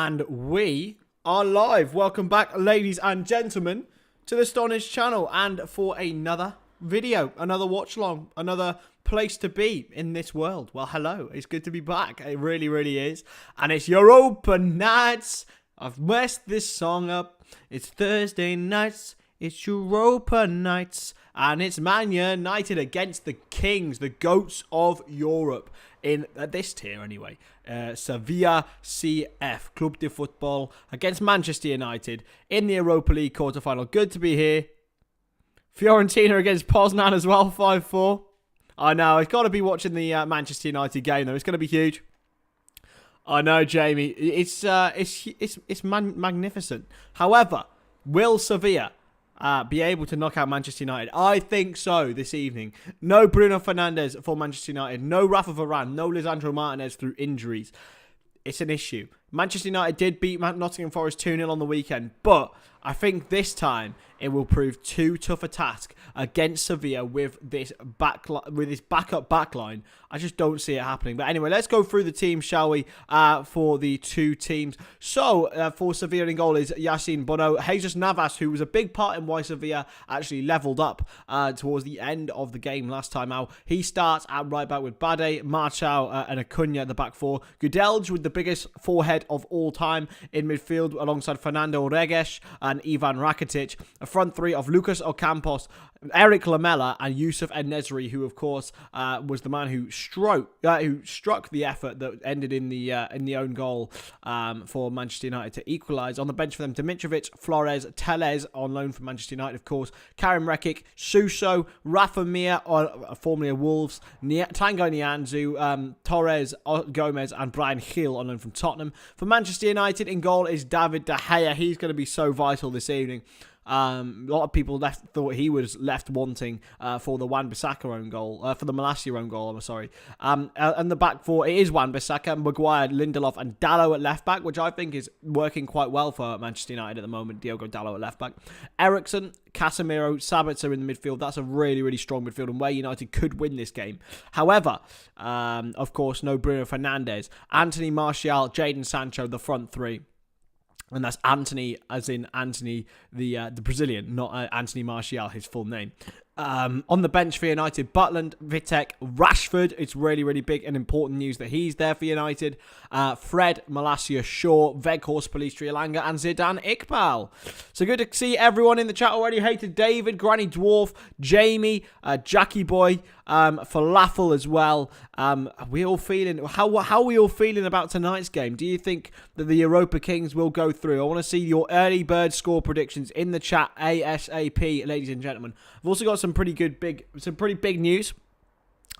And we are live. Welcome back, ladies and gentlemen, to the Stonadge channel and for another video, another watch along, another place to be in this world. Well, hello. It's good to be back. It really, really is. And it's Europa nights. I've messed this song up. It's Thursday nights. It's Europa nights. And it's Man United against the Kings, the GOATs of Europe. In this tier anyway. Sevilla CF, Club de Football, against Manchester United in the Europa League quarterfinal. Good to be here. Fiorentina against Poznan as well, 5-4. I know, it's got to be watching the Manchester United game though. It's going to be huge. I know, Jamie. It's magnificent. However, will Sevilla be able to knock out Manchester United? I think so this evening. No Bruno Fernandes for Manchester United. No Rafa Varane. No Lisandro Martinez through injuries. It's an issue. Manchester United did beat Nottingham Forest 2-0 on the weekend, but I think this time it will prove too tough a task against Sevilla with this backup backline. I just don't see it happening. But anyway, let's go through the team, shall we, for the two teams. So, for Sevilla in goal is Yassine Bono. Jesus Navas, who was a big part in why Sevilla actually levelled up towards the end of the game last time out. He starts at right back with Bade, Marcel and Acuna at the back four. Gudelj with the biggest forehead of all time in midfield alongside Fernando Regues and Ivan Rakitic. A front three of Lucas Ocampos, Eric Lamela and Youssef En-Nesyri, who of course was the man who struck the effort that ended in the own goal for Manchester United to equalise. On the bench for them, Dimitrovic, Flores, Tellez on loan from Manchester United, of course, Karim Rekic, Suso, Rafa Mir, formerly of Wolves, Tango Nianzou, Torres, Gomez and Brian Hill on loan from Tottenham. For Manchester United in goal is David De Gea. He's going to be so vital this evening. A lot of people thought he was left wanting for the Wan-Bissaka own goal, for the Malacia own goal, I'm sorry. And the back four, it is Wan-Bissaka, Maguire, Lindelof and Dalot at left back, which I think is working quite well for Manchester United at the moment. Diogo Dalot at left back. Eriksen, Casemiro, Sabitzer in the midfield. That's a really, really strong midfield and where United could win this game. However, of course, no Bruno Fernandes. Anthony Martial, Jadon Sancho, the front three. And that's Anthony, as in Anthony, the Brazilian, not Anthony Martial, his full name. On the bench for United, Butland, Vitek, Rashford. It's really, really big and important news that he's there for United. Fred, Malacia, Shaw, Weghorst, Palistri, Elanga, and Zidane Iqbal. So good to see everyone in the chat already. Hated David, Granny Dwarf, Jamie, Jackie Boy, Falafel as well. Are we all feeling? How are we all feeling about tonight's game? Do you think that the Europa Kings will go through? I want to see your early bird score predictions in the chat ASAP, ladies and gentlemen. I've also got some pretty big news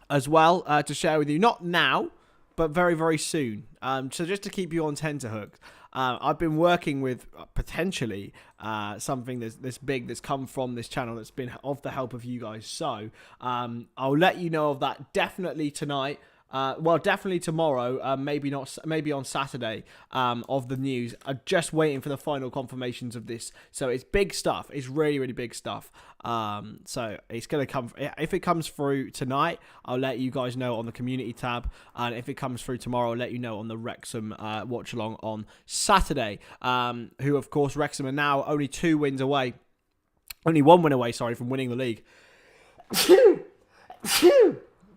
as well to share with you. Not now, but very, very soon. So just to keep you on tenterhooks, I've been working with potentially something that's big that's come from this channel that's been of the help of you guys. So I'll let you know of that definitely tonight. Well, definitely tomorrow, maybe on Saturday, of the news. I'm just waiting for the final confirmations of this. So it's big stuff. It's really, really big stuff. So it's going to come, if it comes through tonight, I'll let you guys know on the community tab. And if it comes through tomorrow, I'll let you know on the Wrexham watch along on Saturday. Who, of course, Wrexham are now only 2 wins away. Only 1 win away, sorry, from winning the league.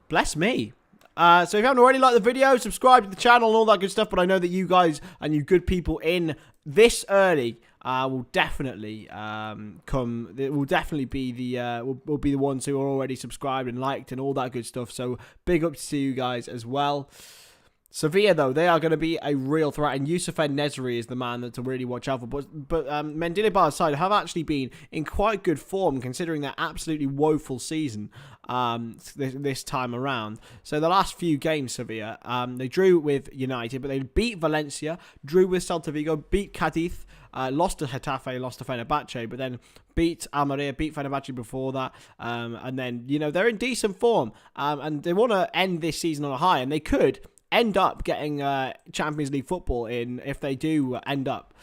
Bless me. So if you haven't already liked the video, subscribe to the channel and all that good stuff. But I know that you guys and you good people in this early will definitely come. It will definitely be the will be the ones who are already subscribed and liked and all that good stuff. So big up to you guys as well. Sevilla, though, they are going to be a real threat, and Youssef En-Nesyri is the man to really watch out for. But Mendilibar's side have actually been in quite good form, considering their absolutely woeful season this time around. So the last few games, Sevilla, they drew with United, but they beat Valencia, drew with Celta Vigo, beat Cadiz, lost to Getafe, lost to Fenerbahce, but then beat Almeria, beat Fenerbahce before that. And then, you know, they're in decent form, and they want to end this season on a high, and they could end up getting Champions League football in if they do end up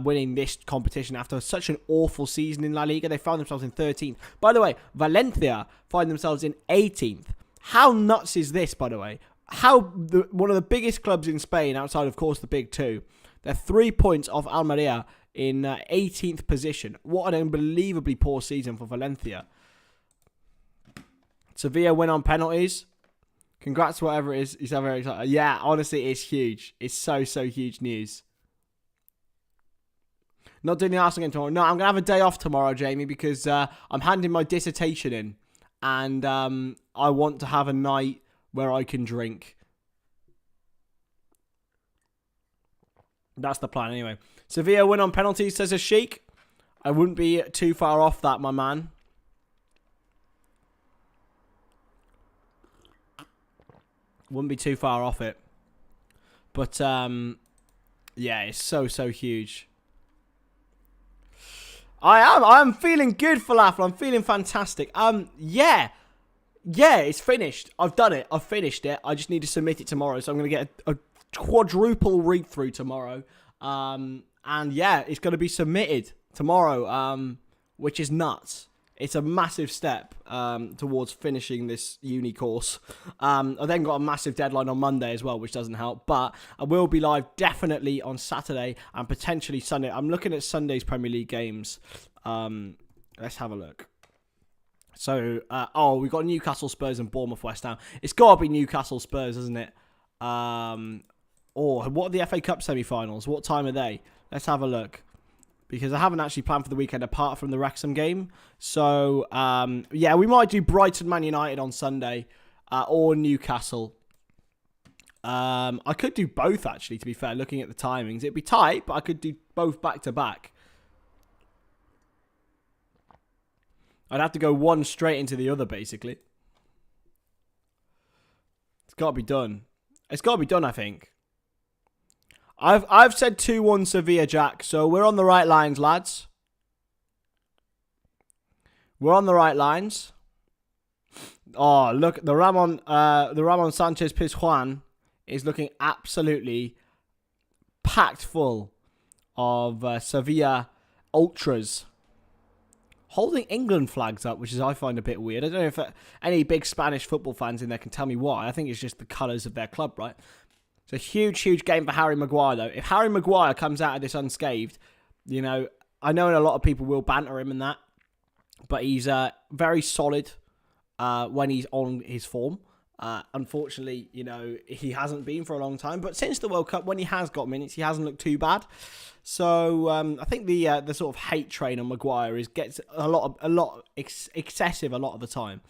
winning this competition after such an awful season in La Liga. They found themselves in 13th. By the way, Valencia find themselves in 18th. How nuts is this, by the way? One of the biggest clubs in Spain, outside, of course, the big two, They're 3 points off Almeria in 18th position. What an unbelievably poor season for Valencia. Sevilla win on penalties. Congrats, whatever it is. He's very excited. Yeah, honestly, it's huge. It's so huge news. Not doing the Arsenal game tomorrow. No, I'm going to have a day off tomorrow, Jamie, because I'm handing my dissertation in. And I want to have a night where I can drink. That's the plan anyway. Sevilla win on penalties, says a Sheik. I wouldn't be too far off that, my man. Wouldn't be too far off it. But, yeah, it's so huge. I'm feeling good, Falafel. I'm feeling fantastic. Yeah, it's finished. I've done it. I've finished it. I just need to submit it tomorrow. So I'm going to get a quadruple read-through tomorrow. And yeah, it's going to be submitted tomorrow, which is nuts. It's a massive step towards finishing this uni course. I then got a massive deadline on Monday as well, which doesn't help. But I will be live definitely on Saturday and potentially Sunday. I'm looking at Sunday's Premier League games. Let's have a look. So, we've got Newcastle, Spurs and Bournemouth, West Ham. It's got to be Newcastle, Spurs, isn't it? Or what are the FA Cup semi-finals? What time are they? Let's have a look. Because I haven't actually planned for the weekend apart from the Wrexham game. So, yeah, we might do Brighton Man United on Sunday. Or Newcastle. I could do both, actually, to be fair, looking at the timings. It'd be tight, but I could do both back-to-back. I'd have to go one straight into the other, basically. It's got to be done. It's got to be done, I think. I've said 2-1 Sevilla, Jack, so we're on the right lines, lads. We're on the right lines. Oh, look, the Ramon Sanchez Pizjuan is looking absolutely packed full of Sevilla ultras. Holding England flags up, which is I find a bit weird. I don't know if any big Spanish football fans in there can tell me why. I think it's just the colours of their club, right? It's a huge game for Harry Maguire, though. If Harry Maguire comes out of this unscathed, you know, I know a lot of people will banter him in that, but he's very solid when he's on his form. Unfortunately, you know, he hasn't been for a long time, but since the World Cup, when he has got minutes, he hasn't looked too bad. So I think the sort of hate train on Maguire gets excessive a lot of the time.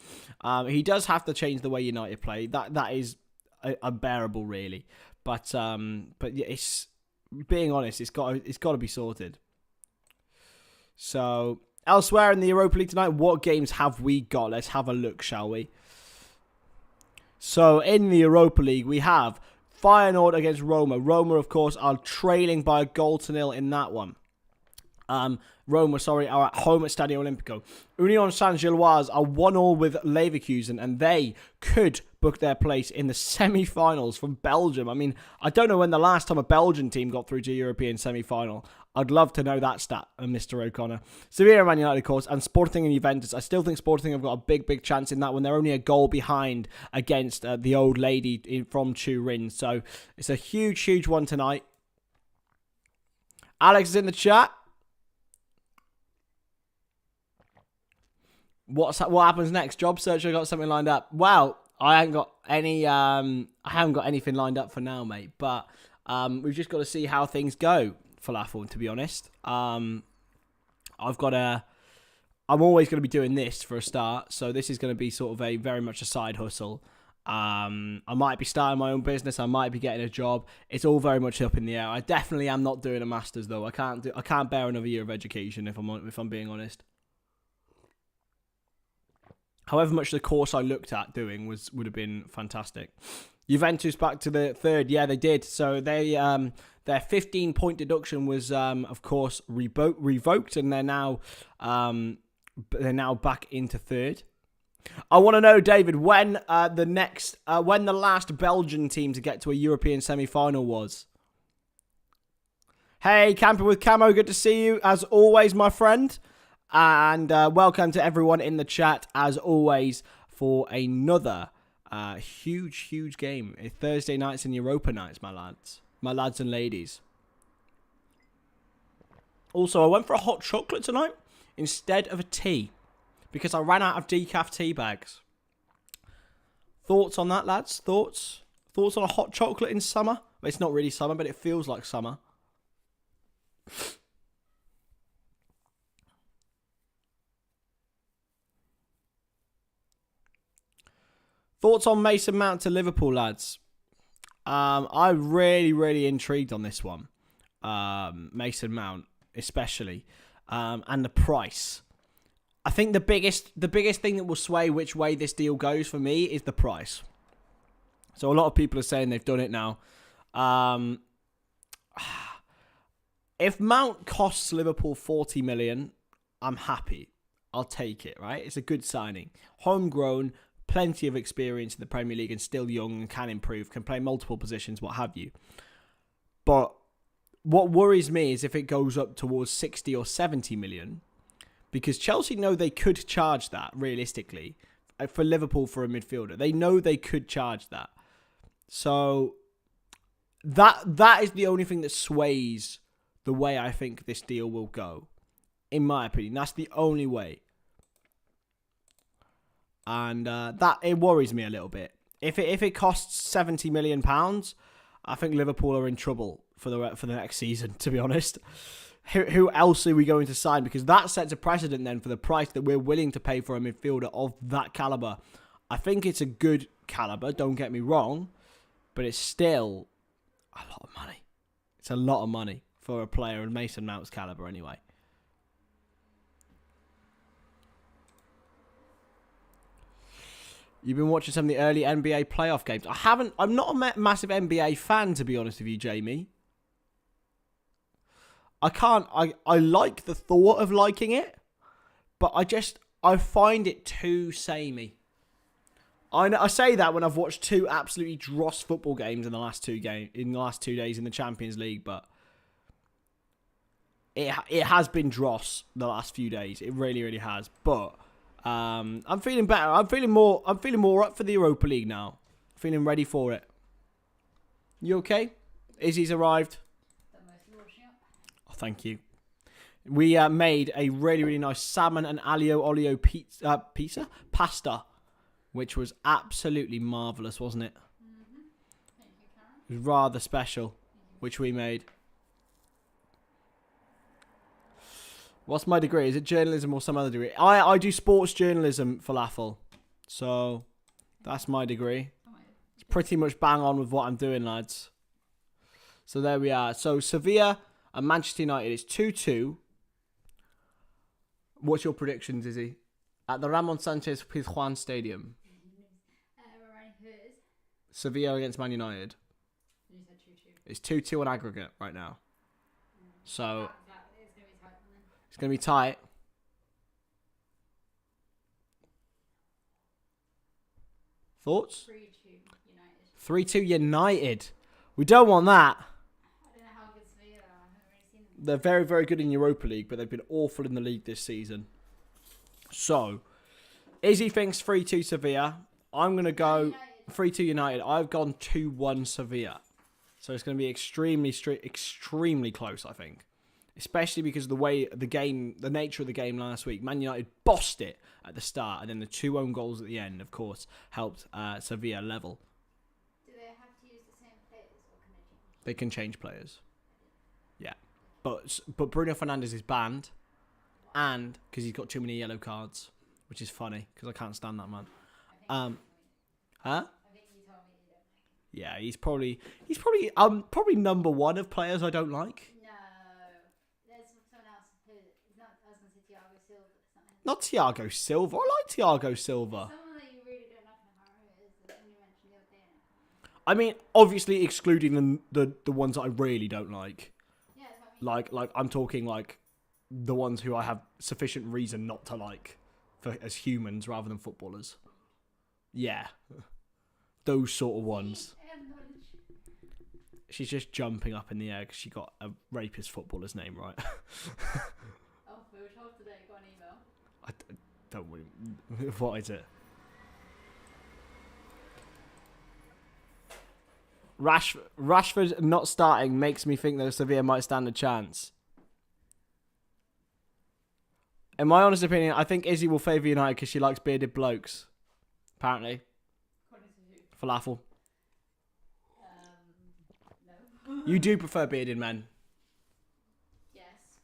He does have to change the way United play. That is unbearable, really. But yeah, it's being honest, it's got to be sorted. So elsewhere in the Europa League tonight, what games have we got? Let's have a look, shall we? So in the Europa League, we have Feyenoord against Roma. Roma, of course, are trailing by a 0-0 in that one. Roma, are at home at Stadio Olimpico. Union Saint-Gilloise are 1-1 with Leverkusen, and they could book their place in the semi-finals from Belgium. I mean, I don't know when the last time a Belgian team got through to a European semi-final. I'd love to know that stat, Mr. O'Connor. Sevilla and Man United, of course, and Sporting and Juventus. I still think Sporting have got a big chance in that one. They're only a goal behind against the old lady from Turin. So it's a huge one tonight. Alex is in the chat. What happens next? Job search. I got something lined up. Well, I haven't got any. I haven't got anything lined up for now, mate. But we've just got to see how things go, Falafel. To be honest, I'm always going to be doing this for a start. So this is going to be sort of very much a side hustle. I might be starting my own business. I might be getting a job. It's all very much up in the air. I definitely am not doing a master's though. I can't bear another year of education if I'm being honest. However much the course I looked at doing would have been fantastic. Juventus back to the third. Yeah, they did. So they their 15-point deduction was of course revoked, and they're now back into third. I want to know, David, when the last Belgian team to get to a European semi-final was. Hey, Camping with Camo, good to see you as always, my friend. And welcome to everyone in the chat, as always, for another huge game. Thursday nights and Europa nights, my lads and ladies. Also, I went for a hot chocolate tonight instead of a tea because I ran out of decaf tea bags. Thoughts on that, lads? Thoughts? Thoughts on a hot chocolate in summer? Well, it's not really summer, but it feels like summer. Thoughts on Mason Mount to Liverpool, lads? I'm really intrigued on this one. Mason Mount, especially, and the price. I think the biggest thing that will sway which way this deal goes for me is the price. So a lot of people are saying they've done it now. If Mount costs Liverpool 40 million, I'm happy. I'll take it, right? It's a good signing. Homegrown, plenty of experience in the Premier League and still young and can improve, can play multiple positions, what have you. But what worries me is if it goes up towards 60 or 70 million, because Chelsea know they could charge that, realistically, for Liverpool for a midfielder. They know they could charge that. So that is the only thing that sways the way I think this deal will go. In my opinion, that's the only way. And that it worries me a little bit. If it costs £70 million, I think Liverpool are in trouble for the next season, to be honest. Who else are we going to sign? Because that sets a precedent then for the price that we're willing to pay for a midfielder of that caliber. I think it's a good caliber, don't get me wrong, but it's still a lot of money. It's a lot of money for a player of Mason Mount's caliber anyway. You've been watching some of the early NBA playoff games. I'm not a massive NBA fan, to be honest with you, Jamie. I like the thought of liking it, but I find it too samey. I say that when I've watched two absolutely dross football games in the last 2 days in the Champions League, but it has been dross the last few days. It really has. But I'm feeling better. I'm feeling more up for the Europa League now. Feeling ready for it. You okay? Izzy's arrived. Oh, thank you. We made a really nice salmon and aglio olio pasta, which was absolutely marvellous, wasn't it? Mm-hmm. Thank you, Karen. It was rather special, which we made. What's my degree? Is it journalism or some other degree? I do sports journalism, falafel. So, that's my degree. It's pretty much bang on with what I'm doing, lads. So, there we are. So, Sevilla and Manchester United is 2-2. What's your predictions, Izzy? At the Ramon Sanchez Pizjuan Stadium. Sevilla against Man United. You said 2-2. It's 2-2 on aggregate right now. So, it's going to be tight. Thoughts? 3-2 United. 3-2 United. We don't want that. I don't know how good Sevilla are. I haven't really seen them. They're very good in Europa League, but they've been awful in the league this season. So, Izzy thinks 3-2 Sevilla. I'm going to go 3-2 United. I've gone 2-1 Sevilla. So it's going to be extremely close, I think. Especially because of the nature of the game last week. Man United bossed it at the start, and then the 2 own goals at the end, of course, helped Sevilla level. Do they have to use the same players, or can they change? They can change players. Yeah. But Bruno Fernandes is banned, and because he's got too many yellow cards, which is funny, because I can't stand that man. Huh? I think you told me you don't like him. Yeah, he's probably number 1 of players I don't like. No, there's someone else who is not. I was going to say Thiago Silva. Not Thiago Silva. I like Thiago Silva. Someone that you really don't like him, is the one you mentioned the other day. I mean, obviously excluding the ones that I really don't like. Yeah, that's what I mean. Like I'm talking like the ones who I have sufficient reason not to like as humans rather than footballers. Yeah. Those sort of ones. She's just jumping up in the air because she got a rapist footballer's name right. Oh, we were told today. Got an email. I don't really... What is it? Rashford not starting makes me think that Sevilla might stand a chance. In my honest opinion, I think Izzy will favour United because she likes bearded blokes. Apparently. Falafel. No. You do prefer bearded men. Yes.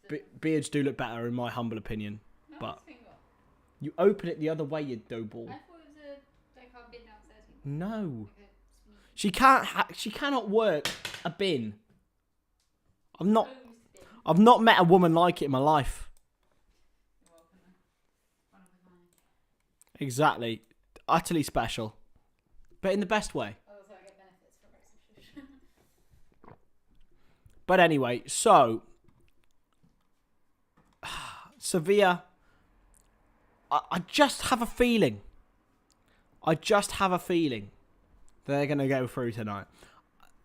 But Beards do look better in my humble opinion. no, But finger. you open it the other way, you dough ball. I thought it was like our bin downstairs. No. Okay, sweet. She can't. She cannot work a bin. I've not met a woman like it in my life. You're welcome. One of a kind. Exactly. Utterly special. But in the best way. Also, I get benefits from it. Subscription. But anyway, so Sevilla. I just have a feeling. They're going to go through tonight.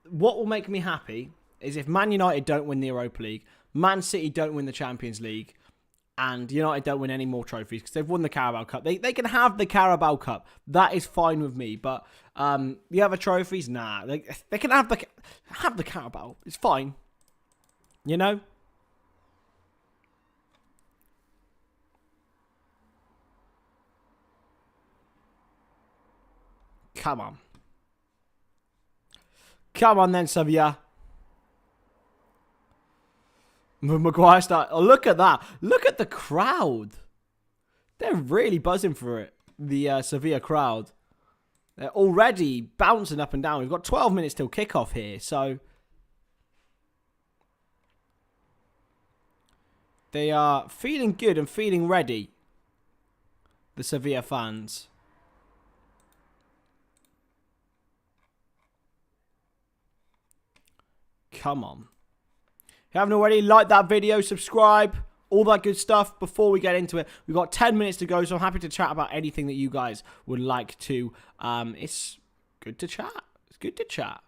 What will make me happy is if Man United don't win the Europa League, Man City don't win the Champions League, and United don't win any more trophies because they've won the Carabao Cup. They can have the Carabao Cup. That is fine with me. But the other trophies, nah. They can have the Carabao. It's fine. You know? Come on. Come on then, Sevilla. Maguire start. Oh, look at that. Look at the crowd. They're really buzzing for it. The Sevilla crowd. They're already bouncing up and down. We've got 12 minutes till kickoff here. So they are feeling good and feeling ready. The Sevilla fans. Come on. If you haven't already, like that video, subscribe, all that good stuff before we get into it. We've got 10 minutes to go, so I'm happy to chat about anything that you guys would like to. It's good to chat. It's good to chat.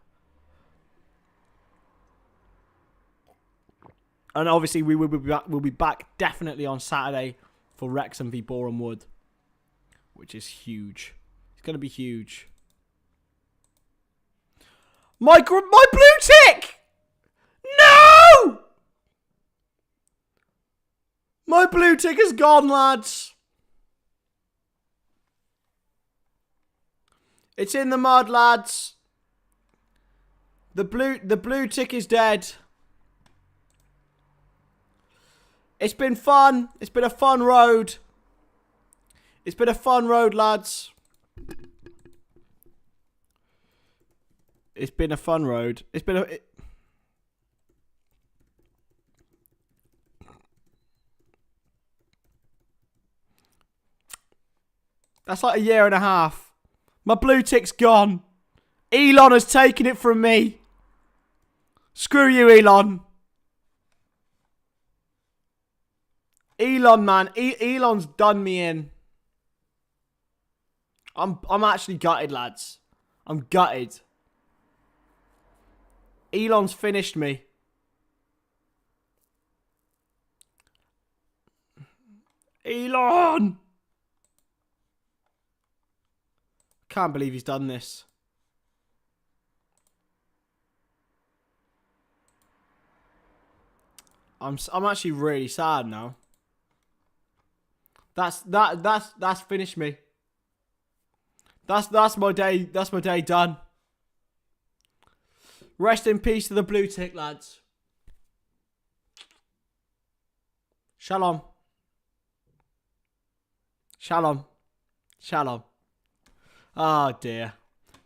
And obviously, we'll be back definitely on Saturday for Wrexham v Boreham Wood, which is huge. It's going to be huge. My blue tick! No! My blue tick is gone, lads. It's in the mud, lads. The blue tick is dead. It's been fun. It's been a fun road. It's been a fun road, lads. It's been a fun road. It's been a... That's like a year and a half. My blue tick's gone. Elon has taken it from me. Screw you, Elon. Elon, man. Elon's done me in. I'm actually gutted, lads. I'm gutted. Elon's finished me. Elon! Can't believe he's done this. I'm actually really sad now. That's finished me. That's my day. That's my day done. Rest in peace to the blue tick, lads. Shalom. Shalom. Shalom. Oh dear.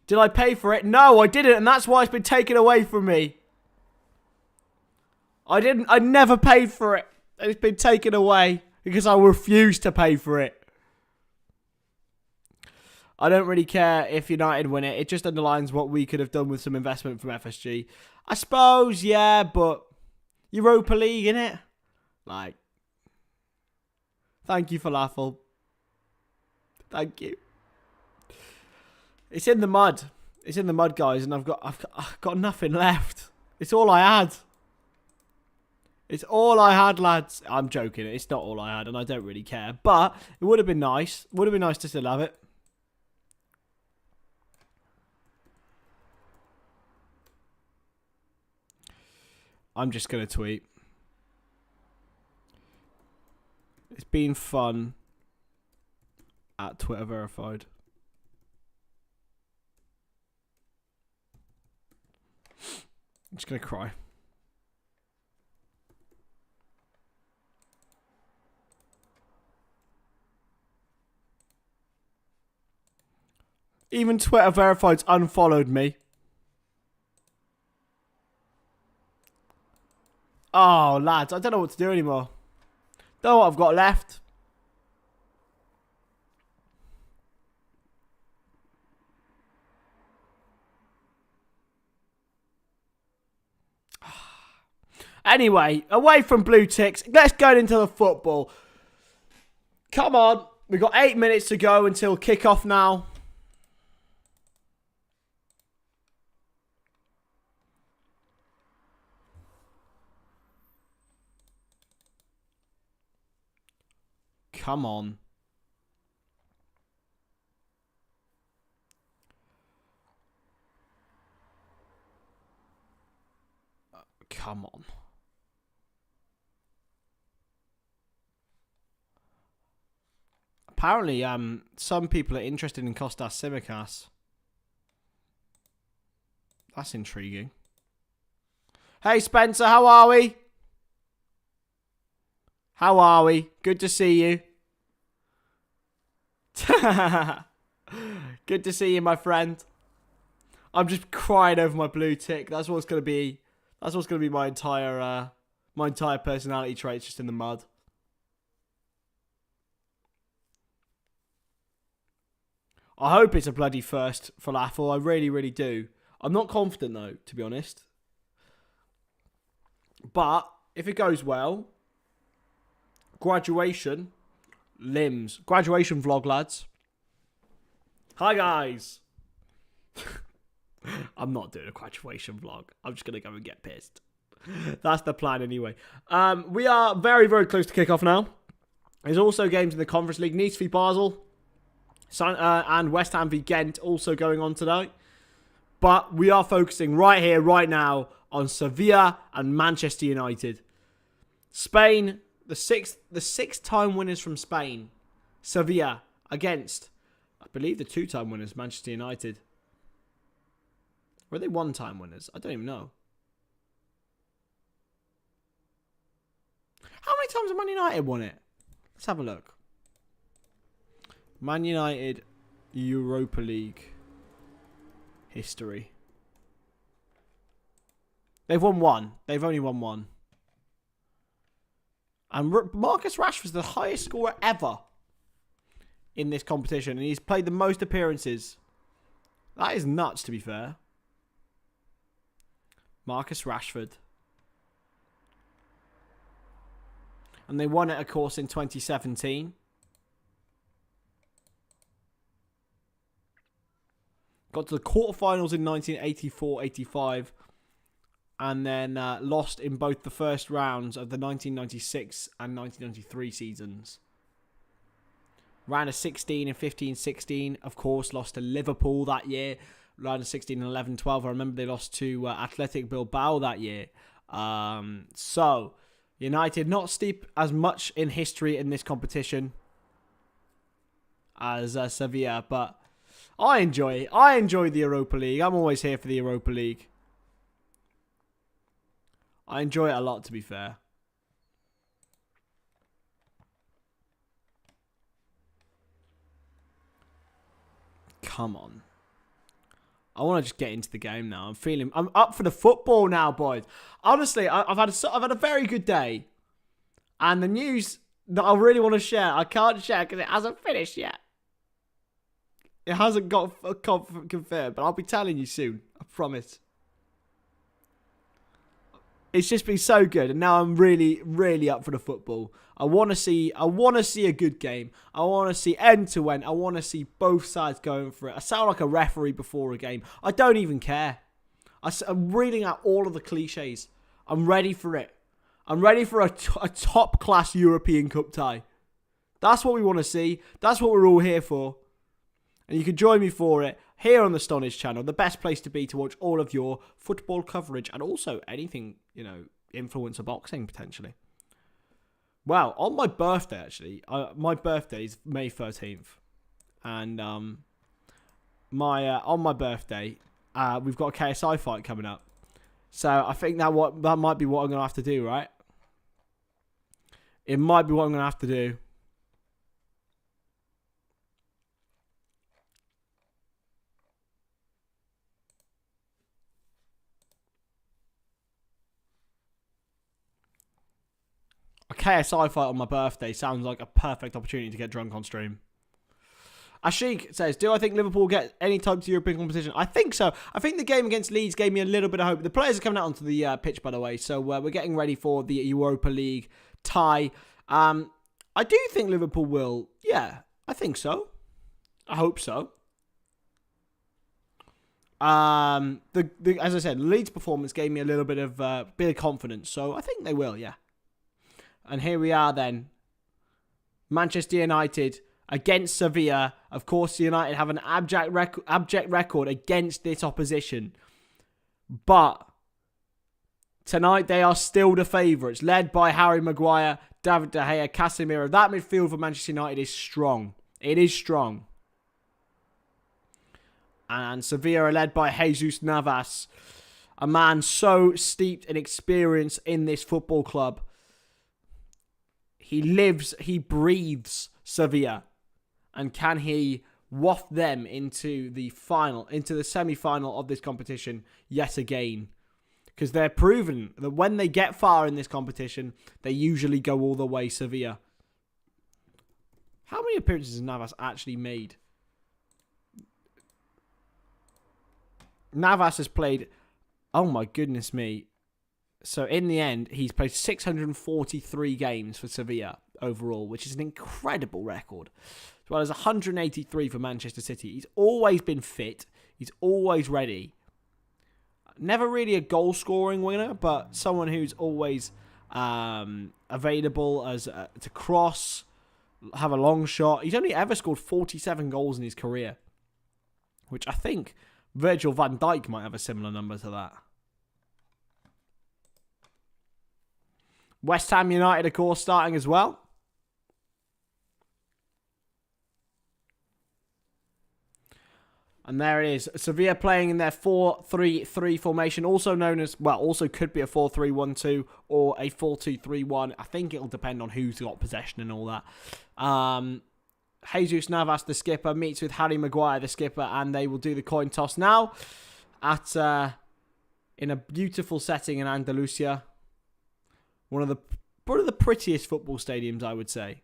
Did I pay for it? No, I didn't, and that's why it's been taken away from me. I never paid for it. And it's been taken away because I refuse to pay for it. I don't really care if United win it. It just underlines what we could have done with some investment from FSG. I suppose, yeah, but Europa League, innit? Like, thank you, Falafel. Thank you. It's in the mud. It's in the mud, guys, and I've got nothing left. It's all I had. It's all I had, lads. I'm joking. It's not all I had, and I don't really care. But it would have been nice. Would have been nice to still have it. I'm just going to tweet. It's been fun. At Twitter verified. I'm just gonna cry. Even Twitter verified's unfollowed me. Oh, lads, I don't know what to do anymore. Don't know what I've got left. Anyway, away from blue ticks, let's go into the football. Come on. We've got 8 minutes to go until kickoff now. Come on. Come on. Apparently, some people are interested in Kostas Tsimikas. That's intriguing. Hey, Spencer, how are we? How are we? Good to see you. Good to see you, my friend. I'm just crying over my blue tick. That's what's gonna be. That's what's gonna be my entire personality traits, just in the mud. I hope it's a bloody first for Falafel. I really, really do. I'm not confident though, to be honest. But if it goes well, graduation, limbs, graduation vlog, lads. Hi guys. I'm not doing a graduation vlog. I'm just gonna go and get pissed. That's the plan anyway. We are very, very close to kickoff now. There's also games in the Conference League. Nice v Basel. And West Ham v Ghent also going on tonight. But we are focusing right here, right now, on Sevilla and Manchester United. Spain, the six-time winners from Spain. Sevilla against, I believe, the 2-time winners, Manchester United. Were they 1-time winners? I don't even know. How many times have Man United won it? Let's have a look. Man United Europa League history. They've won one. They've only won one. And Marcus Rashford's the highest scorer ever in this competition. And he's played the most appearances. That is nuts, to be fair. Marcus Rashford. And they won it, of course, in 2017. Got to the quarterfinals in 1984-85. And then lost in both the first rounds of the 1996 and 1993 seasons. Round of 16 and 15-16, of course, lost to Liverpool that year. Round of 16 and 11-12, I remember they lost to Athletic Bilbao that year. So, United not steep as much in history in this competition as Sevilla, but I enjoy it. I enjoy the Europa League. I'm always here for the Europa League. I enjoy it a lot, to be fair. Come on. I want to just get into the game now. I'm up for the football now, boys. Honestly, I've had a very good day. And the news that I really want to share, I can't share because it hasn't finished yet. It hasn't got confirmed, but I'll be telling you soon. I promise. It's just been so good, and now I'm really, really up for the football. I want to see a good game. I want to see end to end. I want to see both sides going for it. I sound like a referee before a game. I don't even care. I'm reading out all of the cliches. I'm ready for it. I'm ready for a top-class European Cup tie. That's what we want to see. That's what we're all here for. And you can join me for it here on the Stonadge channel, the best place to be to watch all of your football coverage and also anything, influencer boxing potentially. Well, on my birthday, actually, my birthday is May 13th. And on my birthday, we've got a KSI fight coming up. So I think that might be what I'm going to have to do, right? It might be what I'm going to have to do. A KSI fight on my birthday sounds like a perfect opportunity to get drunk on stream. Ashik says, do I think Liverpool will get any type of European competition? I think so. I think the game against Leeds gave me a little bit of hope. The players are coming out onto the pitch, by the way, so we're getting ready for the Europa League tie. I do think Liverpool will. Yeah, I think so. I hope so. As I said, Leeds' performance gave me a little bit of confidence, so I think they will, yeah. And here we are then. Manchester United against Sevilla. Of course, United have an abject record against this opposition. But tonight they are still the favourites, led by Harry Maguire, David De Gea, Casemiro. That midfield for Manchester United is strong. It is strong. And Sevilla are led by Jesus Navas, a man so steeped in experience in this football club. He lives, he breathes Sevilla. And can he waft them into the semi-final of this competition yet again? Because they're proven that when they get far in this competition, they usually go all the way Sevilla. How many appearances has Navas actually made? Navas has played, oh my goodness me. So in the end, he's played 643 games for Sevilla overall, which is an incredible record. As well as 183 for Manchester City. He's always been fit. He's always ready. Never really a goal-scoring winner, but someone who's always available as to cross, have a long shot. He's only ever scored 47 goals in his career, which I think Virgil van Dijk might have a similar number to that. West Ham United, of course, starting as well. And there it is. Sevilla playing in their 4-3-3 formation, also known as, well, also could be a 4-3-1-2 or a 4-2-3-1. I think it'll depend on who's got possession and all that. Jesus Navas, the skipper, meets with Harry Maguire, the skipper, and they will do the coin toss now at in a beautiful setting in Andalusia. One of the prettiest football stadiums, I would say.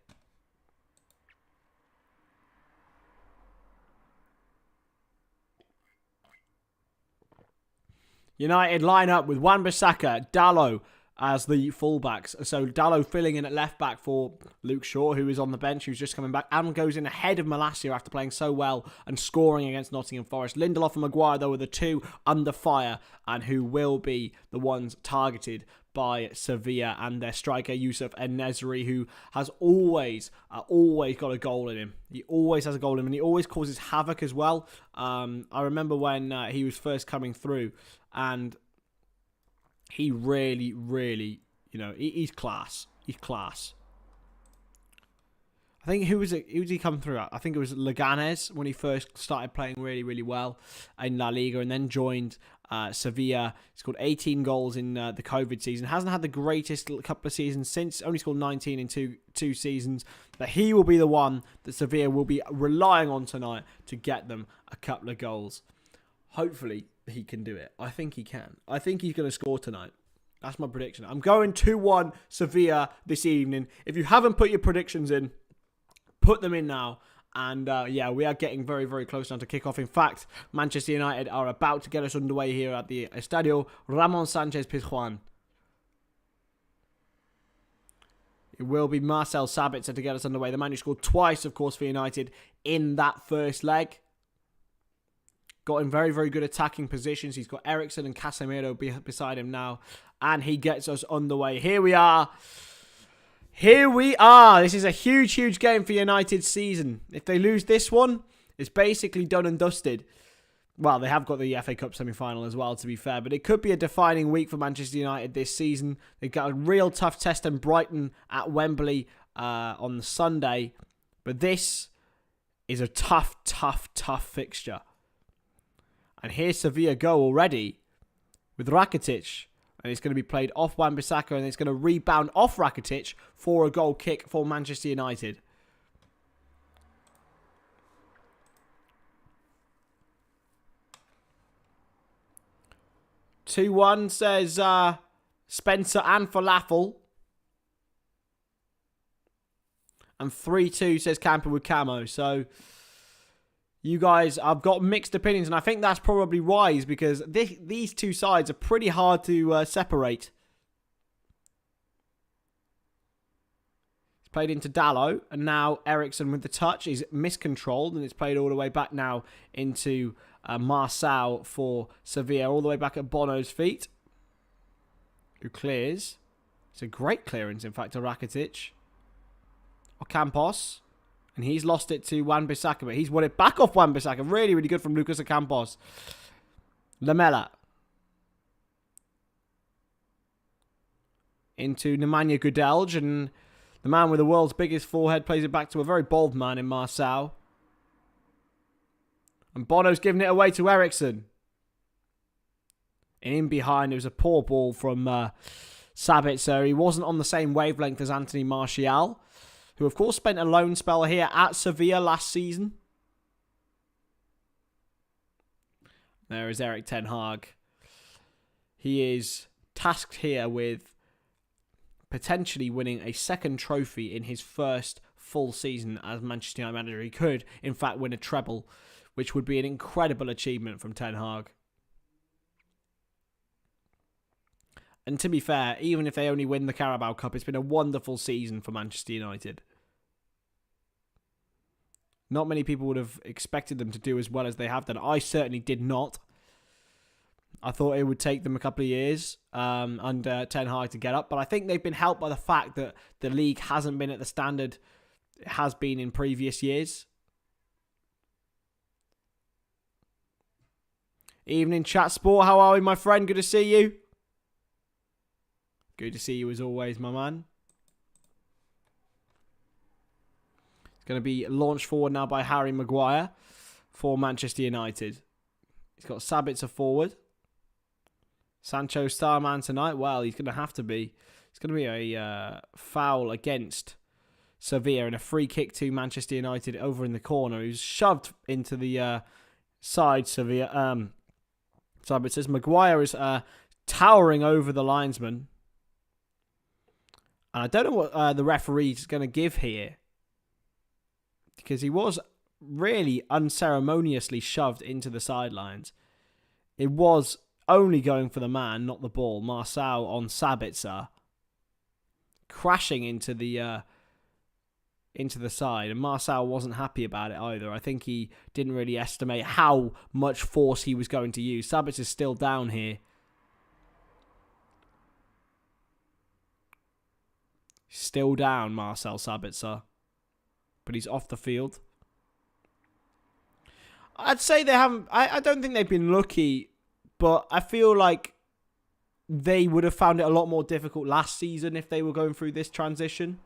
United line up with Wan-Bissaka, Dalot as the fullbacks. So Dalot filling in at left back for Luke Shaw, who is on the bench, who's just coming back, and goes in ahead of Malacia after playing so well and scoring against Nottingham Forest. Lindelof and Maguire, though, are the two under fire and who will be the ones targeted by Sevilla and their striker Youssef En-Nesyri, who has always got a goal in him. He always has a goal in him, and he always causes havoc as well. I remember when he was first coming through, and he really, he's class. He's class. I think who was he coming through at? I think it was Leganés when he first started playing really, really well in La Liga, and then joined Sevilla. He scored 18 goals in the COVID season. Hasn't had the greatest couple of seasons since. Only scored 19 in two seasons. But he will be the one that Sevilla will be relying on tonight to get them a couple of goals. Hopefully he can do it. I think he can. I think he's going to score tonight. That's my prediction. I'm going 2-1 Sevilla this evening. If you haven't put your predictions in, put them in now. And we are getting very, very close now to kick-off. In fact, Manchester United are about to get us underway here at the Estadio Ramon Sanchez Pizjuan. It will be Marcel Sabitzer to get us underway. The man who scored twice, of course, for United in that first leg. Got in very, very good attacking positions. He's got Eriksen and Casemiro beside him now. And he gets us underway. Here we are. Here we are. This is a huge, huge game for United's season. If they lose this one, it's basically done and dusted. Well, they have got the FA Cup semi-final as well, to be fair. But it could be a defining week for Manchester United this season. They've got a real tough test in Brighton at Wembley on the Sunday. But this is a tough fixture. And here's Sevilla go already with Rakitic. And it's going to be played off Wan-Bissaka, and it's going to rebound off Rakitic for a goal kick for Manchester United. "2-1 says Spencer and Falafel. And 3-2 says Camper with Camo. So you guys, I've got mixed opinions, and I think that's probably wise because these two sides are pretty hard to separate. It's played into Dallo, and now Eriksen with the touch is miscontrolled, and it's played all the way back now into Marcel for Sevilla, all the way back at Bono's feet, who clears. It's a great clearance, in fact, to Rakitic. Ocampos. And he's lost it to Wan-Bissaka, but he's won it back off Wan-Bissaka. Really, really good from Lucas Ocampos. Lamela. Into Nemanja Gudelj, and the man with the world's biggest forehead plays it back to a very bald man in Marcel. And Bono's giving it away to Eriksen. And in behind, it was a poor ball from Sabitzer. He wasn't on the same wavelength as Anthony Martial, who of course spent a loan spell here at Sevilla last season. There is Erik ten Hag. He is tasked here with potentially winning a second trophy in his first full season as Manchester United manager. He could, in fact, win a treble, which would be an incredible achievement from Ten Hag. And to be fair, even if they only win the Carabao Cup, it's been a wonderful season for Manchester United. Not many people would have expected them to do as well as they have done. I certainly did not. I thought it would take them a couple of years under Ten Hag to get up. But I think they've been helped by the fact that the league hasn't been at the standard it has been in previous years. Evening, Chat Sport. How are we, my friend? Good to see you. Good to see you as always, my man. It's going to be launched forward now by Harry Maguire for Manchester United. He's got Sabitzer forward. Sancho starman tonight. Well, he's going to have to be. It's going to be a foul against Sevilla and a free kick to Manchester United over in the corner. He's shoved into the side Sevilla. Sabitzer. Maguire is towering over the linesman. And I don't know what the referee's going to give here, because he was really unceremoniously shoved into the sidelines. It was only going for the man, not the ball. Marcel on Sabitzer, crashing into the side, and Marcel wasn't happy about it either. I think he didn't really estimate how much force he was going to use. Sabitzer's still down here. Still down, Marcel Sabitzer. But he's off the field. I'd say they haven't... I don't think they've been lucky, but I feel like they would have found it a lot more difficult last season if they were going through this transition.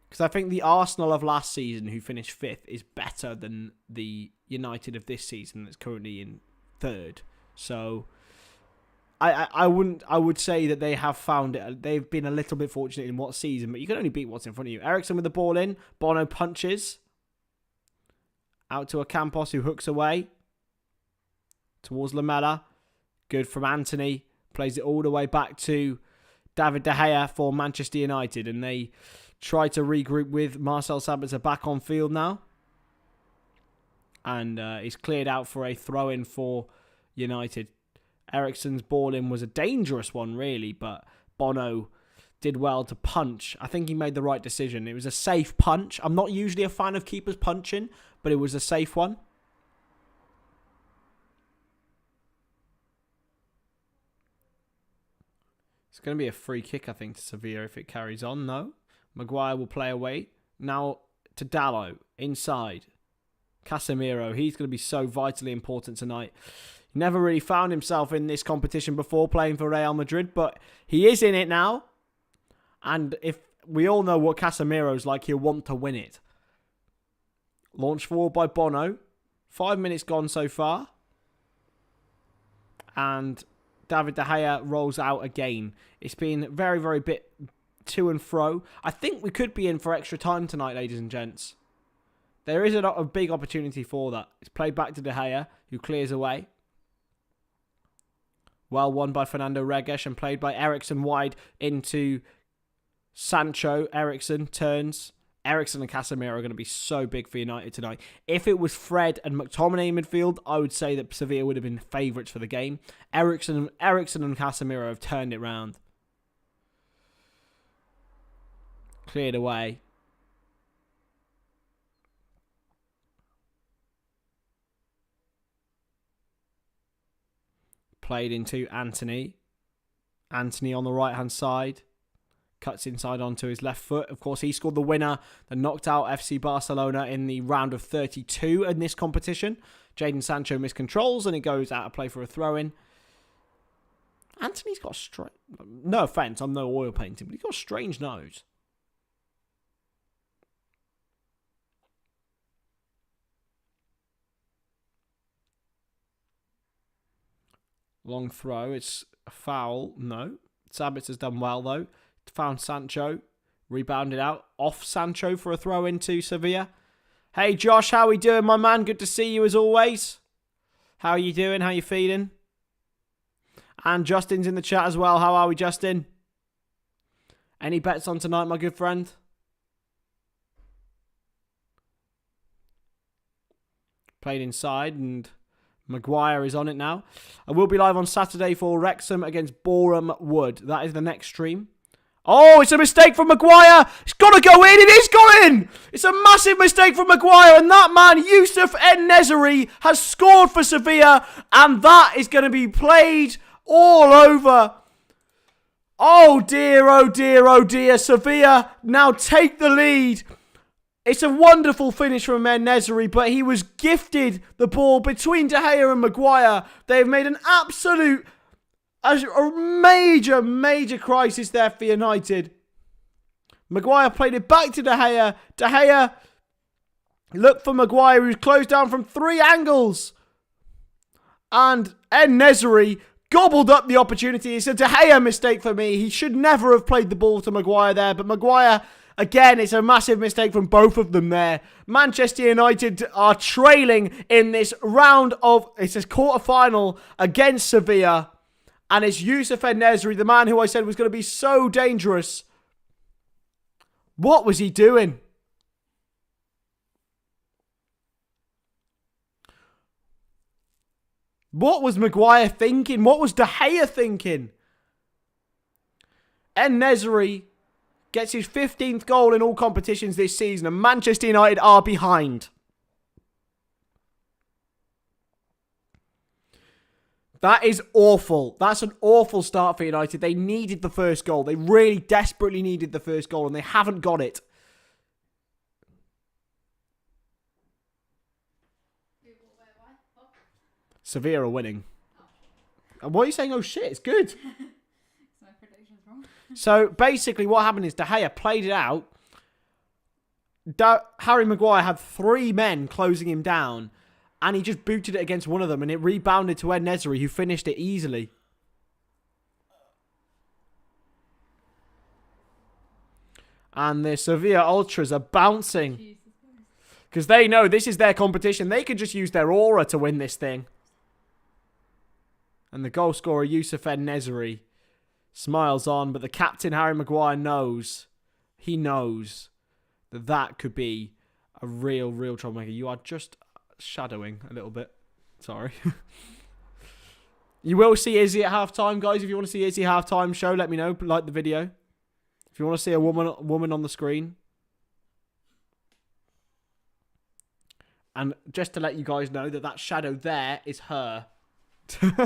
Because I think the Arsenal of last season, who finished 5th, is better than the United of this season that's currently in 3rd. So I would say that they have found it. They've been a little bit fortunate in what season, but you can only beat what's in front of you. Eriksen with the ball in. Bono punches. Out to Ocampos, who hooks away. Towards Lamela. Good from Anthony. Plays it all the way back to David De Gea for Manchester United. And they try to regroup with Marcel Sabitzer back on field now. And he's cleared out for a throw-in for United. Eriksen's ball in was a dangerous one, really, but Bono did well to punch. I think he made the right decision. It was a safe punch. I'm not usually a fan of keepers punching, but it was a safe one. It's going to be a free kick, I think, to Sevilla if it carries on. No. Maguire will play away. Now to Dallo, inside. Casemiro, he's going to be so vitally important tonight. He never really found himself in this competition before playing for Real Madrid, but he is in it now. And if we all know what Casemiro's like, he'll want to win it. Launched forward by Bono. 5 minutes gone so far. And David De Gea rolls out again. It's been very, very bit to and fro. I think we could be in for extra time tonight, ladies and gents. There is a big opportunity for that. It's played back to De Gea, who clears away. Well won by Fernando Regues and played by Eriksen wide into Sancho. Eriksen turns. Eriksen and Casemiro are going to be so big for United tonight. If it was Fred and McTominay in midfield, I would say that Sevilla would have been favourites for the game. Eriksen and Casemiro have turned it round. Cleared away. Played into Anthony. Anthony on the right-hand side. Cuts inside onto his left foot. Of course, he scored the winner that knocked out FC Barcelona in the round of 32 in this competition. Jadon Sancho miscontrols and it goes out of play for a throw-in. Anthony's got a strange... No offence, I'm no oil painting, but he's got a strange nose. Long throw. It's a foul. No. Sabitzer's done well, though. Found Sancho. Rebounded out. Off Sancho for a throw into Sevilla. Hey, Josh. How we doing, my man? Good to see you as always. How are you doing? How you feeling? And Justin's in the chat as well. How are we, Justin? Any bets on tonight, my good friend? Played inside and... Maguire is on it now. I will be live on Saturday for Wrexham against Boreham Wood. That is the next stream. Oh, it's a mistake from Maguire. It's got to go in. It is going. It's a massive mistake from Maguire. And that man, Youssef En-Nesyri, has scored for Sevilla. And that is going to be played all over. Oh dear, oh dear, oh dear. Sevilla now take the lead. It's a wonderful finish from En-Nesyri, but he was gifted the ball between De Gea and Maguire. They have made an absolute, a major, major crisis there for United. Maguire played it back to De Gea. De Gea looked for Maguire, who's closed down from 3 angles. And En-Nesyri gobbled up the opportunity. It's a De Gea mistake for me. He should never have played the ball to Maguire there, but Maguire... Again, it's a massive mistake from both of them there. Manchester United are trailing in this round of... It's a quarter-final against Sevilla. And it's Youssef En-Nesyri, the man who I said was going to be so dangerous. What was he doing? What was Maguire thinking? What was De Gea thinking? En-Nesyri... gets his 15th goal in all competitions this season, and Manchester United are behind. That is awful. That's an awful start for United. They needed the first goal. They really desperately needed the first goal, and they haven't got it. Sevilla are winning. And what are you saying? Oh shit, it's good. So, basically, what happened is De Gea played it out. Harry Maguire had 3 men closing him down. And he just booted it against one of them. And it rebounded to En-Nesyri, who finished it easily. And the Sevilla Ultras are bouncing. Because they know this is their competition. They could just use their aura to win this thing. And the goal scorer, Youssef En-Nesyri, smiles on, but the captain, Harry Maguire, knows. He knows that that could be a real, real troublemaker. You are just shadowing a little bit. Sorry. You will see Izzy at half-time, guys. If you want to see Izzy half-time show, let me know. Like the video. If you want to see a woman on the screen. And just to let you guys know that shadow there is her. Read an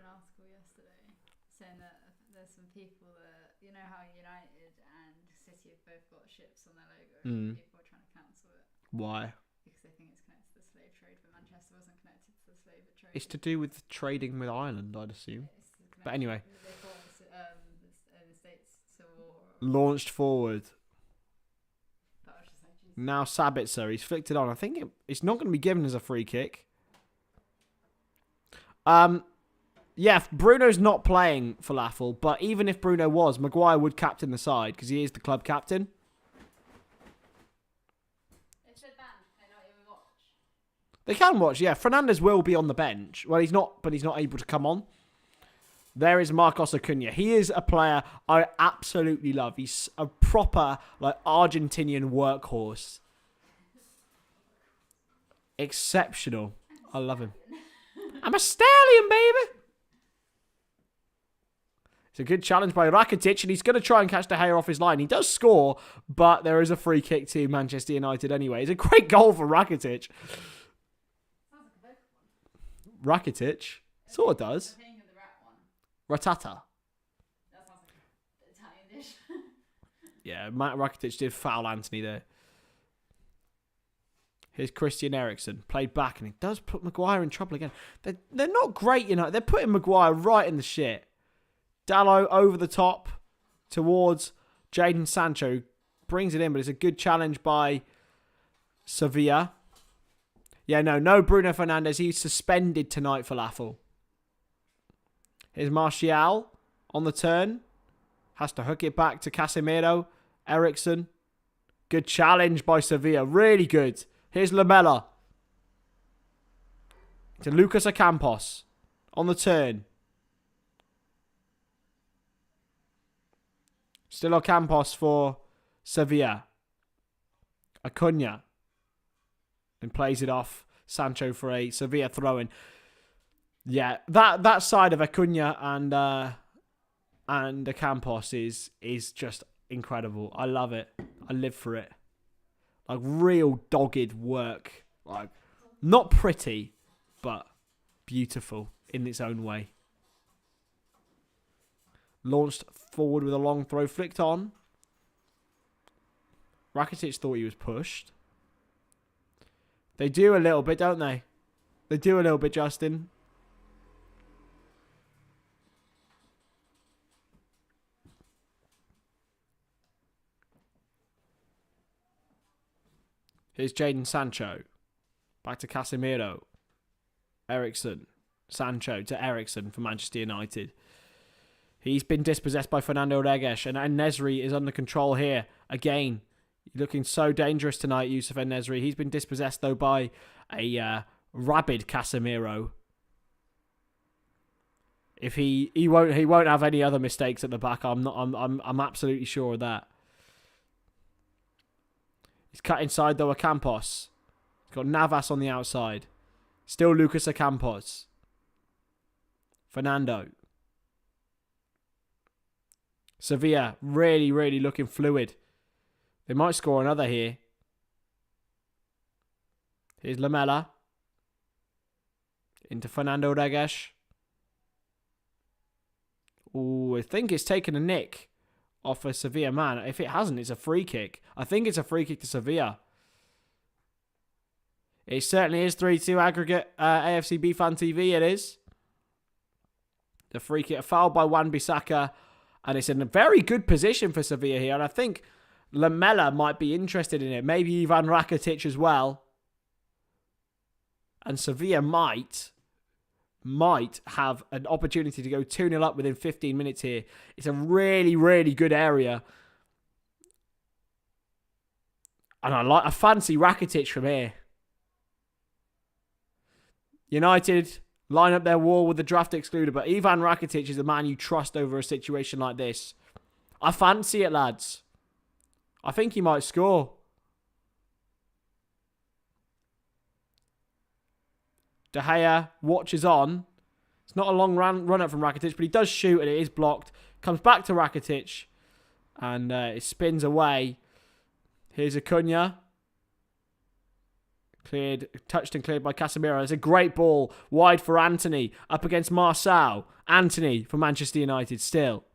article yesterday saying that there's some people that, you know how United and City have both got ships on their logo. Mm. People are trying to cancel it. Why? Because they think it's connected to the slave trade, but Manchester wasn't connected to the slave trade. It's to do with trading with Ireland, I'd assume. But anyway. They fought in the States Civil War. Launched forward. That was just like, Jesus. Now Sabitzer, he's flicked it on. I think it's not going to be given as a free kick. Yeah, Bruno's not playing Falafel, but even if Bruno was, Maguire would captain the side because he is the club captain. It said banned. Can I not even watch? They can watch, yeah. Fernandes will be on the bench. Well, he's not, but he's not able to come on. There is Marcos Acuna. He is a player I absolutely love. He's a proper, like, Argentinian workhorse. Exceptional. I love him. I'm a stallion, baby. It's a good challenge by Rakitic, and he's going to try and catch De Gea off his line. He does score, but there is a free kick to Manchester United anyway. It's a great goal for Rakitic. Sounds like a vocal one. Rakitic? Sort of does. I'm thinking of the rat one. Ratata. That sounds like an Italian dish. Yeah, Matt Rakitic did foul Anthony there. Here's Christian Eriksen. Played back, and he does put Maguire in trouble again. They're not great, you know. They're putting Maguire right in the shit. Dallo over the top towards Jadon Sancho. Brings it in, but it's a good challenge by Sevilla. Yeah, no Bruno Fernandes. He's suspended tonight for Falafel. Here's Martial on the turn. Has to hook it back to Casemiro. Eriksen. Good challenge by Sevilla. Really good. Here's Lamela. To Lucas Ocampos. On the turn. Still Ocampos for Sevilla. Acuna. And plays it off. Sancho for a Sevilla throw-in. Yeah, that side of Acuna and Ocampos is just incredible. I love it. I live for it. Like real dogged work. Like not pretty, but beautiful in its own way. Launched forward with a long throw, flicked on. Rakitic thought he was pushed. They do a little bit, don't they? They do a little bit, Justin. Here's Jadon Sancho. Back to Casemiro. Eriksen. Sancho to Eriksen for Manchester United. He's been dispossessed by Fernando Regues, and En-Nesyri is under control here. Again, looking so dangerous tonight, Yusuf En-Nesyri. He's been dispossessed, though, by a rabid Casemiro. If he won't have any other mistakes at the back. I'm absolutely sure of that. He's cut inside, though, Ocampos. He's got Navas on the outside. Still Lucas Ocampos. Fernando. Sevilla, really, really looking fluid. They might score another here. Here's Lamela. Into Fernando Regues. Ooh, I think it's taken a nick off a Sevilla man. If it hasn't, it's a free kick. I think it's a free kick to Sevilla. It certainly is 3-2 aggregate AFCB Fan TV. It is. The free kick, a foul by Wan-Bissaka. And it's in a very good position for Sevilla here. And I think Lamela might be interested in it. Maybe Ivan Rakitic as well. And Sevilla might have an opportunity to go 2-0 up within 15 minutes here. It's a really, really good area. And I fancy Rakitic from here. United line up their wall with the draft excluder, but Ivan Rakitic is the man you trust over a situation like this. I fancy it, lads. I think he might score. De Gea watches on. It's not a long run up from Rakitic, but he does shoot and it is blocked. Comes back to Rakitic and it spins away. Here's Acuna. Touched and cleared by Casemiro. It's a great ball. Wide for Anthony. Up against Marcel. Anthony for Manchester United still.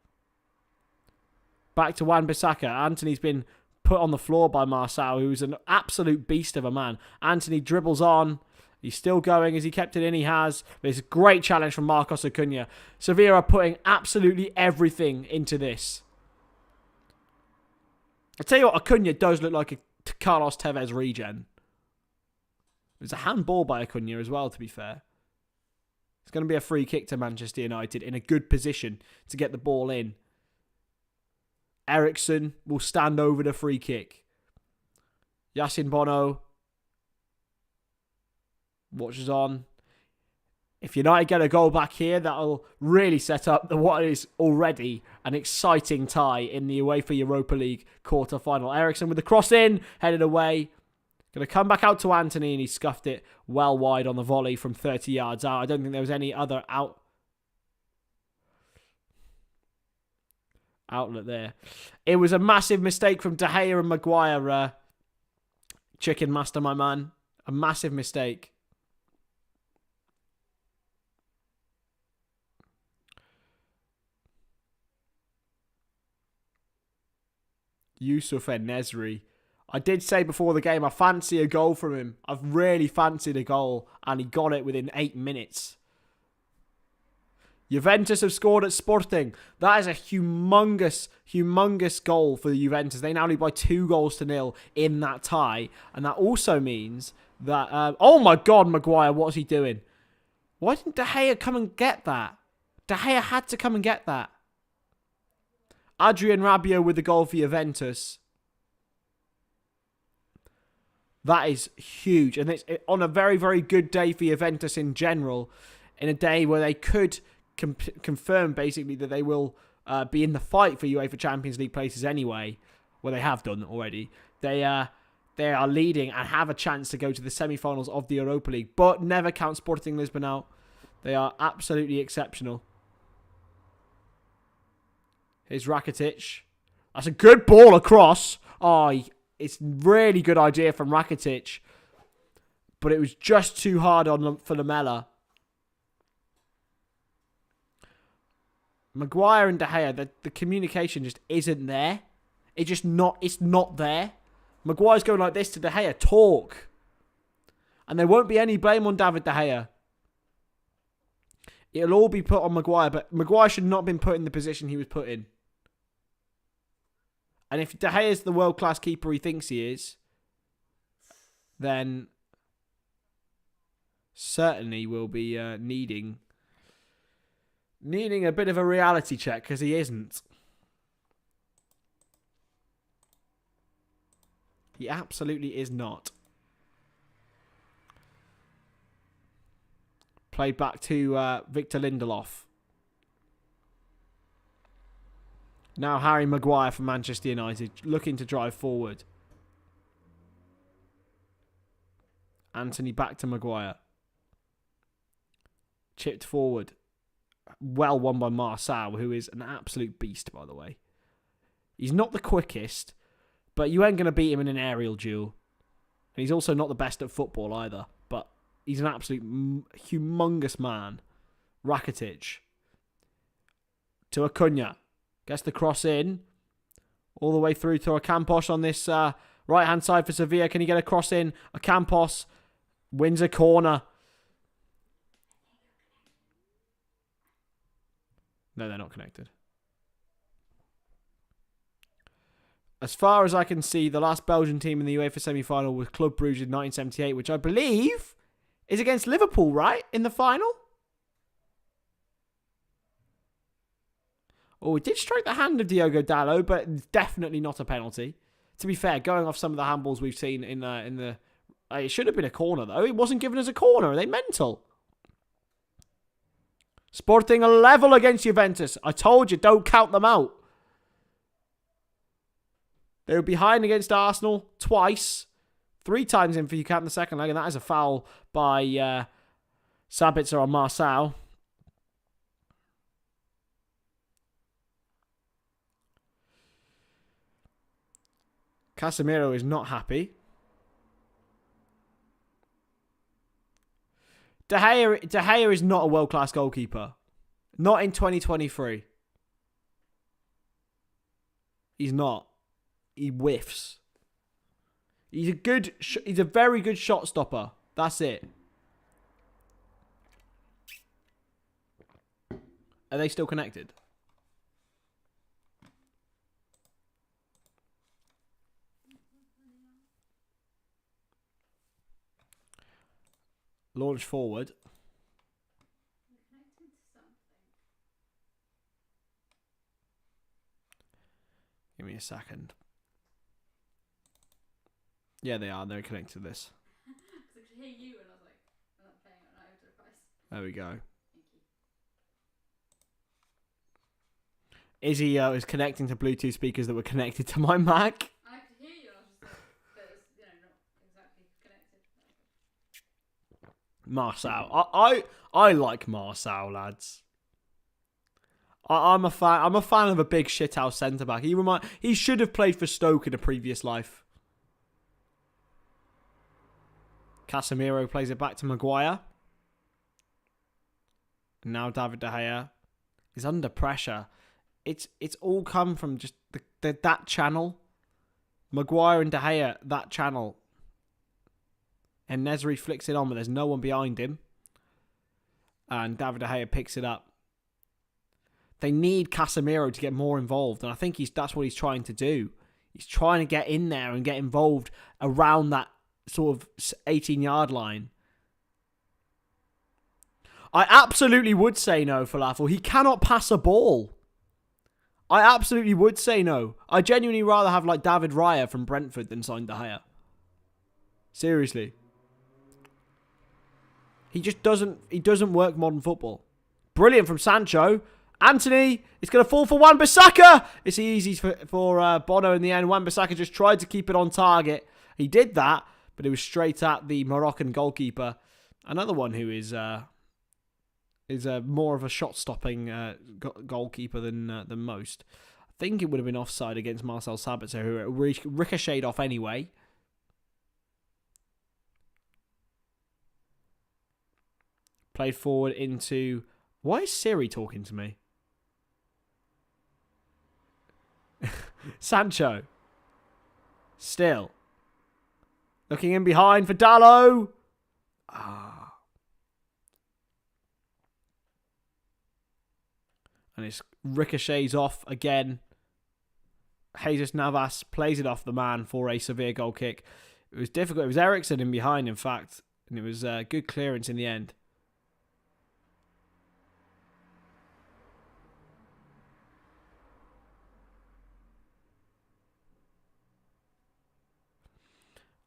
Back to Wan-Bissaka. Anthony's been put on the floor by Marcel, who's an absolute beast of a man. Antony dribbles on. He's still going. Has he kept it in? He has. But it's a great challenge from Marcos Acuna. Sevilla are putting absolutely everything into this. I tell you what, Acuna does look like a Carlos Tevez regen. There's a handball by Acuna as well, to be fair. It's going to be a free kick to Manchester United in a good position to get the ball in. Ericsson will stand over the free kick. Yasin Bono watches on. If United get a goal back here, that'll really set up what is already an exciting tie in the UEFA Europa League quarter-final. Ericsson with the cross in, headed away. Going to come back out to Antony, and he scuffed it well wide on the volley from 30 yards out. I don't think there was any other outlet there. It was a massive mistake from De Gea and Maguire. Chicken master, my man. A massive mistake. Yusuf En-Nesyri. I did say before the game, I fancy a goal from him. I've really fancied a goal, and he got it within 8 minutes. Juventus have scored at Sporting. That is a humongous goal for the Juventus. They now lead by 2-0 in that tie. And that also means that... oh my God, Maguire, what's he doing? Why didn't De Gea come and get that? De Gea had to come and get that. Adrian Rabiot with the goal for Juventus. That is huge. And it's on a very, very good day for Juventus in general. In a day where they could confirm, basically, that they will be in the fight for UEFA Champions League places anyway. Well, they have done already. They are leading and have a chance to go to the semi-finals of the Europa League. But never count Sporting Lisbon out. They are absolutely exceptional. Here's Rakitic. That's a good ball across. Oh, it's really good idea from Rakitic. But it was just too hard for Lamela. Maguire and De Gea, the communication just isn't there. It's not there. Maguire's going like this to De Gea. Talk. And there won't be any blame on David De Gea. It'll all be put on Maguire, but Maguire should not have been put in the position he was put in. And if De Gea is the world-class keeper he thinks he is, then certainly will be needing a bit of a reality check, because he isn't. He absolutely is not. Played back to Victor Lindelof. Now Harry Maguire for Manchester United, looking to drive forward. Antony back to Maguire. Chipped forward. Well won by Marcel, who is an absolute beast, by the way. He's not the quickest, but you ain't going to beat him in an aerial duel. And he's also not the best at football either, but he's an absolute humongous man. Rakitic. To Acuna. Gets the cross in. All the way through to Ocampos on this right-hand side for Sevilla. Can he get a cross in? Ocampos wins a corner. No, they're not connected. As far as I can see, the last Belgian team in the UEFA semi-final was Club Brugge in 1978, which I believe is against Liverpool, right? In the final? Oh, it did strike the hand of Diogo Dalot, but it's definitely not a penalty. To be fair, going off some of the handballs we've seen in the... it should have been a corner, though. It wasn't given as a corner. Are they mental? Sporting a level against Juventus. I told you, don't count them out. They were behind against Arsenal twice. 3 times in for you count the second leg, and that is a foul by Sabitzer on Marcel. Casemiro is not happy. De Gea is not a world-class goalkeeper. Not in 2023. He's not. he whiffs. He's a very good shot stopper. That's it. Are they still connected? Launch forward. Give me a second. Yeah, they are. They're connected to this. Because I could hear you and I was like, I'm not playing on auto device. There we go. Thank you. Izzy is connecting to Bluetooth speakers that were connected to my Mac. I could hear you and I was just like, but it was, not exactly connected. Marcel. I like Marcel, lads. I'm a fan. I'm a fan of a big shithouse centre back. He should have played for Stoke in a previous life. Casemiro plays it back to Maguire. And now David De Gea is under pressure. It's all come from just that channel. Maguire and De Gea, that channel. And Nesri flicks it on, but there's no one behind him. And David De Gea picks it up. They need Casemiro to get more involved, and I think that's what he's trying to do. He's trying to get in there and get involved around that sort of 18-yard line. I absolutely would say no, Falafel. He cannot pass a ball. I absolutely would say no. I genuinely rather have like David Raya from Brentford than sign De Gea. Seriously. He just doesn't work modern football. Brilliant from Sancho. Anthony, it's going to fall for Wan-Bissaka. It's easy for Bono in the end. Wan-Bissaka just tried to keep it on target. He did that, but it was straight at the Moroccan goalkeeper. Another one who is more of a shot-stopping goalkeeper than most. I think it would have been offside against Marcel Sabitzer, who ricocheted off anyway. Played forward into... Why is Siri talking to me? Sancho. Still. Looking in behind for Dallo. And it's ricochets off again. Jesus Navas plays it off the man for a severe goal kick. It was difficult. It was Ericsson in behind, in fact. And it was good clearance in the end.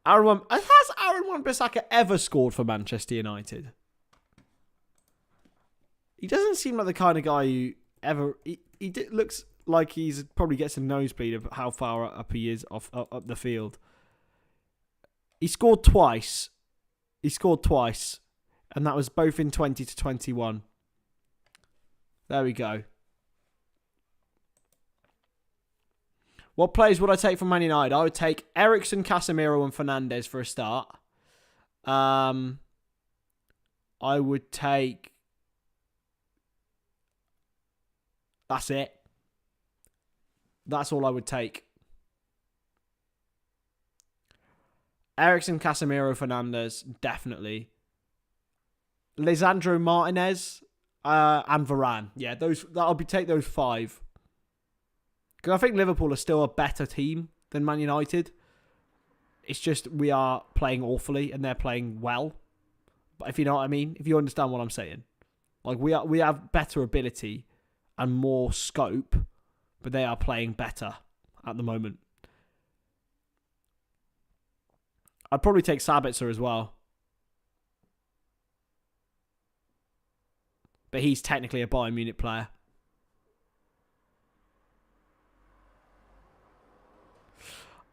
Has Aaron Wan-Bissaka ever scored for Manchester United? He doesn't seem like the kind of guy who ever... He looks like he's probably gets a nosebleed of how far up he is up the field. He scored twice. And that was both in 20 to 21. There we go. What players would I take from Man United? I would take Ericsson, Casemiro and Fernandes for a start. I would take... That's it. That's all I would take. Ericsson, Casemiro, Fernandes, definitely. Lisandro Martinez and Varane. Yeah, take those 5. Because I think Liverpool are still a better team than Man United. It's just we are playing awfully and they're playing well. But if you know what I mean, if you understand what I'm saying. Like we have better ability and more scope, but they are playing better at the moment. I'd probably take Sabitzer as well. But he's technically a Bayern Munich player.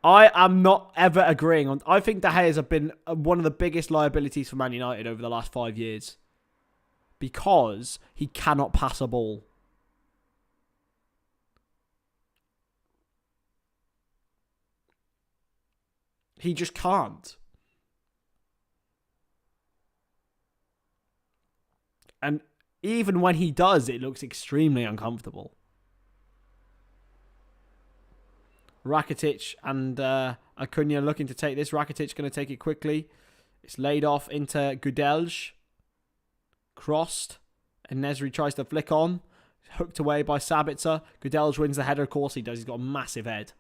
I am not ever agreeing on... I think De Gea has been one of the biggest liabilities for Man United over the last 5 years. Because he cannot pass a ball. He just can't. And even when he does, it looks extremely uncomfortable. Rakitic and Acuna looking to take this. Rakitic going to take it quickly. It's laid off into Gudelj. Crossed. And Nesri tries to flick on. Hooked away by Sabitzer. Gudelj wins the header. Of course he does. He's got a massive head.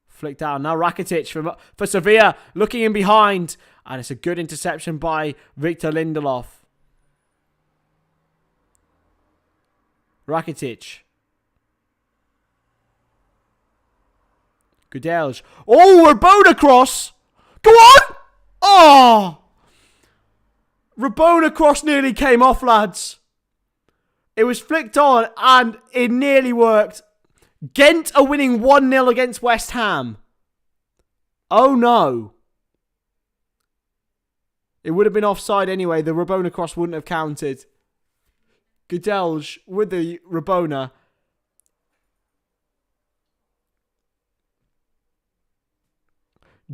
Flick down. Now Rakitic for Sevilla. Looking in behind. And it's a good interception by Victor Lindelof. Rakitic. Gudelj. Oh, Rabona cross. Go on. Oh. Rabona cross nearly came off, lads. It was flicked on and it nearly worked. Ghent are winning 1-0 against West Ham. Oh no. It would have been offside anyway. The Rabona cross wouldn't have counted. Gudelj with the Rabona.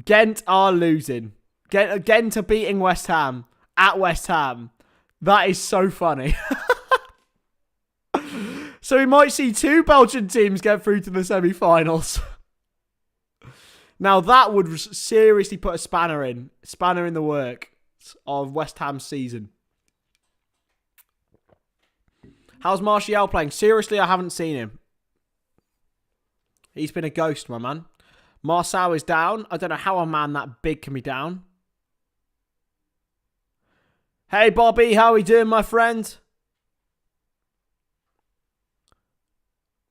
Ghent are losing. Ghent are beating West Ham. At West Ham. That is so funny. So we might see 2 Belgian teams get through to the semi-finals. Now that would seriously put a spanner in the works of West Ham's season. How's Martial playing? Seriously, I haven't seen him. He's been a ghost, my man. Marcel is down. I don't know how a man that big can be down. Hey, Bobby, how are we doing, my friend?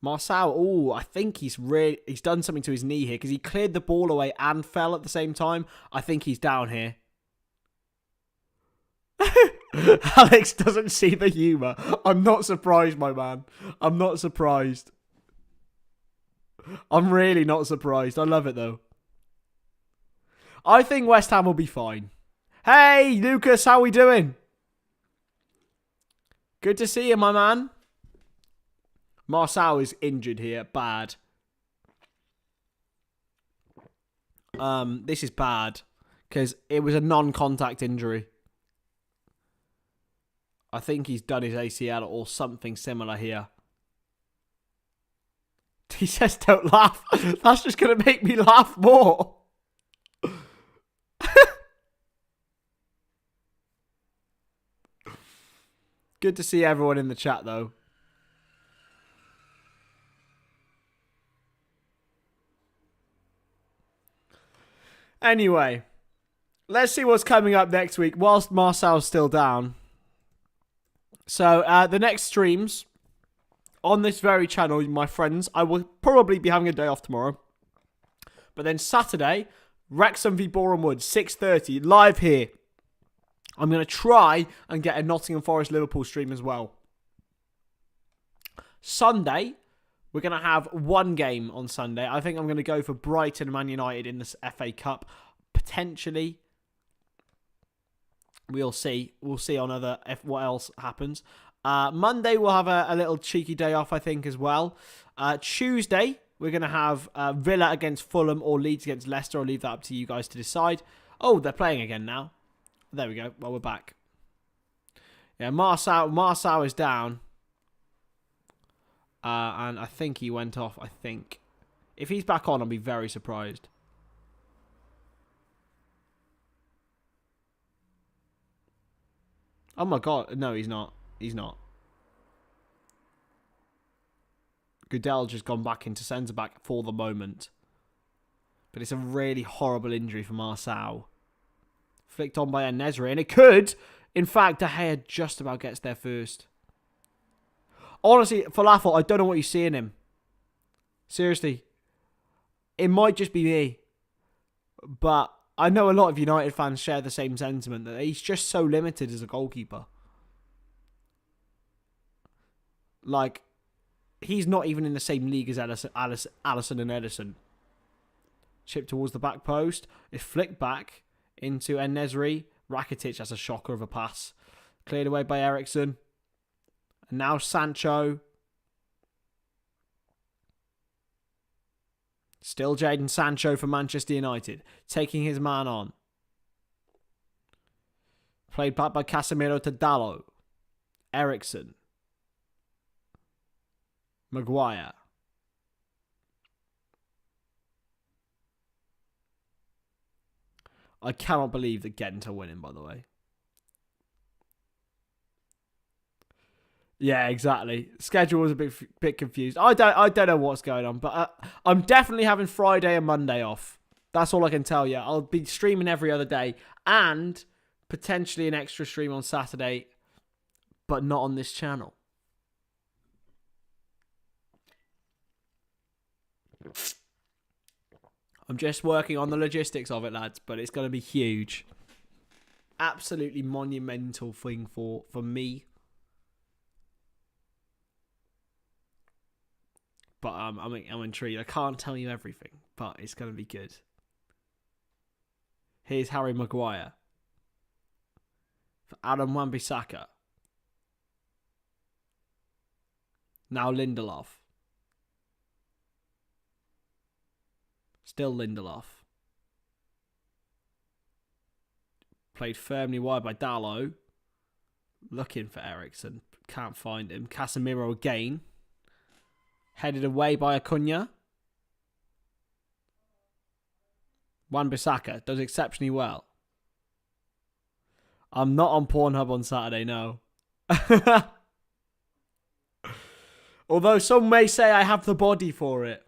Marcel, oh, I think he's done something to his knee here because he cleared the ball away and fell at the same time. I think he's down here. Alex doesn't see the humour. I'm not surprised, my man. I'm not surprised. I'm really not surprised. I love it, though. I think West Ham will be fine. Hey, Lucas, how we doing? Good to see you, my man. Marcel is injured here. Bad. This is bad. Because it was a non-contact injury. I think he's done his ACL or something similar here. He says don't laugh. That's just going to make me laugh more. Good to see everyone in the chat, though. Anyway, let's see what's coming up next week whilst Marcel's still down. So, the next streams on this very channel, my friends, I will probably be having a day off tomorrow. But then Saturday, Wrexham v Boreham Wood, 6:30, live here. I'm going to try and get a Nottingham Forest Liverpool stream as well. Sunday, we're going to have one game on Sunday. I think I'm going to go for Brighton and Man United in the FA Cup. Potentially. We'll see. We'll see on what else happens. Monday, we'll have a little cheeky day off, I think, as well. Tuesday, we're going to have Villa against Fulham or Leeds against Leicester. I'll leave that up to you guys to decide. Oh, they're playing again now. There we go. Well, we're back. Yeah, Marcel is down. And I think he went off, I think. If he's back on, I'll be very surprised. Oh my god. No, he's not. He's not. Gudelj has gone back into centre-back for the moment. But it's a really horrible injury for Marcel. Flicked on by En-Nesyri. And it could. In fact, De Gea just about gets there first. Honestly, Falafel, I don't know what you see in him. Seriously. It might just be me. But I know a lot of United fans share the same sentiment that he's just so limited as a goalkeeper. Like, he's not even in the same league as Alisson and Edison. Chip towards the back post. It's flicked back into En-Nesyri. Rakitic has a shocker of a pass. Cleared away by Ericsson. And now Sancho. Still Jadon Sancho for Manchester United. Taking his man on. Played back by Casemiro to Dalot. Ericsson. Maguire. I cannot believe that Ghent are winning, by the way. Yeah, exactly. Schedule was a bit confused. I don't know what's going on, but I'm definitely having Friday and Monday off. That's all I can tell you. I'll be streaming every other day and potentially an extra stream on Saturday, but not on this channel. I'm just working on the logistics of it, lads, but it's going to be huge. Absolutely monumental thing for me. But I'm intrigued. I can't tell you everything, but it's going to be good. Here's Harry Maguire. For Adam Wan-Bissaka. Now Lindelof. Still Lindelof. Played firmly wide by Dalot. Looking for Ericsson. Can't find him. Casemiro again. Headed away by Acuna. Wan-Bissaka does exceptionally well. I'm not on Pornhub on Saturday, no. Although some may say I have the body for it.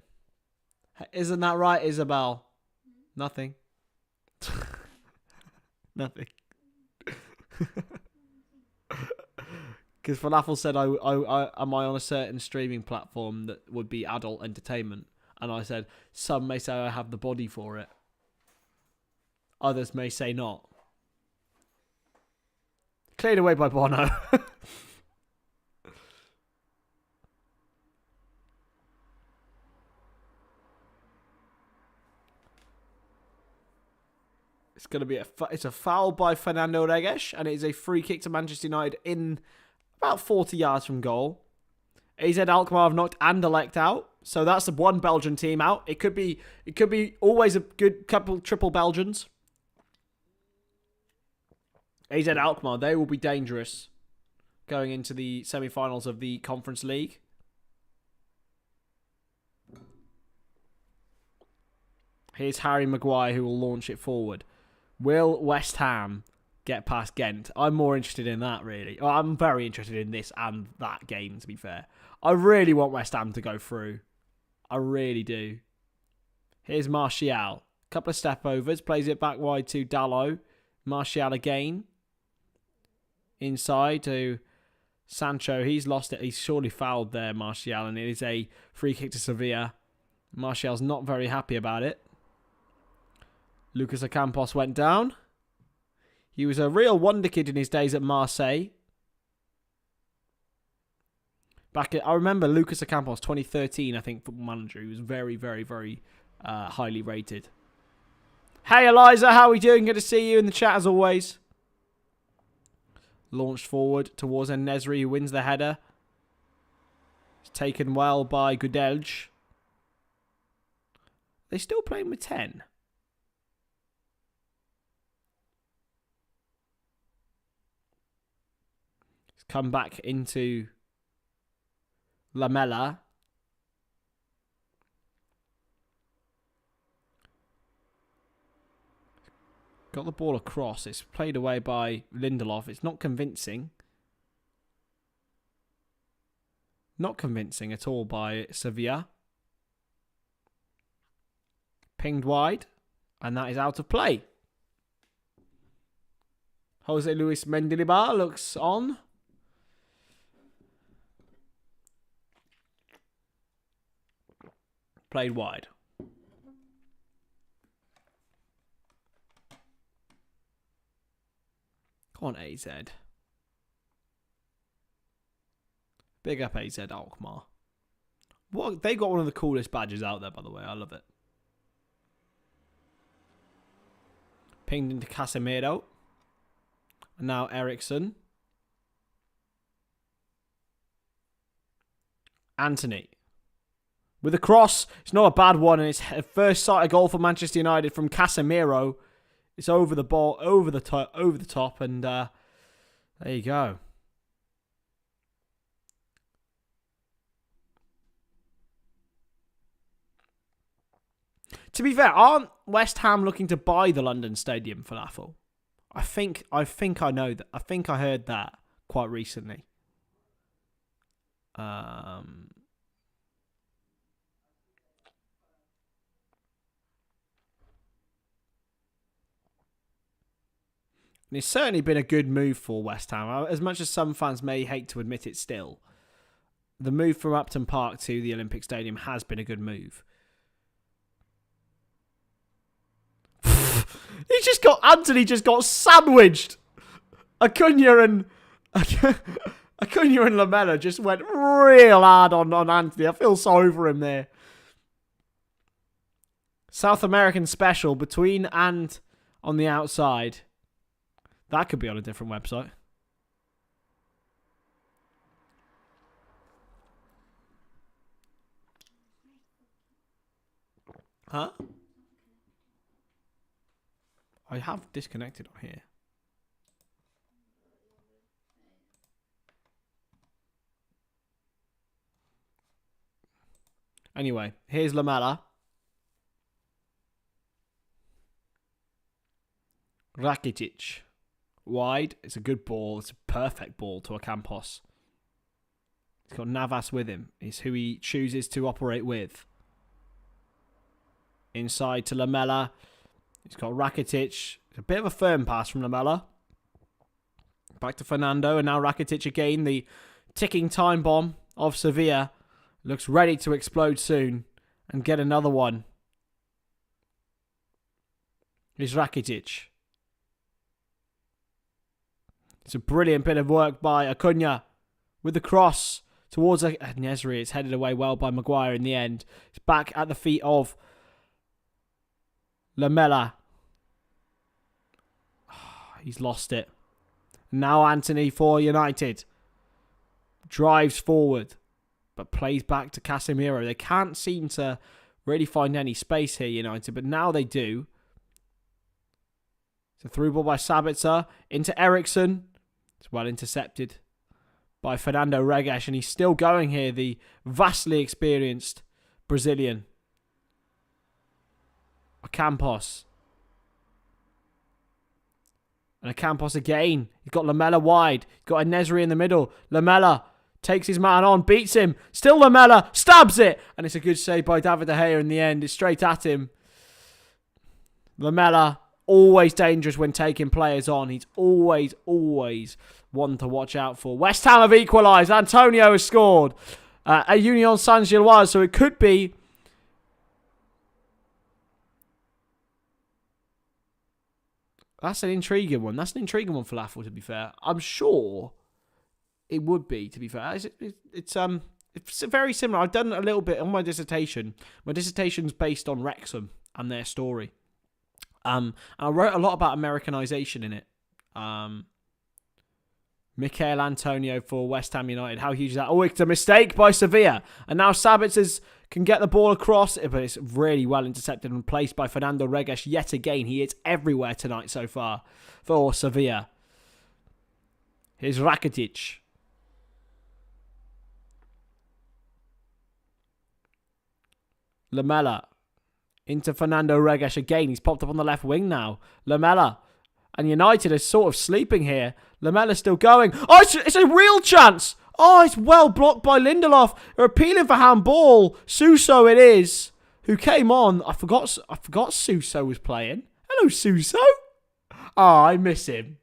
Isn't that right, Isabel? Nothing. Nothing. Because Falafel said, am I on a certain streaming platform that would be adult entertainment? And I said, some may say I have the body for it. Others may say not. Cleared away by Bono. It's going to be it's a foul by Fernando Regues, and it is a free kick to Manchester United in about 40 yards from goal. AZ Alkmaar have knocked Anderlecht out, so that's the one Belgian team out. It could be always a good couple triple Belgians. AZ Alkmaar, they will be dangerous going into the semi-finals of the Conference League. Here's Harry Maguire who will launch it forward. Will West Ham get past Ghent? I'm more interested in that, really. Well, I'm very interested in this and that game, to be fair. I really want West Ham to go through. I really do. Here's Martial. Couple of step overs. Plays it back wide to Dalot. Martial again. Inside to Sancho. He's lost it. He's surely fouled there, Martial. And it is a free kick to Sevilla. Martial's not very happy about it. Lucas Ocampos went down. He was a real wonder kid in his days at Marseille. I remember Lucas Ocampos, 2013, I think, football manager. He was very, very, very highly rated. Hey, Eliza, how are we doing? Good to see you in the chat as always. Launched forward towards En-Nesyri, who wins the header. It's taken well by Gudelj. They still playing with 10. It's come back into Lamela. Got the ball across. It's played away by Lindelof. It's not convincing. Not convincing at all by Sevilla. Pinged wide. And that is out of play. Jose Luis Mendilibar looks on. Played wide. Come on, AZ. Big up AZ Alkmaar. What, they got one of the coolest badges out there, by the way. I love it. Pinged into Casemiro. And now Ericsson. Anthony. With a cross. It's not a bad one. And it's a first sight of goal for Manchester United from Casemiro. It's over the ball, over the top, and there you go. To be fair, aren't West Ham looking to buy the London Stadium falafel? I think I know that. I think I heard that quite recently. And it's certainly been a good move for West Ham. As much as some fans may hate to admit it still, the move from Upton Park to the Olympic Stadium has been a good move. Anthony just got sandwiched. Acuna and Lamela just went real hard on Anthony. I feel sorry for him there. South American special between and on the outside. That could be on a different website. Huh? I have disconnected on here. Anyway, here's Lamela. Rakitic. Wide. It's a good ball. It's a perfect ball to Ocampos. He's got Navas with him. It's who he chooses to operate with. Inside to Lamela. He's got Rakitic. It's a bit of a firm pass from Lamela. Back to Fernando. And now Rakitic again. The ticking time bomb of Sevilla. Looks ready to explode soon. And get another one. Here's Rakitic. It's a brilliant bit of work by Acuna. With the cross towards Nesri. It's headed away well by Maguire in the end. It's back at the feet of Lamela. He's lost it. Now Anthony for United. Drives forward. But plays back to Casemiro. They can't seem to really find any space here, United. But now they do. It's a through ball by Sabitzer. Into Eriksson. It's well intercepted by Fernando Reges. And he's still going here. The vastly experienced Brazilian. Ocampos. And Ocampos again. He's got Lamela wide. He's got Nesri in the middle. Lamela takes his man on. Beats him. Still Lamela. Stabs it. And it's a good save by David De Gea in the end. It's straight at him. Lamela. Always dangerous when taking players on. He's always one to watch out for. West Ham have equalised. Antonio has scored. A Union Saint-Gilloise. So it could be... That's an intriguing one. That's an intriguing one for Falafel, to be fair. I'm sure it would be, to be fair. It's very similar. I've done a little bit on my dissertation. My dissertation's based on Wrexham and their story. And I wrote a lot about Americanization in it. Mikel Antonio for West Ham United. How huge is that? Oh, it's a mistake by Sevilla. And now Sabitzer can get the ball across. But it's really well intercepted and placed by Fernando Reges yet again. He is everywhere tonight so far for Sevilla. Here's Rakitic. Lamela. Into Fernando Reges again. He's popped up on the left wing now. Lamela. And United is sort of sleeping here. Lamela's still going. Oh, it's a real chance. Oh, it's well blocked by Lindelof. They're appealing for handball. Suso it is. Who came on. I forgot Suso was playing. Hello, Suso. Oh, I miss him.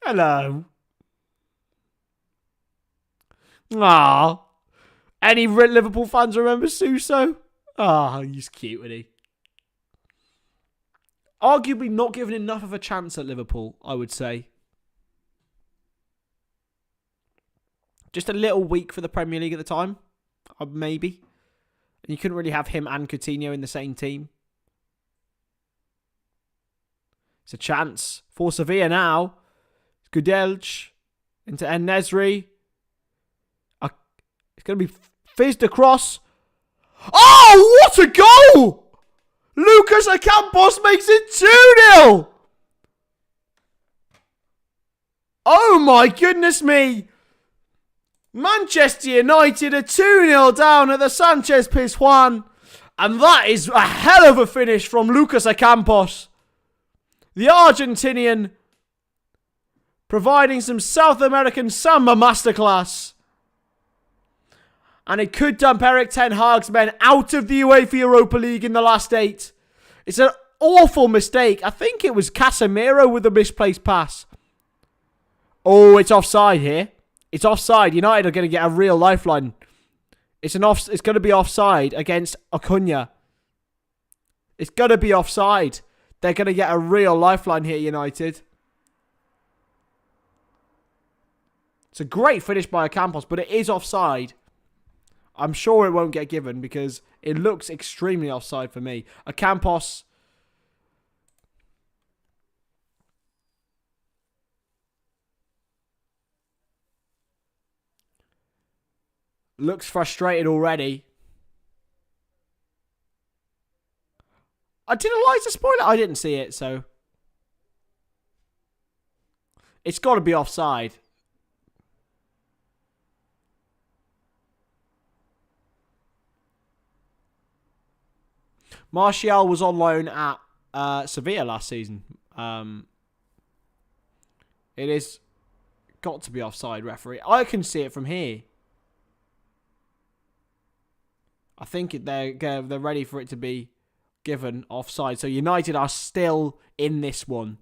Hello. Ah. Any Liverpool fans remember Suso? Ah, he's cute, isn't he? Arguably not given enough of a chance at Liverpool, I would say. Just a little weak for the Premier League at the time. Maybe. And you couldn't really have him and Coutinho in the same team. It's a chance for Sevilla now. Gudelj into En-Nesyri. It's going to be fizzed across. Oh, what a goal! Lucas Ocampos makes it 2-0! Oh my goodness me! Manchester United are 2-0 down at the Sanchez Pizjuan. And that is a hell of a finish from Lucas Ocampos. The Argentinian providing some South American samba masterclass. And it could dump Erik ten Hag's men out of the UEFA Europa League in the last 8. It's an awful mistake. I think it was Casemiro with a misplaced pass. Oh, it's offside here. It's offside. United are going to get a real lifeline. It's going to be offside against Acuna. It's going to be offside. They're going to get a real lifeline here, United. It's a great finish by Ocampos, but it is offside. I'm sure it won't get given because it looks extremely offside for me. Ocampos. Looks frustrated already. Did Eliza spoil it? I didn't see it, so. It's got to be offside. Marcel was on loan at Sevilla last season. It is got to be offside, referee. I can see it from here. I think they're ready for it to be given offside. So United are still in this one.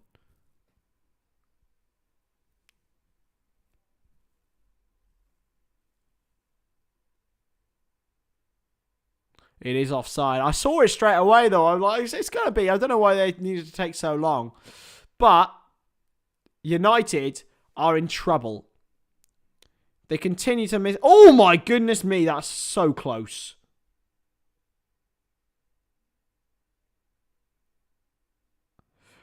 It is offside. I saw it straight away, though. I'm like, it's going to be. I don't know why they needed to take so long. But United are in trouble. They continue to miss. Oh, my goodness me. That's so close.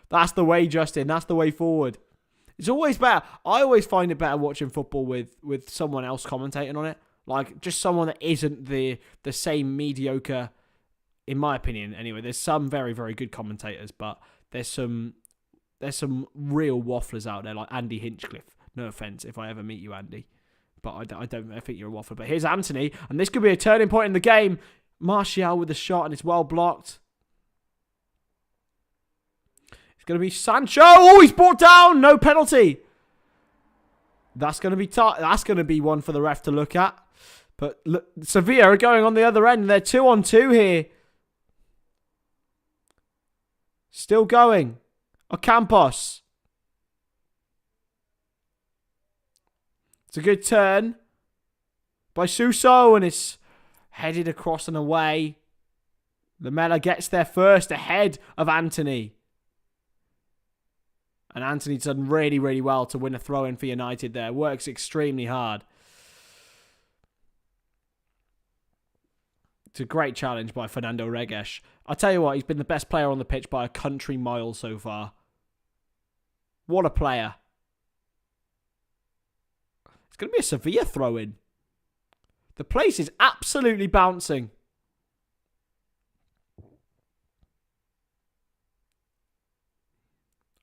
That's the way, Justin. That's the way forward. It's always better. I always find it better watching football with someone else commentating on it. Like, just someone that isn't the same mediocre, in my opinion, anyway. There's some very, very good commentators, but there's some real wafflers out there, like Andy Hinchcliffe. No offence if I ever meet you, Andy. But I think you're a waffler. But here's Anthony, and this could be a turning point in the game. Martial with the shot, and it's well blocked. It's going to be Sancho. Oh, he's brought down. No penalty. That's going to be that's going to be one for the ref to look at. But look, Sevilla are going on the other end. They're 2-on-2 here. Still going. Ocampos. It's a good turn by Suso, and it's headed across and away. Lamela gets there first ahead of Anthony. And Anthony's done really, really well to win a throw-in for United there. Works extremely hard. It's a great challenge by Fernando Regues. I'll tell you what, he's been the best player on the pitch by a country mile so far. What a player. It's going to be a Sevilla throw-in. The place is absolutely bouncing.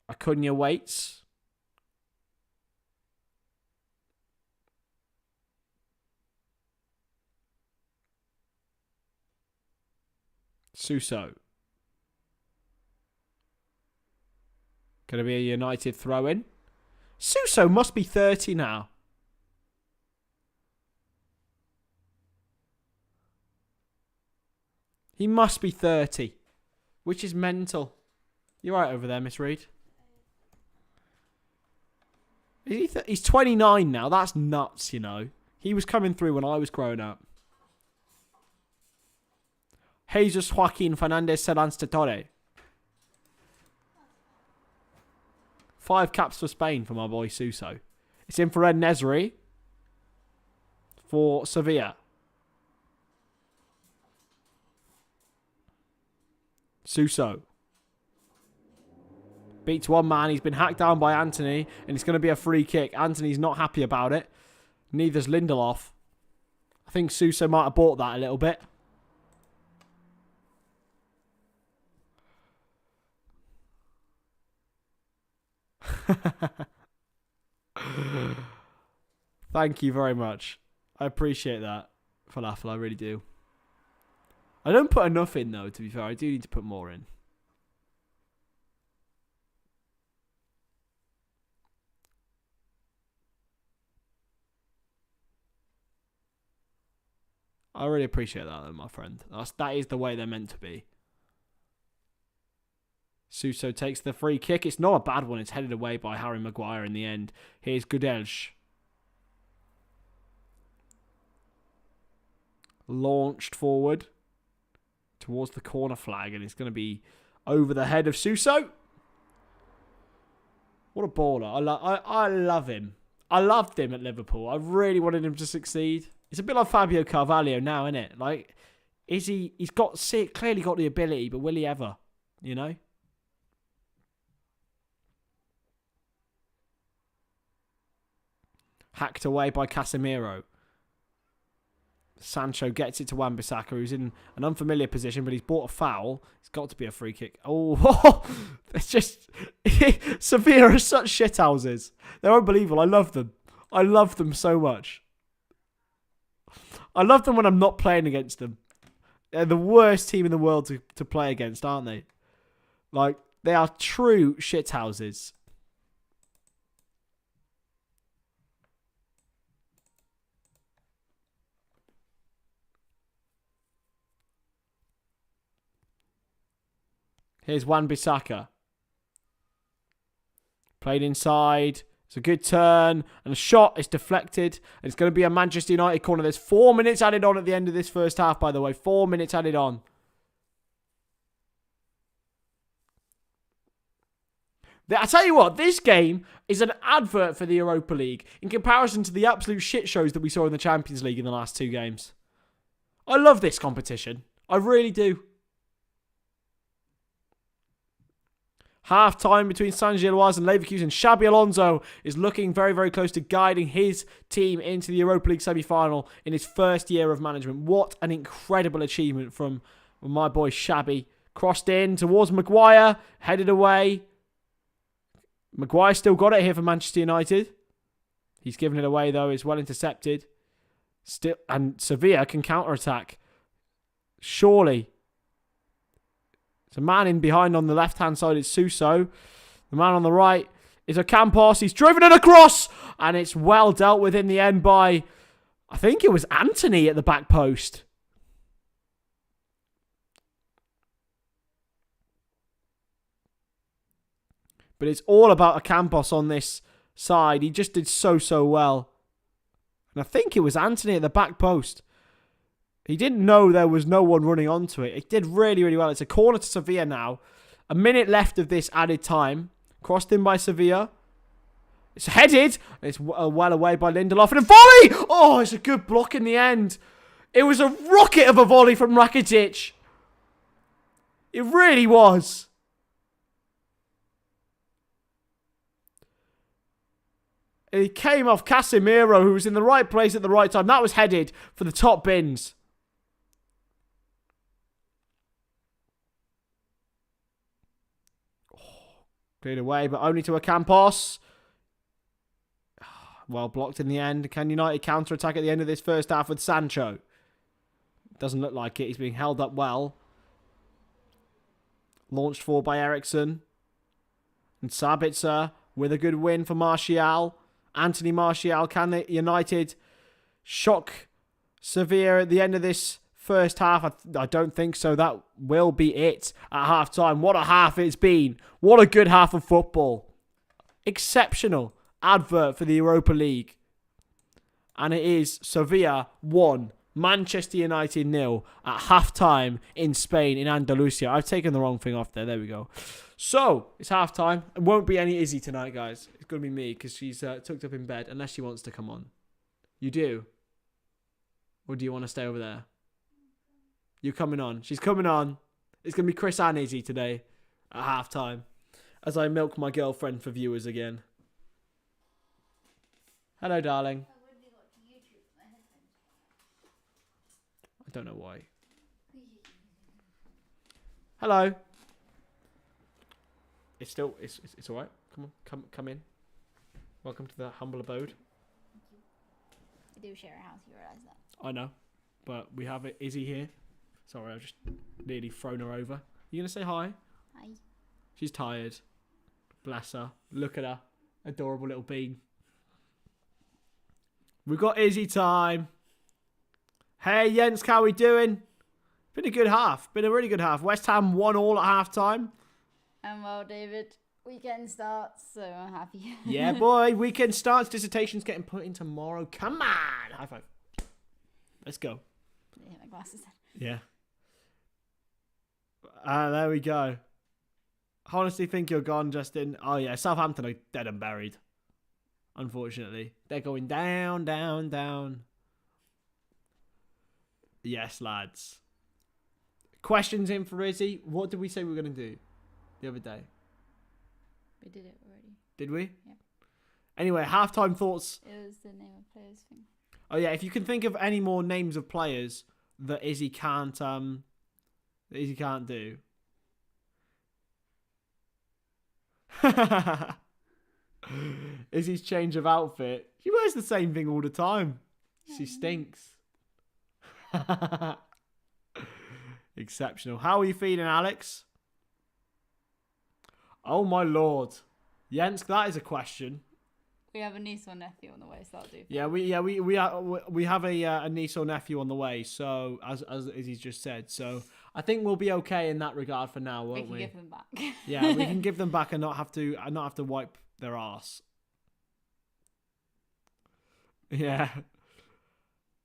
Acuna waits. Suso. Going to be a United throw-in. Suso must be 30 now. He must be 30. Which is mental. You're right over there, Miss Reed. He's 29 now. That's nuts, you know. He was coming through when I was growing up. Jesus Joaquin Fernandez Sedan-Torre. 5 caps for Spain for my boy Suso. It's in for En-Nesyri for Sevilla. Suso. Beats one man. He's been hacked down by Anthony, and it's going to be a free kick. Anthony's not happy about it. Neither's Lindelof. I think Suso might have bought that a little bit. Thank you very much. I appreciate that, Falafel. I really do. I don't put enough in, though, to be fair. I do need to put more in. I really appreciate that, though, my friend. That is the way they're meant to be. Suso takes the free kick. It's not a bad one. It's headed away by Harry Maguire in the end. Here's Gudelj. Launched forward towards the corner flag, and it's going to be over the head of Suso. What a baller. I love him. I loved him at Liverpool. I really wanted him to succeed. It's a bit like Fabio Carvalho now, isn't it? Like, he's clearly got the ability, but will he ever? You know? Hacked away by Casemiro. Sancho gets it to Wan-Bissaka, who's in an unfamiliar position, but he's bought a foul. It's got to be a free kick. Oh, it's just... Sevilla are such shithouses. They're unbelievable. I love them. I love them so much. I love them when I'm not playing against them. They're the worst team in the world to play against, aren't they? Like, they are true shithouses. Here's Wan-Bissaka. Played inside. It's a good turn. And a shot is deflected. And it's going to be a Manchester United corner. There's 4 minutes added on at the end of this first half, by the way. 4 minutes added on. I tell you what, this game is an advert for the Europa League in comparison to the absolute shit shows that we saw in the Champions League in the last 2 games. I love this competition. I really do. Half time between Saint-Gilloise and Leverkusen. Xabi Alonso is looking very, very close to guiding his team into the Europa League semi-final in his first year of management. What an incredible achievement from my boy Xabi. Crossed in towards Maguire, headed away. Maguire still got it here for Manchester United. He's given it away though. It's well intercepted. Still, and Sevilla can counter-attack. Surely. There's a man in behind on the left-hand side. It's Suso. The man on the right is Ocampos. He's driven it across. And it's well dealt with in the end by, I think it was Anthony at the back post. But it's all about Ocampos on this side. He just did so well. And I think it was Anthony at the back post. He didn't know there was no one running onto it. It did really, really well. It's a corner to Sevilla now. A minute left of this added time. Crossed in by Sevilla. It's headed. It's well away by Lindelof. And a volley! Oh, it's a good block in the end. It was a rocket of a volley from Rakitic. It really was. And he came off Casemiro, who was in the right place at the right time. That was headed for the top bins. Cleared away, but only to Ocampos. Well blocked in the end. Can United counter-attack at the end of this first half with Sancho? Doesn't look like it. He's being held up well. Launched forward by Eriksson. And Sabitzer with a good win for Martial. Anthony Martial. Can the United shock Sevilla at the end of this first half? I don't think so. That will be it at half time. What a half it's been. What a good half of football. Exceptional advert for the Europa League. And it is Sevilla 1, Manchester United 0 at half time in Spain, in Andalusia. I've taken the wrong thing off there. There we go. So, it's half time. It won't be any Izzy tonight, guys. It's going to be me because she's tucked up in bed unless she wants to come on. You do? Or do you want to stay over there? You're coming on. She's coming on. It's going to be Chris and Izzy today at half time as I milk my girlfriend for viewers again. Hello, darling. I don't know why. Hello. It's still, it's all right. Come on, come in. Welcome to the humble abode. We do share a house, you realise that? I know, but we have Izzy here, Sorry, I've just nearly thrown her over. You gonna say hi? Hi. She's tired. Bless her. Look at her. Adorable little bean. We've got Izzy time. Hey Jens, how we doing? Been a good half. Been a really good half. West Ham 1-1 at half time. And well, David, weekend starts, so I'm happy. Yeah, boy. Weekend starts. Dissertation's getting put in tomorrow. Come on. High five. Let's go. Yeah, my glasses. Yeah. There we go. I honestly think you're gone, Justin. Oh, yeah. Southampton are dead and buried. Unfortunately. They're going down, down, down. Yes, lads. Questions in for Izzy. What did we say we were going to do the other day? We did it already. Did we? Yeah. Anyway, halftime thoughts. It was the name of players thing. Oh, yeah. If you can think of any more names of players that Izzy can't do. Izzy's change of outfit. She wears the same thing all the time. She stinks. Exceptional. How are you feeling, Alex? Oh my lord. Jens, that is a question. We have a niece or nephew on the way, so that'll do. Yeah, we have a niece or nephew on the way, so as Izzy's just said. So I think we'll be okay in that regard for now, won't we? We can give them back. Yeah, we can give them back and not have to wipe their arse. Yeah.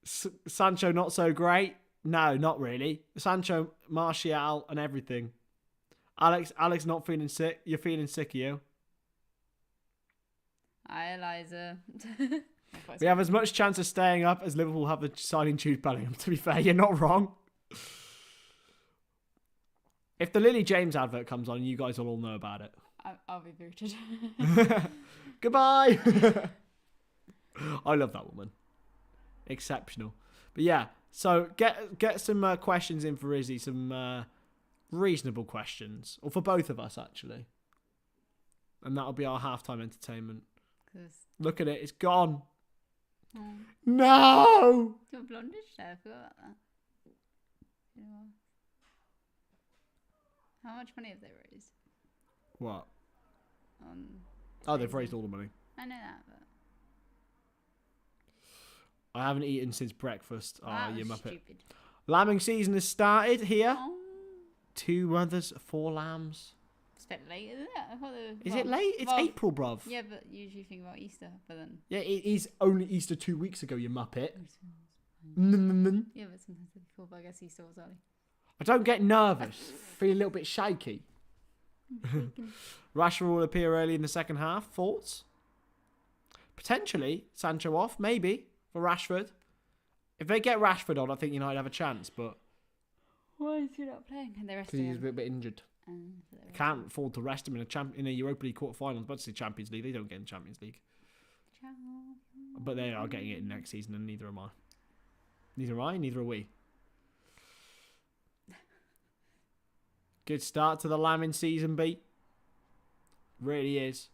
Sancho not so great. No, not really. Sancho, Martial, and everything. Alex not feeling sick. You're feeling sick, are you? Hi, Eliza. We have as much chance of staying up as Liverpool have of signing Jude Bellingham. To be fair, you're not wrong. If the Lily James advert comes on, you guys will all know about it. I'll be booted. Goodbye. I love that woman. Exceptional. But yeah, so get some questions in for Izzy, some reasonable questions, or for both of us actually, and that'll be our halftime entertainment. Look at it, it's gone. Oh. No. You're blondish there. I forgot about that. Yeah. How much money have they raised? What? Oh, they've raised all the money. I know that, but I haven't eaten since breakfast. Oh, you muppet. Stupid. Lambing season has started here. Oh. 2 mothers, 4 lambs. It's a bit late, isn't it? I thought Is it late? It's April, bruv. Yeah, but usually you think about Easter, but then... Yeah, it is only Easter 2 weeks ago, you muppet. Yeah, but sometimes they're before, but I guess Easter was early. I don't get nervous. Feel a little bit shaky. Rashford will appear early in the second half. Thoughts? Potentially. Sancho off, maybe, for Rashford. If they get Rashford on, I think United have a chance, but... Why is he not playing? And they're because he's a bit injured. Can't afford to rest him in a Europa League quarter-final. But to say Champions League, they don't get in Champions League. But they are getting it in next season, and neither am I. Neither am I, neither are we. Good start to the lambing season, beat. Really is.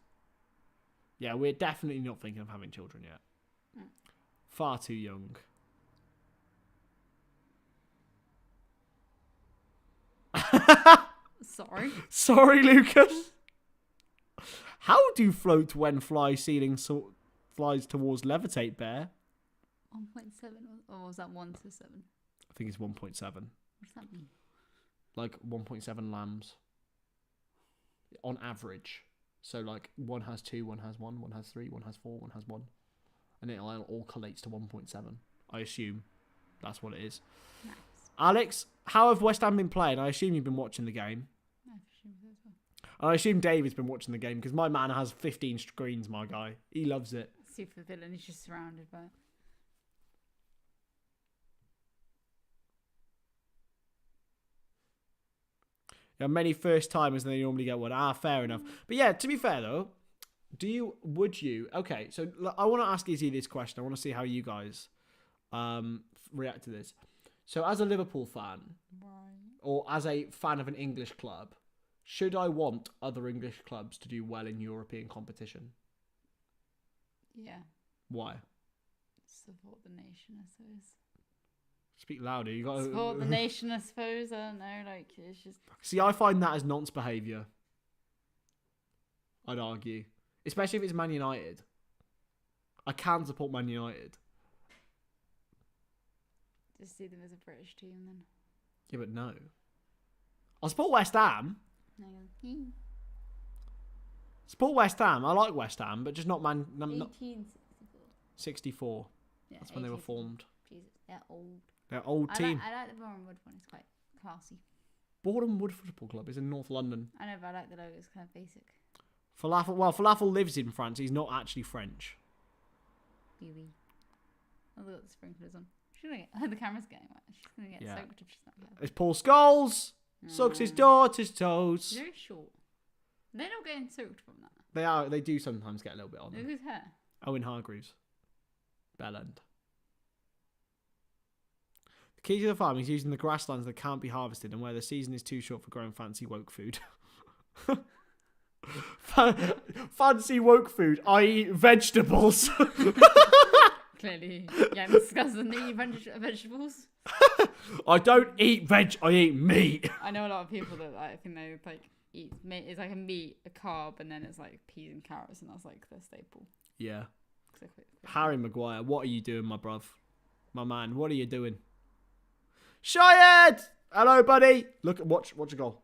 Yeah, we're definitely not thinking of having children yet. Far too young. Sorry. Sorry, Lucas. How do float when fly ceiling flies towards levitate bear? 1.7 or was that 1 to 7? I think it's 1.7. What does that mean? Like 1.7 lambs on average. So like one has 2, one has 1, one has 3, one has 4, one has 1, and it all collates to 1.7. I assume that's what it is. Nice. Alex, how have West Ham been playing? I assume you've been watching the game. I assume so as well. I assume David's been watching the game because my man has 15 screens, my guy. He loves it. Super villain, he's just surrounded by it. Yeah, many first timers than they normally get one. Fair enough. But yeah, to be fair though, would you? Okay, so I want to ask Izzy this question. I want to see how you guys react to this. So as a Liverpool fan, or as a fan of an English club, should I want other English clubs to do well in European competition? Yeah. Why? Support the nation, I suppose. Speak louder. You got Support the nation, I suppose. I don't know. Like, it's just. See, I find that as nonce behaviour. I'd argue, especially if it's Man United. I can support Man United. Just see them as a British team then. Yeah, but no. I'll support West Ham. Support West Ham. I like West Ham, but just not Man. Not 1864. 64. Yeah, That's when they were formed. Jesus, they're old. They're old team. I like the Boreham Wood one. It's quite classy. Boreham Wood Football Club is in North London. I know, but I like the logo. It's kind of basic. Falafel. Well, Falafel lives in France. He's not actually French. Wee. Oh, look, the sprinklers on. She's gonna get, the camera's getting wet. She's gonna get soaked if she's not careful. It's Paul Scholes. Sucks his daughter's toes. She's very short. They're not getting soaked from that. They are. They do sometimes get a little bit on Look them. at his hair. Owen Hargreaves. Bellend. The key to the farm is using the grasslands that can't be harvested and where the season is too short for growing fancy woke food. Fancy woke food, i.e. vegetables. Clearly, Jens doesn't eat vegetables. I don't eat veg, I eat meat. I know a lot of people that I think they like eat meat. It's like a meat, a carb, and then it's like peas and carrots, and that's like their staple. Yeah. Harry Maguire, what are you doing, my bruv? My man, what are you doing? Shayed! Hello, buddy. Look, watch your goal.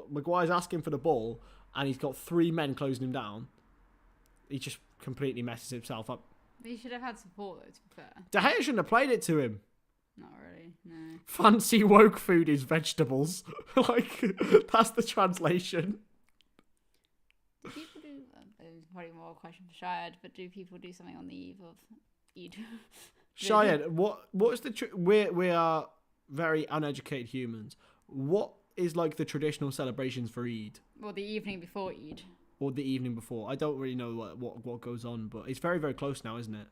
Maguire's asking for the ball, and he's got 3 men closing him down. He just completely messes himself up. But he should have had support, though, to be fair. De Gea shouldn't have played it to him. Not really, no. Fancy woke food is vegetables. Like, that's the translation. Do people do... probably more a question for Shayad, but do people do something on the eve of Eid? Shayad, what's the... We are very uneducated humans. What is like the traditional celebrations for Eid? Well, the evening before Eid. Or the evening before. I don't really know what goes on, but it's very, very close now, isn't it?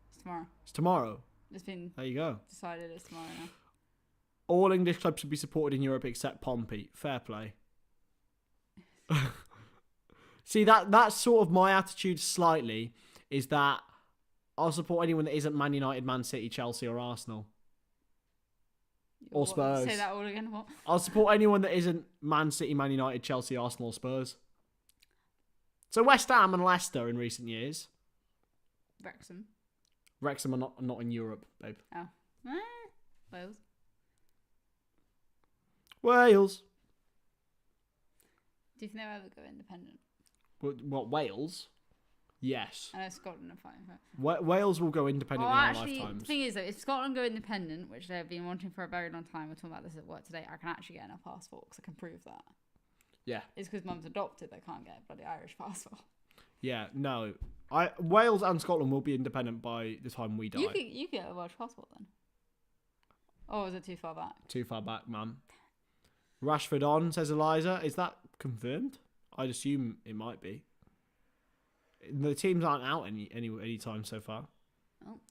It's tomorrow. It's tomorrow. It's been there you go. Decided it's tomorrow now. All English clubs should be supported in Europe except Pompey. Fair play. See, that's sort of my attitude slightly, is that I'll support anyone that isn't Man United, Man City, Chelsea or Arsenal. Or Spurs. Say that all again, what? I'll support anyone that isn't Man City, Man United, Chelsea, Arsenal or Spurs. So West Ham and Leicester in recent years. Wrexham are not in Europe, babe. Oh. Wales. Wales. Do you think they'll ever go independent? What, Wales? Yes. I know Scotland are fighting for it. Wales will go independent in our lifetimes. The thing is, though, if Scotland go independent, which they've been wanting for a very long time, we're talking about this at work today, I can actually get a passport because I can prove that. Yeah. It's because mum's adopted, they can't get a bloody Irish passport. Yeah, no. Wales and Scotland will be independent by the time we die. You get a Welsh passport then? Or is it too far back? Too far back, man. Rashford on, says Eliza. Is that confirmed? I'd assume it might be. The teams aren't out any time so far.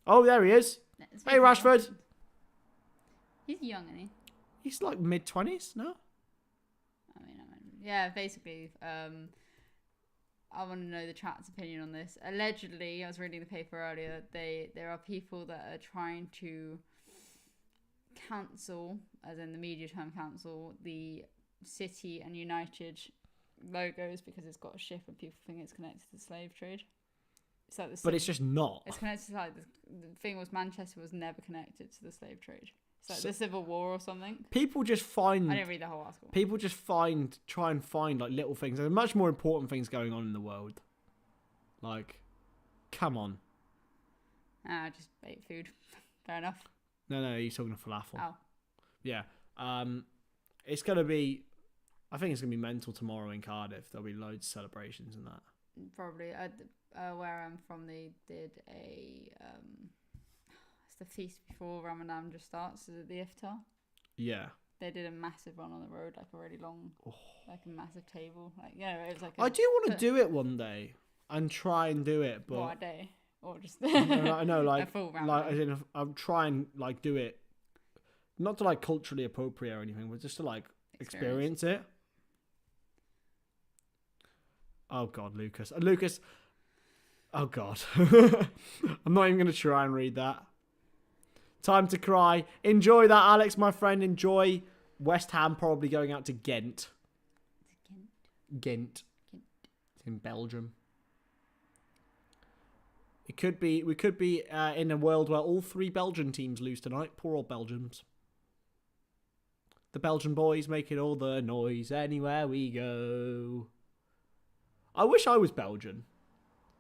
Oh, there he is. Hey, Rashford. He's young, isn't he? He's like mid-20s, no? I mean, yeah, basically. I want to know the chat's opinion on this. Allegedly, I was reading the paper earlier, there are people that are trying to cancel, as in the media term cancel, the City and United logos because it's got a shift and people think it's connected to the slave trade. It's like but it's just not. It's connected to the thing was Manchester was never connected to the slave trade. It's like the Civil War or something. People just find... I didn't read the whole article. People just try and find like little things. There's much more important things going on in the world. Like, come on. I just ate food. Fair enough. No, you're talking to falafel. Oh. Yeah. It's going to be... I think it's going to be mental tomorrow in Cardiff. There'll be loads of celebrations and that. Probably. Where I'm from, they did a... it's the feast before Ramadan just starts. Is it the iftar? Yeah. They did a massive run on the road, like a really long, like a massive table. Like, it was like... I do want to do it one day and try and do it, but... What, a day? Or just... I know, like... a full Ramadan. Like, as in, I'm trying, like, do it... Not to, like, culturally appropriate or anything, but just to, like, experience it. Oh, God, Lucas. Lucas... Oh, God. I'm not even going to try and read that. Time to cry. Enjoy that, Alex, my friend. Enjoy West Ham probably going out to Ghent. Ghent. It's in Belgium. We could be in a world where all 3 Belgian teams lose tonight. Poor old Belgians. The Belgian boys making all the noise anywhere we go. I wish I was Belgian.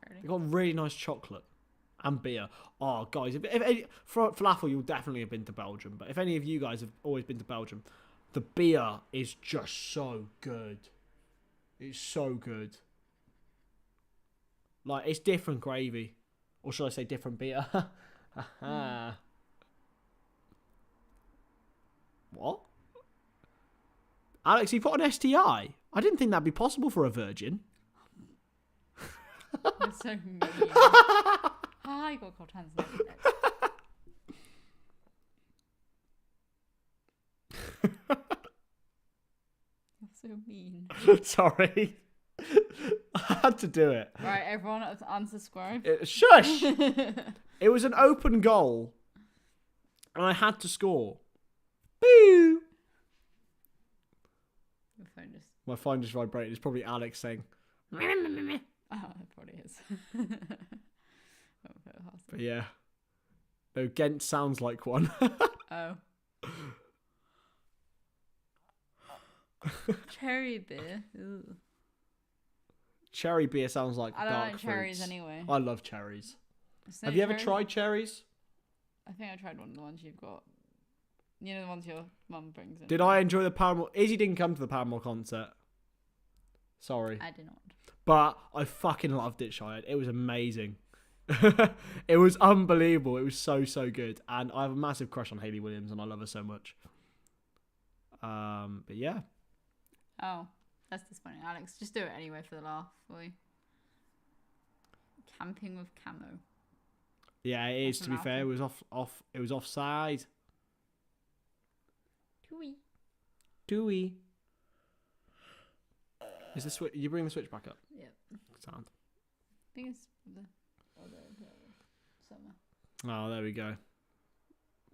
Really? They got really nice chocolate and beer. Oh, guys, if for falafel, you'll definitely have been to Belgium. But if any of you guys have always been to Belgium, the beer is just so good. It's so good. Like, it's different gravy. Or should I say different beer? What? Alex, you put an STI? I didn't think that'd be possible for a virgin. You're so mean. I got cold hands. You're so mean. Sorry. I had to do it. Right, everyone, unsubscribe. Shush! It was an open goal. And I had to score. Boo! My phone just vibrated. It's probably Alex saying... Oh, it probably is. But yeah. No, Ghent sounds like one. Oh. Cherry beer. Ooh. Cherry beer sounds like I don't dark like cherries fruits. anyway. I love cherries. Snake Have you ever cherries? tried cherries? I think I tried one of the ones you've got. You know the ones your mum brings in. Did I enjoy the Paramore? Izzy didn't come to the Paramore concert. Sorry. I did not. But I fucking loved it, Shia. It was amazing. It was unbelievable. It was so, so good. And I have a massive crush on Hayley Williams and I love her so much. But yeah. Oh, that's disappointing. Alex, just do it anyway for the laugh, boy. Camping with camo. Yeah, it is, to be fair. It was it was offside. Dewey. Is the switch? You bring the switch back up? Yep. Sound. I think it's the summer. Oh, there we go.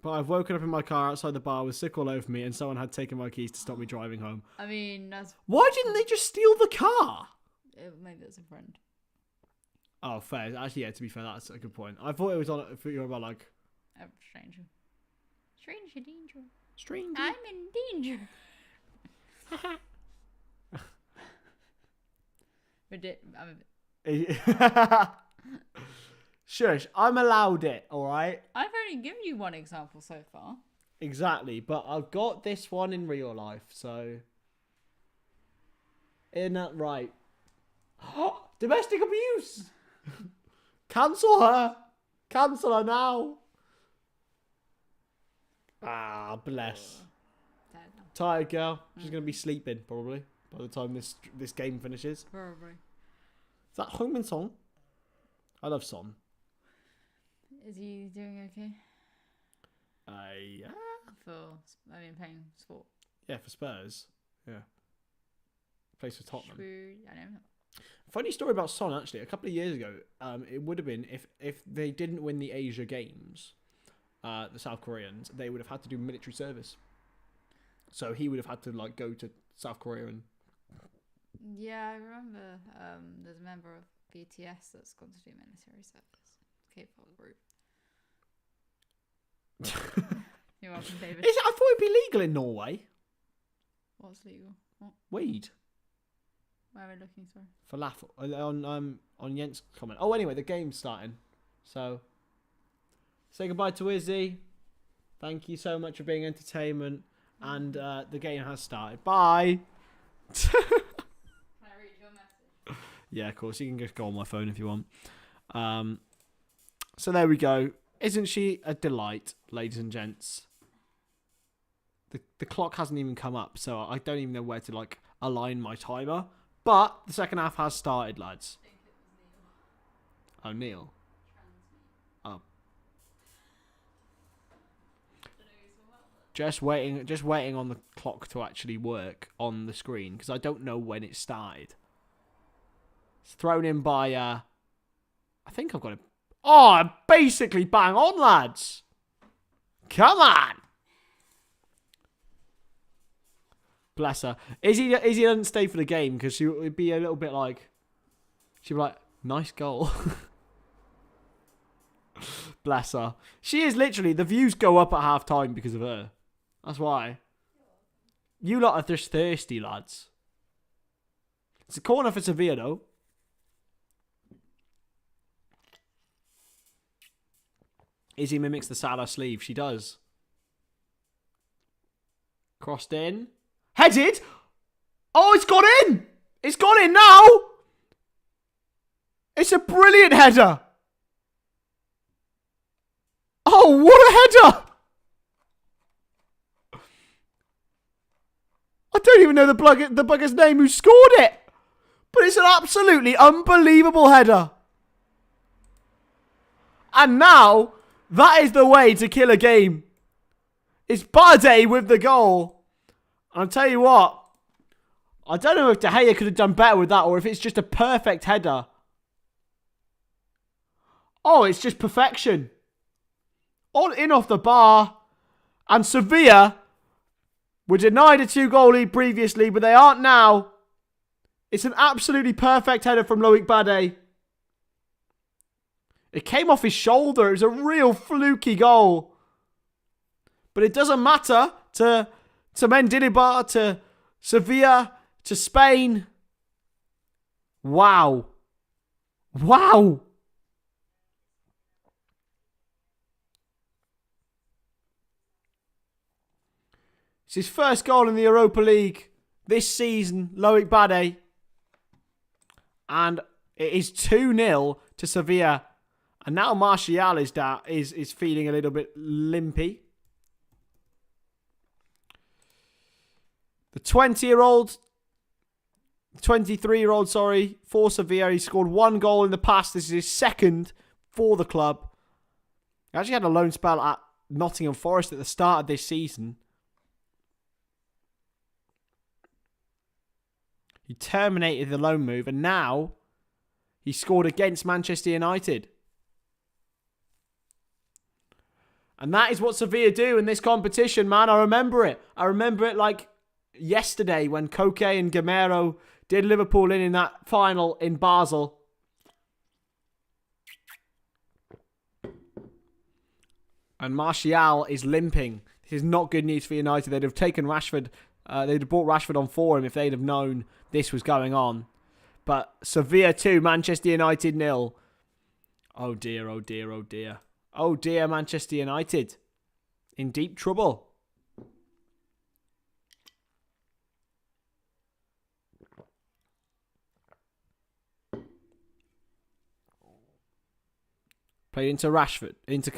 But I've woken up in my car outside the bar with sick all over me, and someone had taken my keys to stop me driving home. I mean, that's... Why didn't they just steal the car? Maybe it's a friend. Oh, fair. Actually, yeah, to be fair, that's a good point. I thought it was on. I thought you were about like... A stranger. Stranger danger. Stranger. I'm in danger. Shush, I'm allowed it, alright? I've only given you one example so far. Exactly, but I've got this one in real life, so... Isn't that right? Domestic abuse! Cancel her! Cancel her now! Ah, bless. Tired girl. She's going to be sleeping, probably, by the time this game finishes. Probably. Is that Heung-min Son? I love Son. Is he doing okay? Yeah. Playing sport. Yeah, for Spurs. Yeah. Plays for Tottenham. I don't know. Funny story about Son, actually. A couple of years ago, it would have been, if they didn't win the Asia Games, the South Koreans, they would have had to do military service. So he would have had to like go to South Korea and... Yeah, I remember there's a member of BTS that's gone to do military service. K-pop group. You're welcome, David. I thought it'd be legal in Norway. What's legal? What? Weed. Where are we looking, sorry? Falafel. On Jens' comment. Oh, anyway, the game's starting. So, say goodbye to Izzy. Thank you so much for being entertainment. And the game has started. Bye. Can I read your message? Yeah, of course. You can just go on my phone if you want. So there we go. Isn't she a delight, ladies and gents? The clock hasn't even come up, so I don't even know where to like align my timer. But the second half has started, lads. I think it was Neil. Oh, Neil. Oh. Just waiting on the clock to actually work on the screen because I don't know when it started. It's thrown in by I think I've got it. Oh, I'm basically bang on, lads. Come on. Bless her. Izzy doesn't stay for the game because she would be a little bit like... She'd be like, nice goal. Bless her. She is literally... The views go up at half time because of her. That's why. You lot are just thirsty, lads. It's a corner for Sevilla, though. Izzy mimics the Salah sleeve. She does. Crossed in. Headed! Oh, it's gone in! It's gone in now! It's a brilliant header! Oh, what a header! I don't even know the bugger's name who scored it! But it's an absolutely unbelievable header. And now, that is the way to kill a game. It's Bade with the goal. I'll tell you what. I don't know if De Gea could have done better with that or if it's just a perfect header. Oh, it's just perfection. All in off the bar. And Sevilla were denied a 2-goal lead previously, but they aren't now. It's an absolutely perfect header from Loic Bade. It came off his shoulder. It was a real fluky goal. But it doesn't matter to Mendilibar, to Sevilla, to Spain. Wow. Wow. It's his first goal in the Europa League this season, Loic Bade. And it is 2-0 to Sevilla. And now Martial is feeling a little bit limpy. The 23-year-old, for Sevilla. He scored 1 goal in the past. This is his second for the club. He actually had a loan spell at Nottingham Forest at the start of this season. He terminated the loan move and now he scored against Manchester United. And that is what Sevilla do in this competition, man. I remember it. I remember it like yesterday when Koke and Gamero did Liverpool in that final in Basel. And Martial is limping. This is not good news for United. They'd have taken Rashford. They'd have brought Rashford on for him if they'd have known this was going on. But Sevilla 2, Manchester United 0. Oh dear, oh dear, oh dear. Oh dear, Manchester United. In deep trouble. Played into Rashford. Into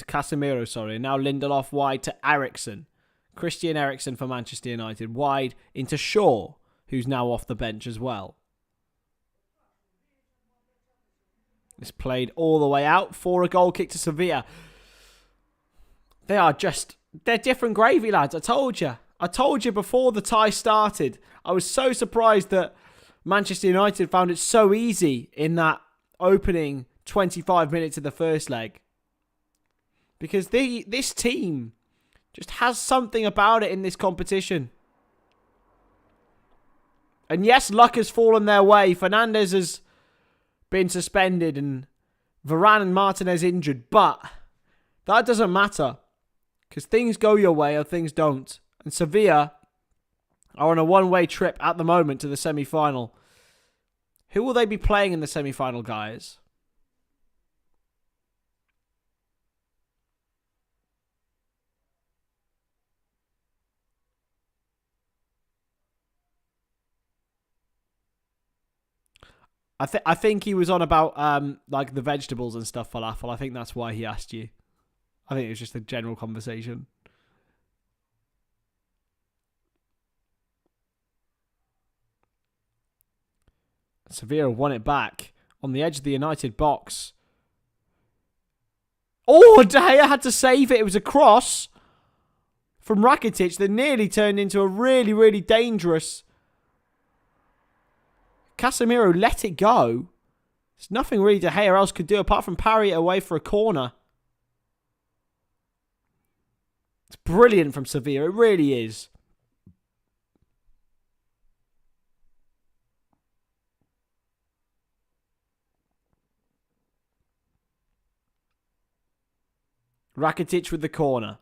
Casemiro, sorry. And now Lindelof wide to Eriksen. Christian Eriksen for Manchester United. Wide into Shaw, who's now off the bench as well. It's played all the way out for a goal kick to Sevilla. They're different gravy, lads. I told you. I told you before the tie started. I was so surprised that Manchester United found it so easy in that opening 25 minutes of the first leg. Because this team just has something about it in this competition. And yes, luck has fallen their way. Fernandes has been suspended and Varane and Martinez injured. But that doesn't matter. Because things go your way or things don't. And Sevilla are on a one-way trip at the moment to the semi-final. Who will they be playing in the semi-final, guys? I think he was on about like the vegetables and stuff, falafel. I think that's why he asked you. I think it was just a general conversation. Sevilla won it back on the edge of the United box. Oh, De Gea had to save it. It was a cross from Rakitic that nearly turned into a really, really dangerous. Casemiro let it go. There's nothing really De Gea else could do apart from parry it away for a corner. It's brilliant from Sevilla. It really is. Rakitic with the corner.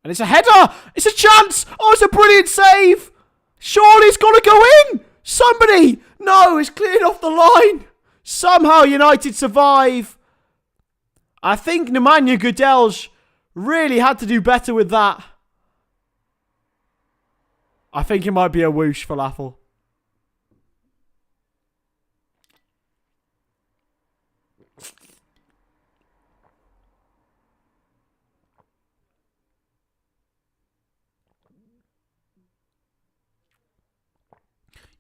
And it's a header! It's a chance! Oh, it's a brilliant save! Surely it's got to go in! Somebody! No, it's cleared off the line! Somehow United survive. I think Nemanja Gudelj really had to do better with that. I think it might be a whoosh for Falafel.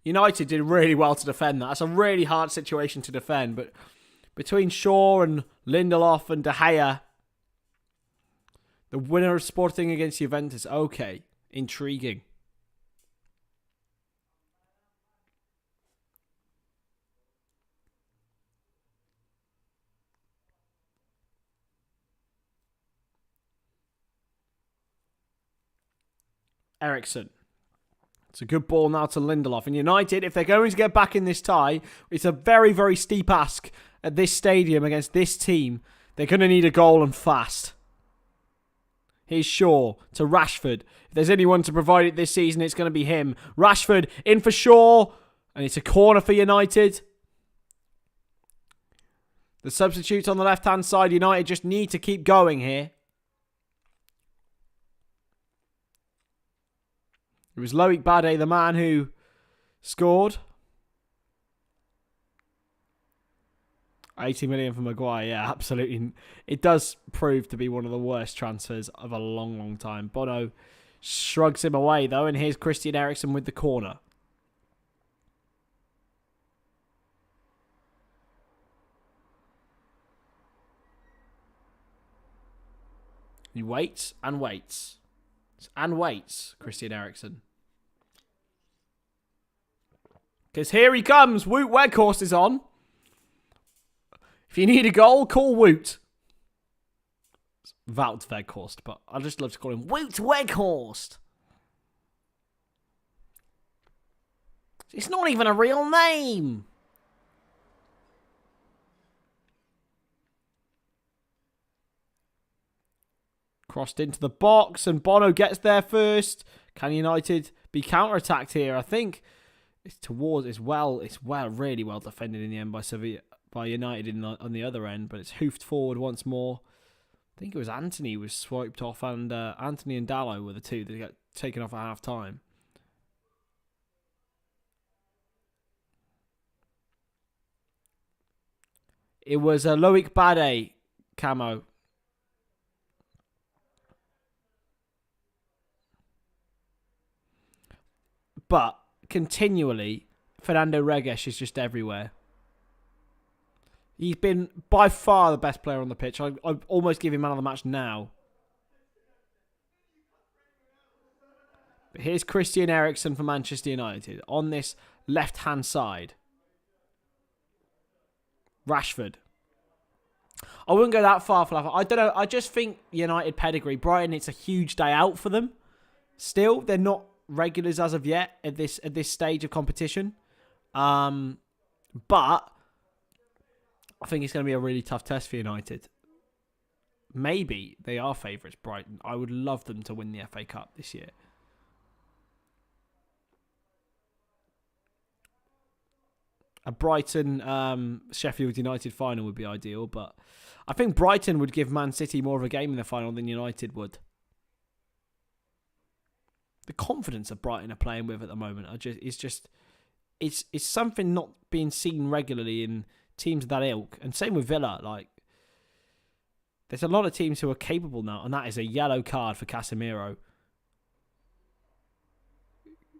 United did really well to defend that. That's a really hard situation to defend, but between Shaw and Lindelof and De Gea, the winner of Sporting against Juventus, okay, intriguing. Ericsson. It's a good ball now to Lindelof. And United, if they're going to get back in this tie, it's a very, very steep ask at this stadium against this team. They're going to need a goal and fast. Here's Shaw to Rashford. If there's anyone to provide it this season, it's going to be him. Rashford in for Shaw. And it's a corner for United. The substitutes on the left-hand side, United just need to keep going here. It was Loic Bade, the man who scored. 80 million for Maguire, yeah, absolutely. It does prove to be one of the worst transfers of a long, long time. Bono shrugs him away, though, and here's Christian Eriksen with the corner. He waits and waits. And waits, Christian Eriksen. Because here he comes. Wout Weghorst is on. If you need a goal, call Wout. It's Wout Weghorst, but I just love to call him Wout Weghorst. It's not even a real name. Crossed into the box, and Bono gets there first. Can United be counter-attacked here? I think it's really well defended in the end by Sevilla, by United on the other end, but it's hoofed forward once more. I think it was Anthony was swiped off, and Anthony and Dallo were the two that got taken off at half time. It was a Loic Bade camo. But continually, Fernando Regues is just everywhere. He's been by far the best player on the pitch. I'd almost give him man of the match now. But here's Christian Eriksen for Manchester United on this left-hand side. Rashford. I wouldn't go that far for that. I don't know. I just think United pedigree. Brighton, it's a huge day out for them. Still, they're not regulars as of yet at this stage of competition. But I think it's going to be a really tough test for United. Maybe they are favourites, Brighton. I would love them to win the FA Cup this year. A Brighton Sheffield United final would be ideal, but I think Brighton would give Man City more of a game in the final than United would. The confidence that Brighton are playing with at the moment it's something not being seen regularly in teams of that ilk. And same with Villa. Like, there's a lot of teams who are capable now, and that is a yellow card for Casemiro.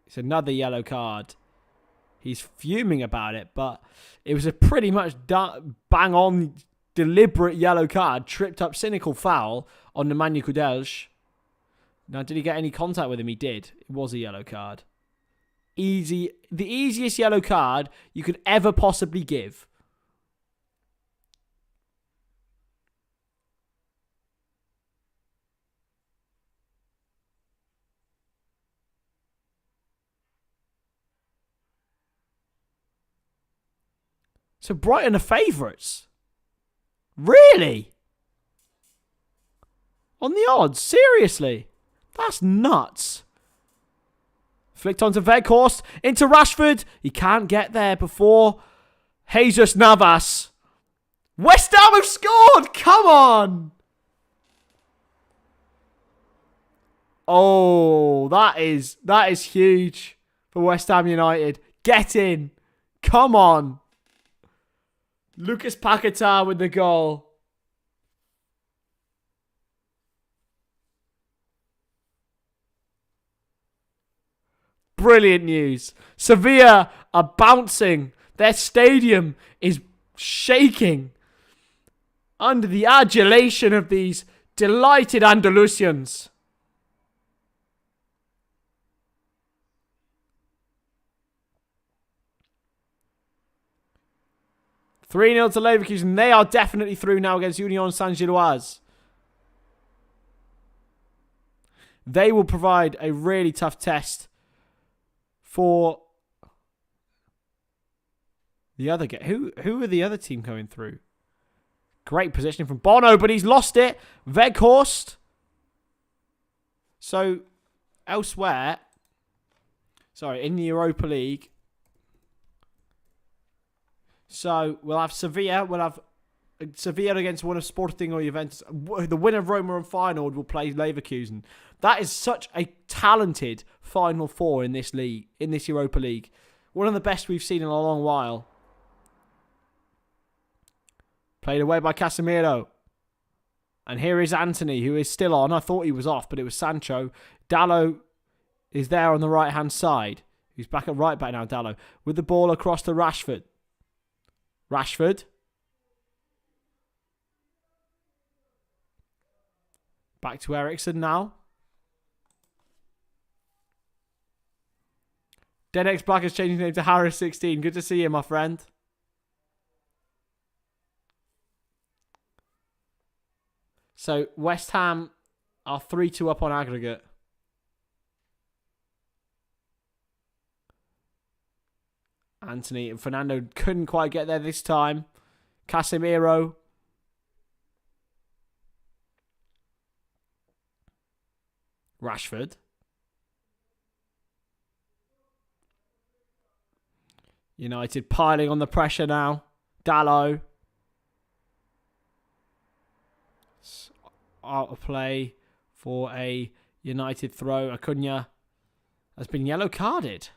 It's another yellow card. He's fuming about it, but it was a pretty much bang-on, deliberate yellow card, tripped-up, cynical foul on Nemanja Gudelj. Now, did he get any contact with him? He did. It was a yellow card. The easiest yellow card you could ever possibly give. So Brighton are favourites. Really? On the odds? Seriously? That's nuts. Flicked onto Weghorst. Into Rashford. He can't get there before Jesus Navas. West Ham have scored! Come on! Oh, that is huge for West Ham United. Get in. Come on. Lucas Paquetá with the goal. Brilliant news. Sevilla are bouncing. Their stadium is shaking under the adulation of these delighted Andalusians. Three 0 to Leverkusen. They are definitely through now against Union Saint-Gilloise. They will provide a really tough test for the other game. Who are the other team going through? Great positioning from Bono, but he's lost it. Weghorst. So, elsewhere, in the Europa League. So, we'll have Sevilla. We'll have Sevilla against one of Sporting or Juventus. The winner of Roma and Feyenoord will play Leverkusen. That is such a talented Final Four in this league, in this Europa League. One of the best we've seen in a long while. Played away by Casemiro. And here is Anthony, who is still on. I thought he was off, but it was Sancho. Dallo is there on the right-hand side. He's back at right back now, Dallo. With the ball across to Rashford. Rashford. Back to Eriksen now. Dedex Black has changed his name to Harris16. Good to see you, my friend. So, West Ham are 3-2 up on aggregate. Anthony and Fernando couldn't quite get there this time. Casemiro. Rashford. United piling on the pressure now. Dallo. Out of play for a United throw. Acuna has been yellow carded.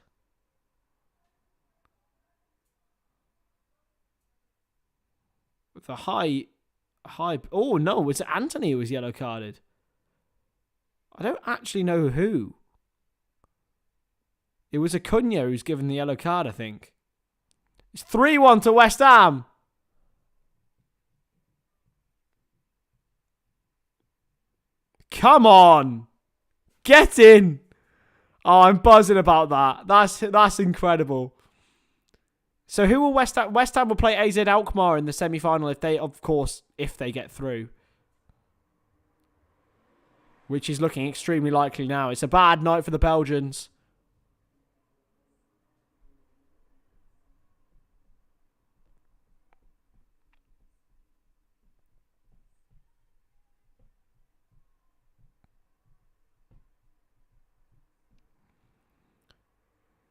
With a high. Oh no, was it Anthony who was yellow carded? I don't actually know who. It was Acuna who's given the yellow card, I think. It's 3-1 to West Ham. Come on. Get in. Oh, I'm buzzing about that. That's incredible. So who will West Ham? West Ham will play AZ Alkmaar in the semi-final if they get through. Which is looking extremely likely now. It's a bad night for the Belgians.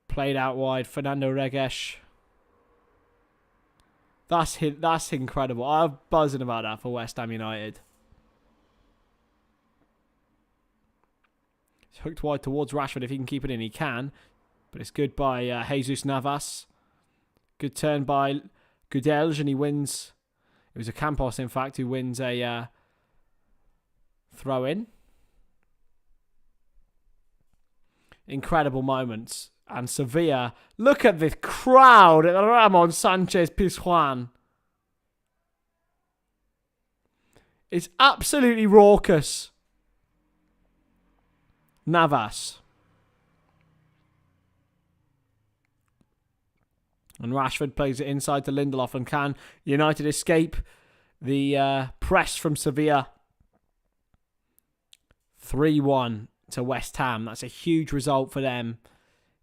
Played out wide. Fernando Regues. That's incredible. I'm buzzing about that for West Ham United. It's hooked wide towards Rashford. If he can keep it in, he can. But it's good by Jesus Navas. Good turn by Gudelj, and he wins. It was a Campos, in fact, who wins a throw-in. Incredible moments. And Sevilla, look at this crowd at the Ramon Sanchez Pizjuan. It's absolutely raucous. Navas. And Rashford plays it inside to Lindelof, and can United escape the press from Sevilla? 3-1 to West Ham. That's a huge result for them.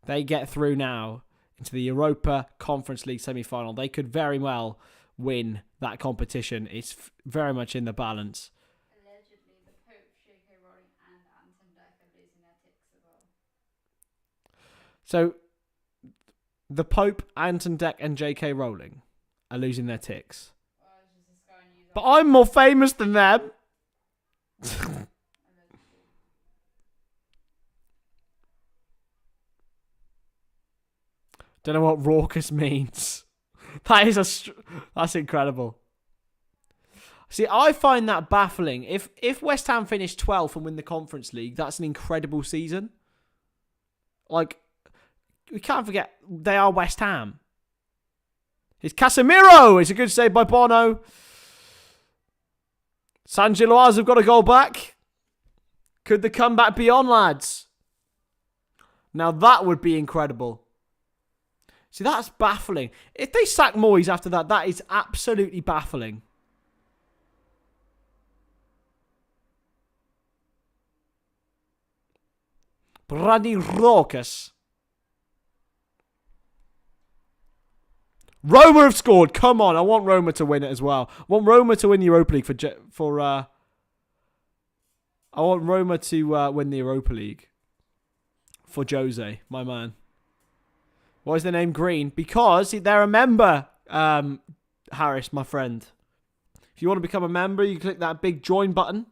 They get through now. into the Europa Conference League semi-final. They could very well win that competition. It's very much in the balance. Allegedly, the Pope, J.K. Rowling, and Anton Deck are losing their ticks as well. So, the Pope, Anton Deck, and J.K. Rowling are losing their ticks. Well, it's just a Sky News But I'm more famous than them. allegedly. Don't know what raucous means. That's incredible. See, I find that baffling. If West Ham finish 12th and win the Conference League, that's an incredible season. Like, we can't forget, they are West Ham. It's Casemiro! It's a good save by Bono. San Giloise have got a goal back. Could the comeback be on, lads? Now that would be incredible. See, that's baffling. If they sack Moyes after that, that is absolutely baffling. Bloody raucous. Roma have scored. Come on, I want Roma to win it as well. I want Roma to win the Europa League I want Roma to win the Europa League for Jose, my man. Why is their name green? Because they're a member, Harris, my friend. If you want to become a member, you click that big join button,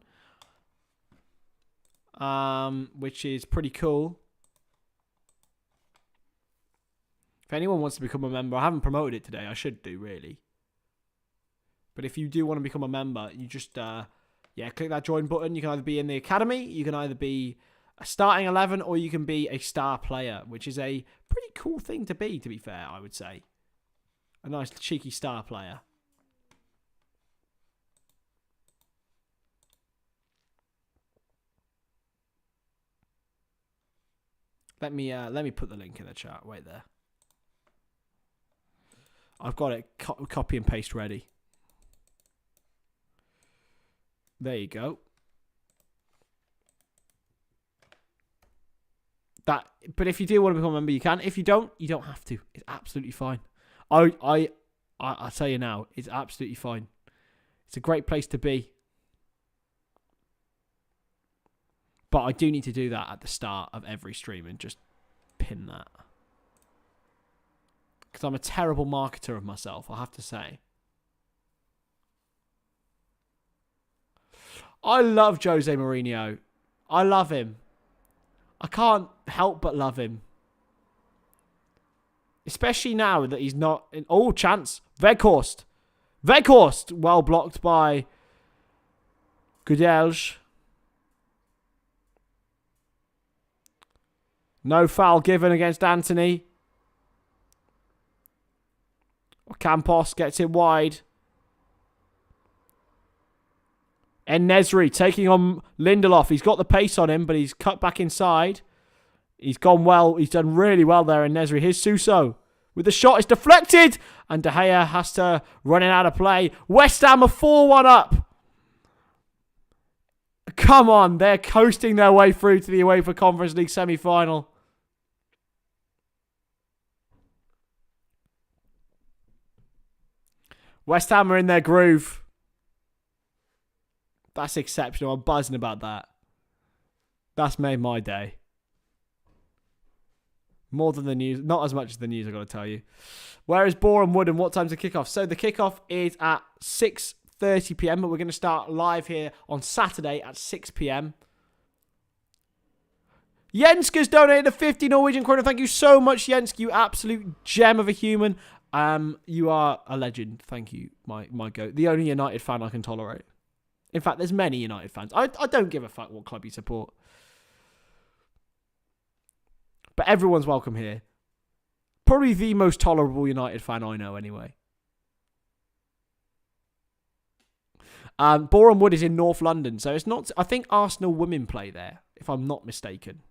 which is pretty cool. If anyone wants to become a member, I haven't promoted it today. I should do, really. But if you do want to become a member, you just, click that join button. You can either be in the academy, you can either be a starting 11, or you can be a star player, which is a pretty cool thing to be fair, I would say. A nice, cheeky star player. Let me put the link in the chat. Wait there. I've got it copy and paste ready. There you go. But if you do want to become a member, you can. If you don't have to. It's absolutely fine. I tell you now, it's absolutely fine. It's a great place to be. But I do need to do that at the start of every stream and just pin that. Because I'm a terrible marketer of myself, I have to say. I love Jose Mourinho. I love him. I can't help but love him. Especially now that he's not in all chance. Weghorst. Weghorst. Well blocked by Gudelj. No foul given against Anthony. Campos gets it wide. En-Nesyri taking on Lindelof. He's got the pace on him, but he's cut back inside. He's gone well. He's done really well there, En-Nesyri. Here's Suso with the shot. It's deflected. And De Gea has to run it out of play. West Ham are 4-1 up. Come on. They're coasting their way through to the UEFA Conference League semi-final. West Ham are in their groove. That's exceptional. I'm buzzing about that. That's made my day. More than the news. Not as much as the news, I've got to tell you. Where is Boreham Wood and what time's the kickoff? So the kickoff is at 6:30 p.m. But we're going to start live here on Saturday at 6 p.m. Jenska's donated a 50 Norwegian kroner. Thank you so much, Jensk. You absolute gem of a human. You are a legend. Thank you, my goat. The only United fan I can tolerate. In fact, there's many United fans. I don't give a fuck what club you support. But everyone's welcome here. Probably the most tolerable United fan I know, anyway. Boreham Wood is in North London, so it's not. I think Arsenal women play there, if I'm not mistaken.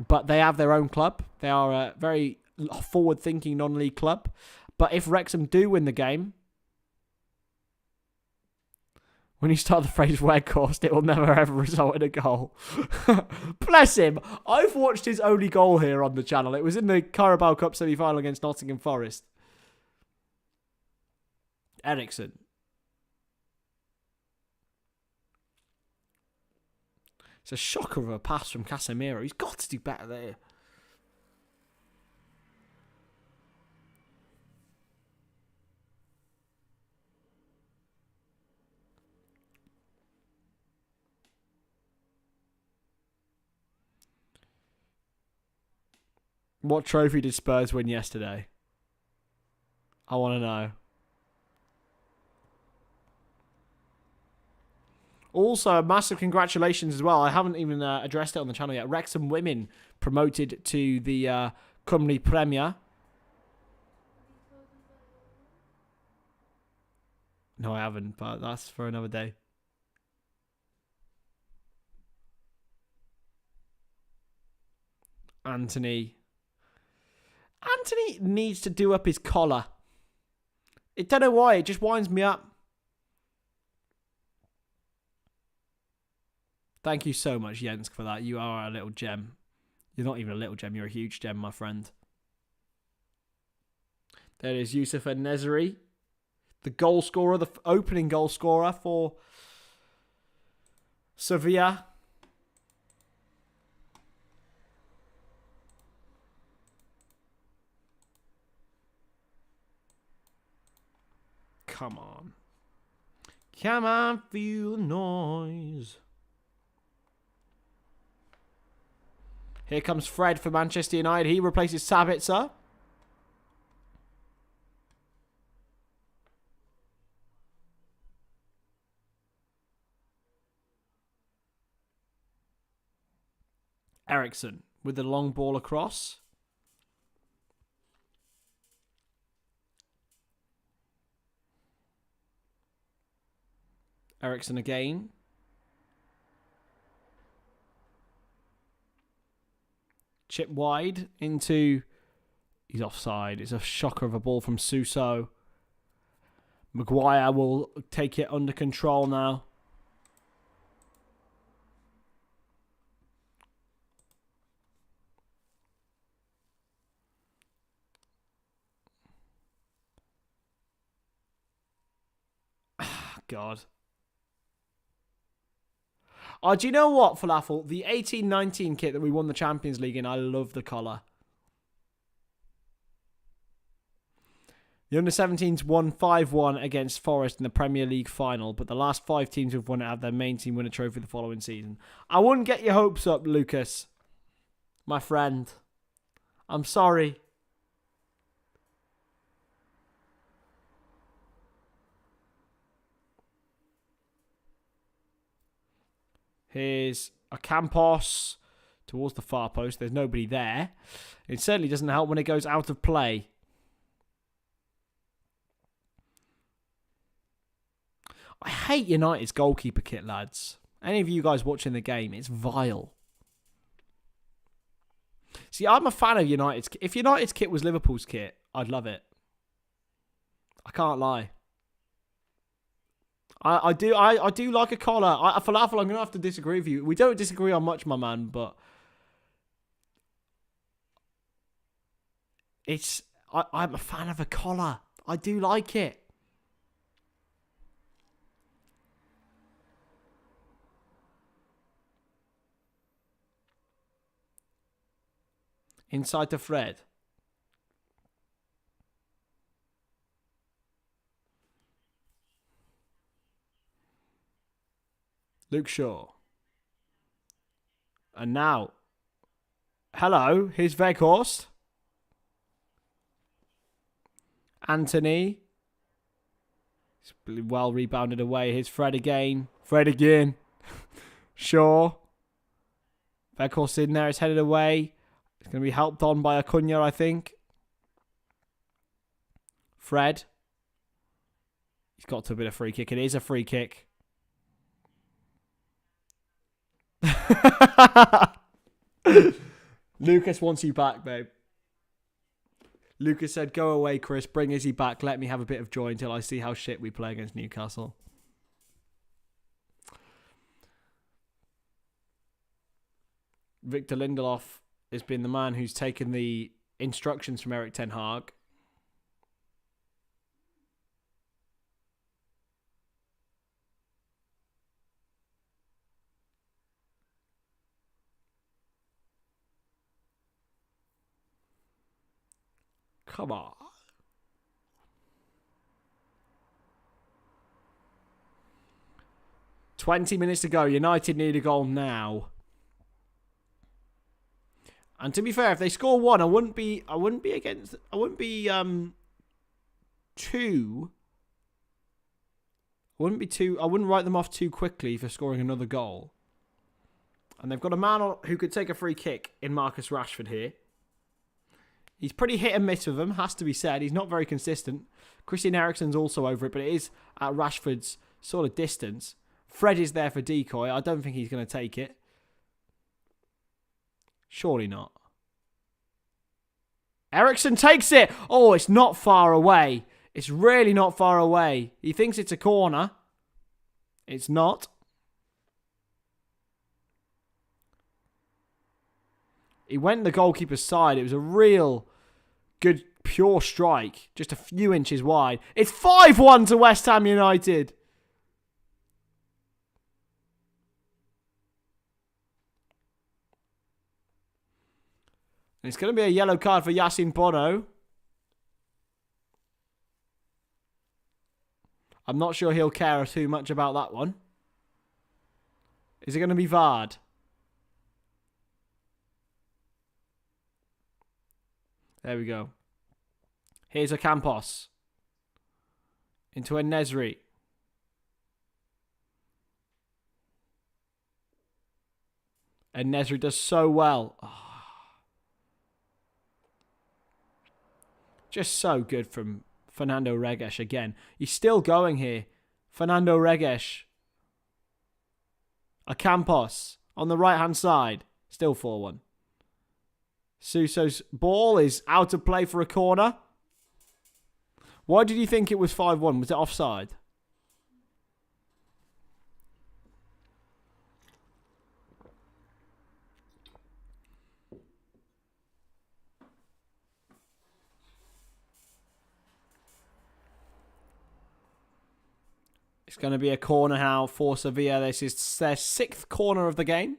But they have their own club. They are a very forward-thinking non-league club. But if Wrexham do win the game, When you start the phrase Weghorst, it will never ever result in a goal. Bless him. I've watched his only goal here on the channel. It was in the Carabao Cup semi-final against Nottingham Forest. Eriksen. It's a shocker of a pass from Casemiro. He's got to do better there. What trophy did Spurs win yesterday? I want to know. Also, massive congratulations as well. I haven't even addressed it on the channel yet. Wrexham women promoted to the Cymru Premier. No, I haven't, but that's for another day. Anthony needs to do up his collar. I don't know why. It just winds me up. Thank you so much, Jensk, for that. You are a little gem. You're not even a little gem. You're a huge gem, my friend. There is Yusuf En-Nesyri, the goal scorer, the opening goal scorer for Sevilla. Come on. Come on, feel the noise. Here comes Fred for Manchester United. He replaces Sabitzer. Eriksen with the long ball across. Eriksen again. Chip wide into... He's offside. It's a shocker of a ball from Suso. Maguire will take it under control now. God. Oh, do you know what, Falafel? The 18-19 kit that we won the Champions League in, I love the colour. The under-17s won 5-1 against Forest in the Premier League final, but the last 5 teams who've won it have their main team win a trophy the following season. I wouldn't get your hopes up, Lucas. My friend. I'm sorry. Here's Ocampos towards the far post. There's nobody there. It certainly doesn't help when it goes out of play. I hate United's goalkeeper kit, lads. Any of you guys watching the game, it's vile. See, I'm a fan of United's kit. If United's kit was Liverpool's kit, I'd love it. I can't lie. I do like a collar. Falafel, I'm going to have to disagree with you. We don't disagree on much, my man, but I'm a fan of a collar. I do like it. Inside to Fred. Luke Shaw. And now, hello, here's Weghorst. Anthony. He's well rebounded away. Here's Fred again. Fred again. Shaw. Weghorst in there. It's headed away. It's going to be helped on by Acuna, I think. Fred. He's got to a bit of free kick. It is a free kick. Lucas wants you back, babe. Lucas said, go away, Chris. Bring Izzy back. Let me have a bit of joy until I see how shit we play against Newcastle. Victor Lindelof has been the man who's taken the instructions from Erik ten Hag. Come on. 20 minutes to go. United need a goal now. And to be fair, if they score one, I wouldn't be too. I wouldn't write them off too quickly for scoring another goal. And they've got a man who could take a free kick in Marcus Rashford here. He's pretty hit and miss with them, has to be said. He's not very consistent. Christian Eriksen's also over it, but it is at Rashford's sort of distance. Fred is there for decoy. I don't think he's going to take it. Surely not. Eriksen takes it. Oh, it's not far away. It's really not far away. He thinks it's a corner. It's not. He went the goalkeeper's side. It was a real good, pure strike. Just a few inches wide. It's 5-1 to West Ham United. And it's going to be a yellow card for Yassine Bono. I'm not sure he'll care too much about that one. Is it going to be VAR'd? There we go. Here's a Campos. Into a Nesri. And Nesri does so well. Oh. Just so good from Fernando Regues again. He's still going here. Fernando Regues. A Campos on the right-hand side. Still 4-1. Suso's ball is out of play for a corner. Why did you think it was 5-1? Was it offside? It's going to be a corner now for Sevilla. This is their 6th corner of the game.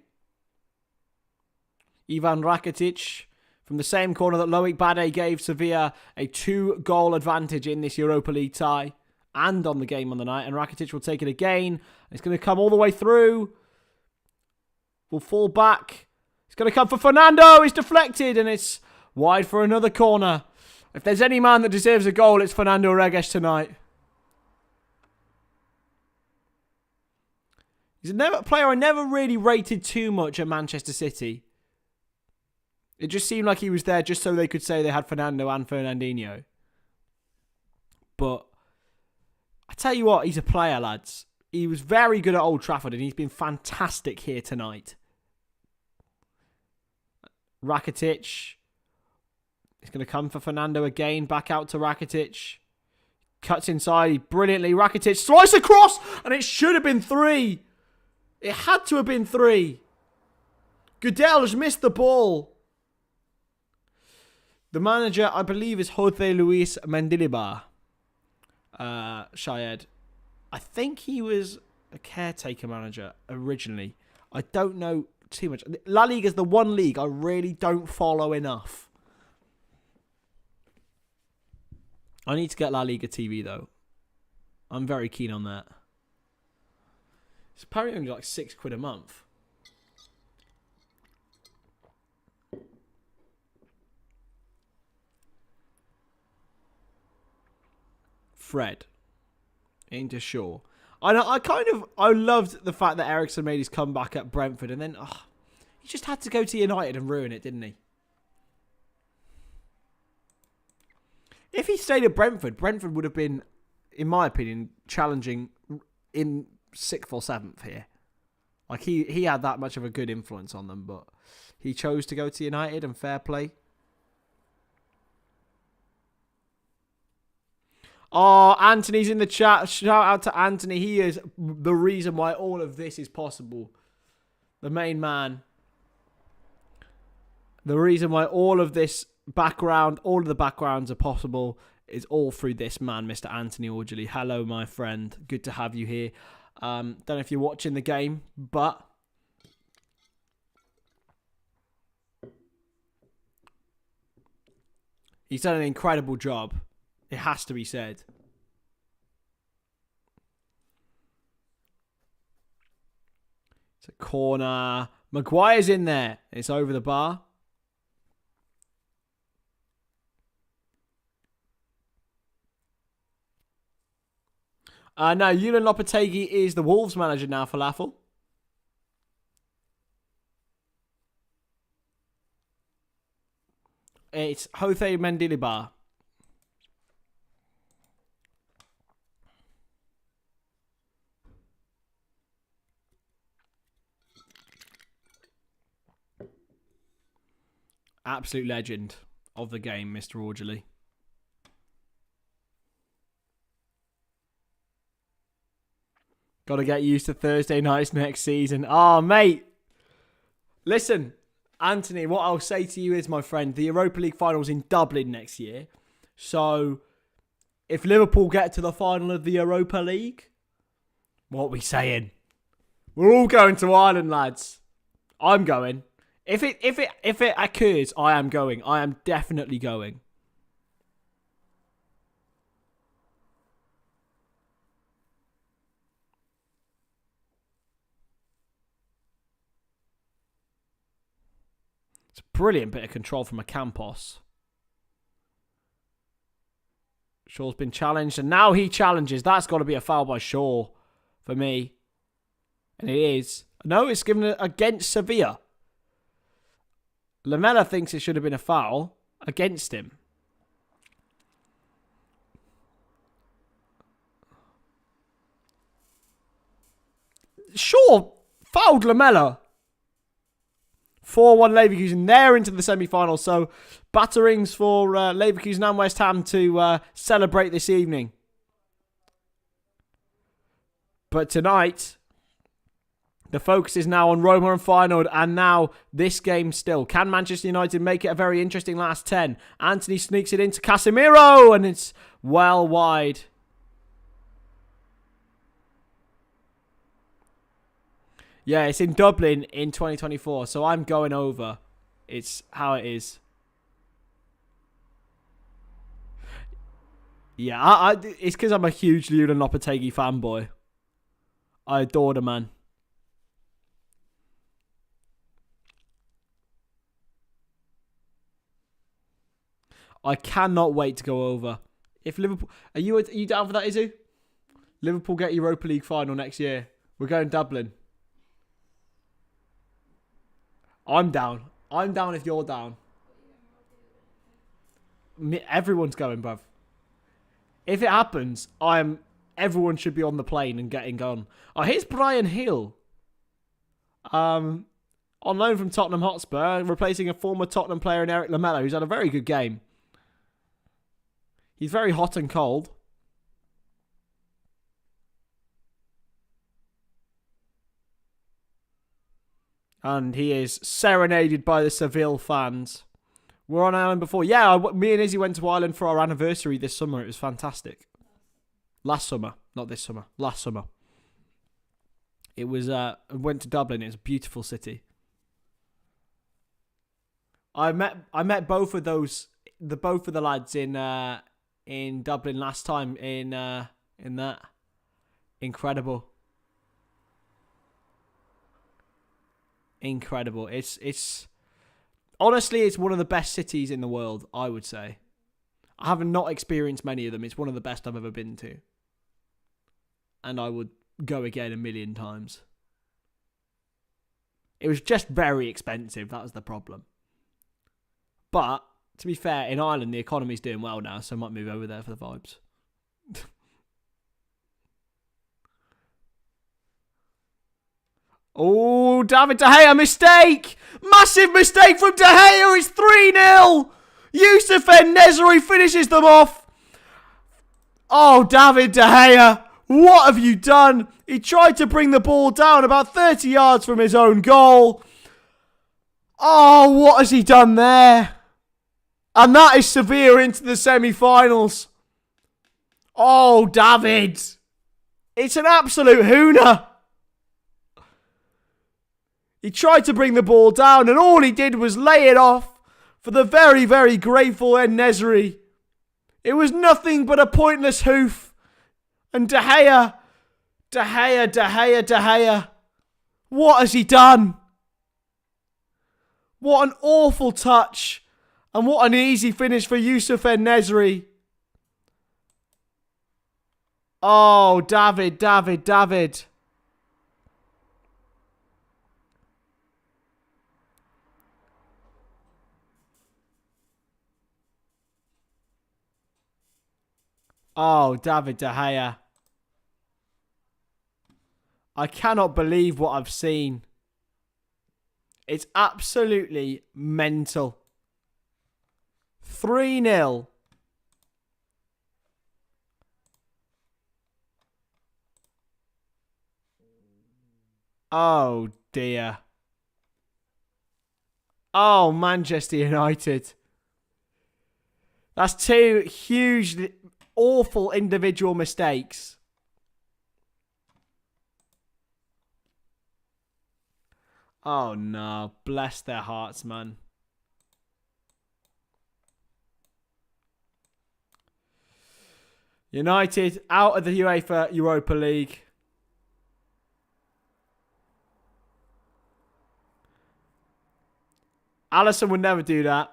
Ivan Rakitic from the same corner that Loic Bade gave Sevilla a 2-goal advantage in this Europa League tie and on the game on the night. And Rakitic will take it again. It's going to come all the way through. Will fall back. It's going to come for Fernando. It's deflected and it's wide for another corner. If there's any man that deserves a goal, it's Fernando Regues tonight. He's a player I never really rated too much at Manchester City. It just seemed like he was there just so they could say they had Fernando and Fernandinho. But I tell you what, he's a player, lads. He was very good at Old Trafford and he's been fantastic here tonight. Rakitic. He's going to come for Fernando again. Back out to Rakitic. Cuts inside brilliantly. Rakitic slices across and it should have been 3. It had to have been 3. Goodell has missed the ball. The manager, I believe, is Jose Luis Mendilibar. Shayed. I think he was a caretaker manager originally. I don't know too much. La Liga is the one league I really don't follow enough. I need to get La Liga TV, though. I'm very keen on that. It's apparently only like £6 a month. Fred into Shaw. I loved the fact that Eriksen made his comeback at Brentford and then he just had to go to United and ruin it, didn't he? If he stayed at Brentford, Brentford would have been, in my opinion, challenging in 6th or 7th here. Like he had that much of a good influence on them, but he chose to go to United and fair play. Oh, Anthony's in the chat. Shout out to Anthony. He is the reason why all of this is possible. The main man. The reason why all of this background, all of the backgrounds are possible is all through this man, Mr. Anthony Orgeley. Hello, my friend. Good to have you here. Don't know if you're watching the game, but he's done an incredible job. It has to be said. It's a corner. Maguire's in there. It's over the bar. No, Julian Lopetegui is the Wolves manager now, Falafel. It's Jose Mendilibar. Absolute legend of the game, Mr. Orgeley. Got to get used to Thursday nights next season. Oh, mate. Listen, Anthony, what I'll say to you is, my friend, the Europa League final's in Dublin next year. So, if Liverpool get to the final of the Europa League, what are we saying? We're all going to Ireland, lads. I'm going. If it occurs, I am going. I am definitely going. It's a brilliant bit of control from a Campos. Shaw's been challenged, and now he challenges. That's got to be a foul by Shaw for me. And it is. No, it's given against Sevilla. Lamela thinks it should have been a foul against him. Shaw fouled Lamela. 4-1 Leverkusen. They're into the semi-final. So, batterings for Leverkusen and West Ham to celebrate this evening. But tonight, the focus is now on Roma and Feyenoord, and now this game still. Can Manchester United make it a very interesting last 10? Anthony sneaks it into Casemiro, and it's well wide. Yeah, it's in Dublin in 2024, so I'm going over. It's how it is. Yeah, it's because I'm a huge Julian Lopetegui fanboy. I adore the man. I cannot wait to go over. If Liverpool, are you down for that, Izu? Liverpool get Europa League final next year. We're going Dublin. I'm down. I'm down if you're down. Everyone's going, bruv. If it happens, everyone should be on the plane and getting gone. Oh, here's Brian Hill. On loan from Tottenham Hotspur, replacing a former Tottenham player in Eric Lamela, who's had a very good game. He's very hot and cold. And he is serenaded by the Seville fans. We're on Ireland before. Yeah, me and Izzy went to Ireland for our anniversary this summer. It was fantastic. Last summer. Not this summer. Last summer. It was, went to Dublin. It's a beautiful city. I met both of the lads in Dublin last time in that. Incredible. Incredible. It's honestly, it's one of the best cities in the world, I would say. I have not experienced many of them. It's one of the best I've ever been to. And I would go again a million times. It was just very expensive. That was the problem. But, to be fair, in Ireland, the economy's doing well now, so I might move over there for the vibes. Oh, David De Gea, mistake! Massive mistake from De Gea, it's 3-0! Yusuf En-Nesyri finishes them off. Oh, David De Gea, what have you done? He tried to bring the ball down about 30 yards from his own goal. Oh, what has he done there? And that is Sevilla into the semi-finals. Oh, David. It's an absolute hooner. He tried to bring the ball down and all he did was lay it off for the very, very grateful En-Nesyri. It was nothing but a pointless hoof. And De Gea. What has he done? What an awful touch. And what an easy finish for Yusuf En-Nesyri. Oh, David. Oh, David De Gea. I cannot believe what I've seen. It's absolutely mental. 3-0. Oh, dear. Oh, Manchester United. That's two huge, awful individual mistakes. Oh, no. Bless their hearts, man. United out of the UEFA Europa League. Alisson would never do that.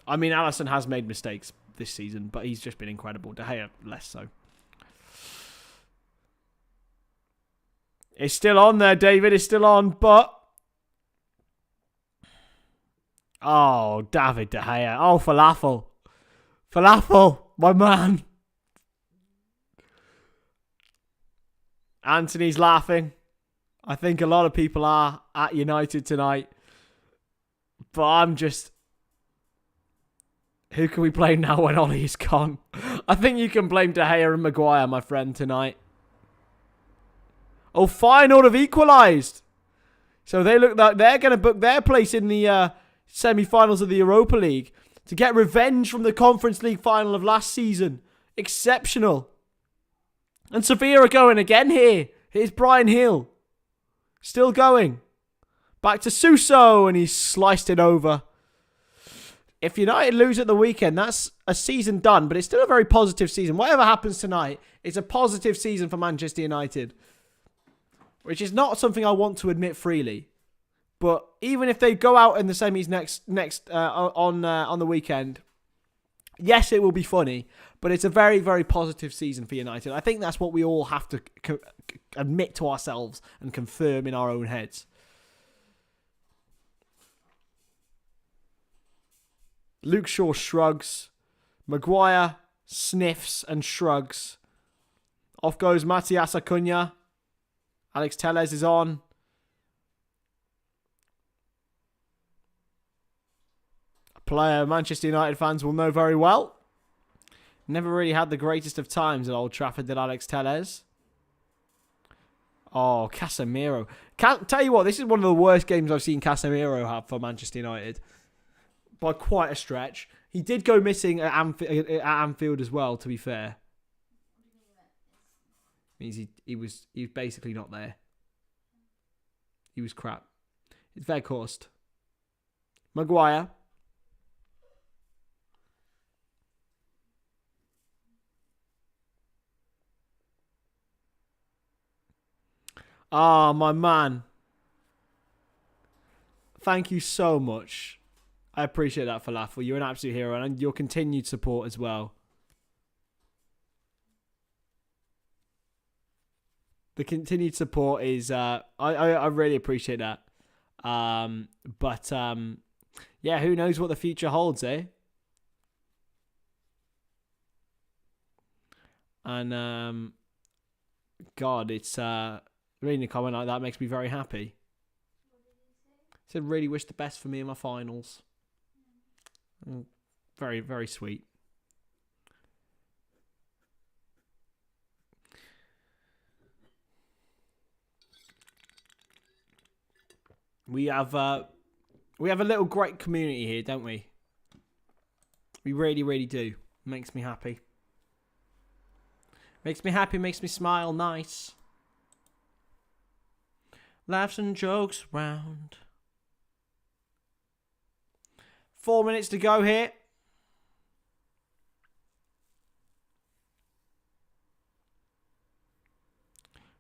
I mean, Alisson has made mistakes this season, but he's just been incredible. De Gea, less so. It's still on there, David. It's still on, but... Oh, David De Gea. Oh, Falafel. Falafel, my man. Anthony's laughing. I think a lot of people are at United tonight. But I'm just... Who can we blame now when Ollie's gone? I think you can blame De Gea and Maguire, my friend, tonight. Oh, Feyenoord have equalised. So they look like they're going to book their place in the semi-finals of the Europa League to get revenge from the Conference League final of last season. Exceptional. And Sevilla are going again here. Here's Brian Hill. Still going. Back to Suso, and he's sliced it over. If United lose at the weekend, that's a season done, but it's still a very positive season. Whatever happens tonight, it's a positive season for Manchester United, which is not something I want to admit freely. But even if they go out in the semis on the weekend, yes, it will be funny, but it's a very, very positive season for United. I think that's what we all have to admit to ourselves and confirm in our own heads. Luke Shaw shrugs. Maguire sniffs and shrugs. Off goes Matías Acuña. Alex Telles is on. A player Manchester United fans will know very well. Never really had the greatest of times at Old Trafford, did Alex Telles. Oh, Casemiro. Tell you what, this is one of the worst games I've seen Casemiro have for Manchester United. By quite a stretch. He did go missing at Anfield as well, to be fair. Means he was basically not there. He was crap. It's Weghorst. Maguire. Ah, my man. Thank you so much. I appreciate that, Falafel. You're an absolute hero, and your continued support as well. The continued support is... I really appreciate that. But yeah, who knows what the future holds, eh? And, God, it's... reading a comment like that makes me very happy. He said, really wish the best for me in my finals. Very, very sweet. We have a little great community here, don't we? We really, really do. Makes me happy. Makes me happy, makes me smile, nice. Laughs and jokes round. 4 minutes to go here.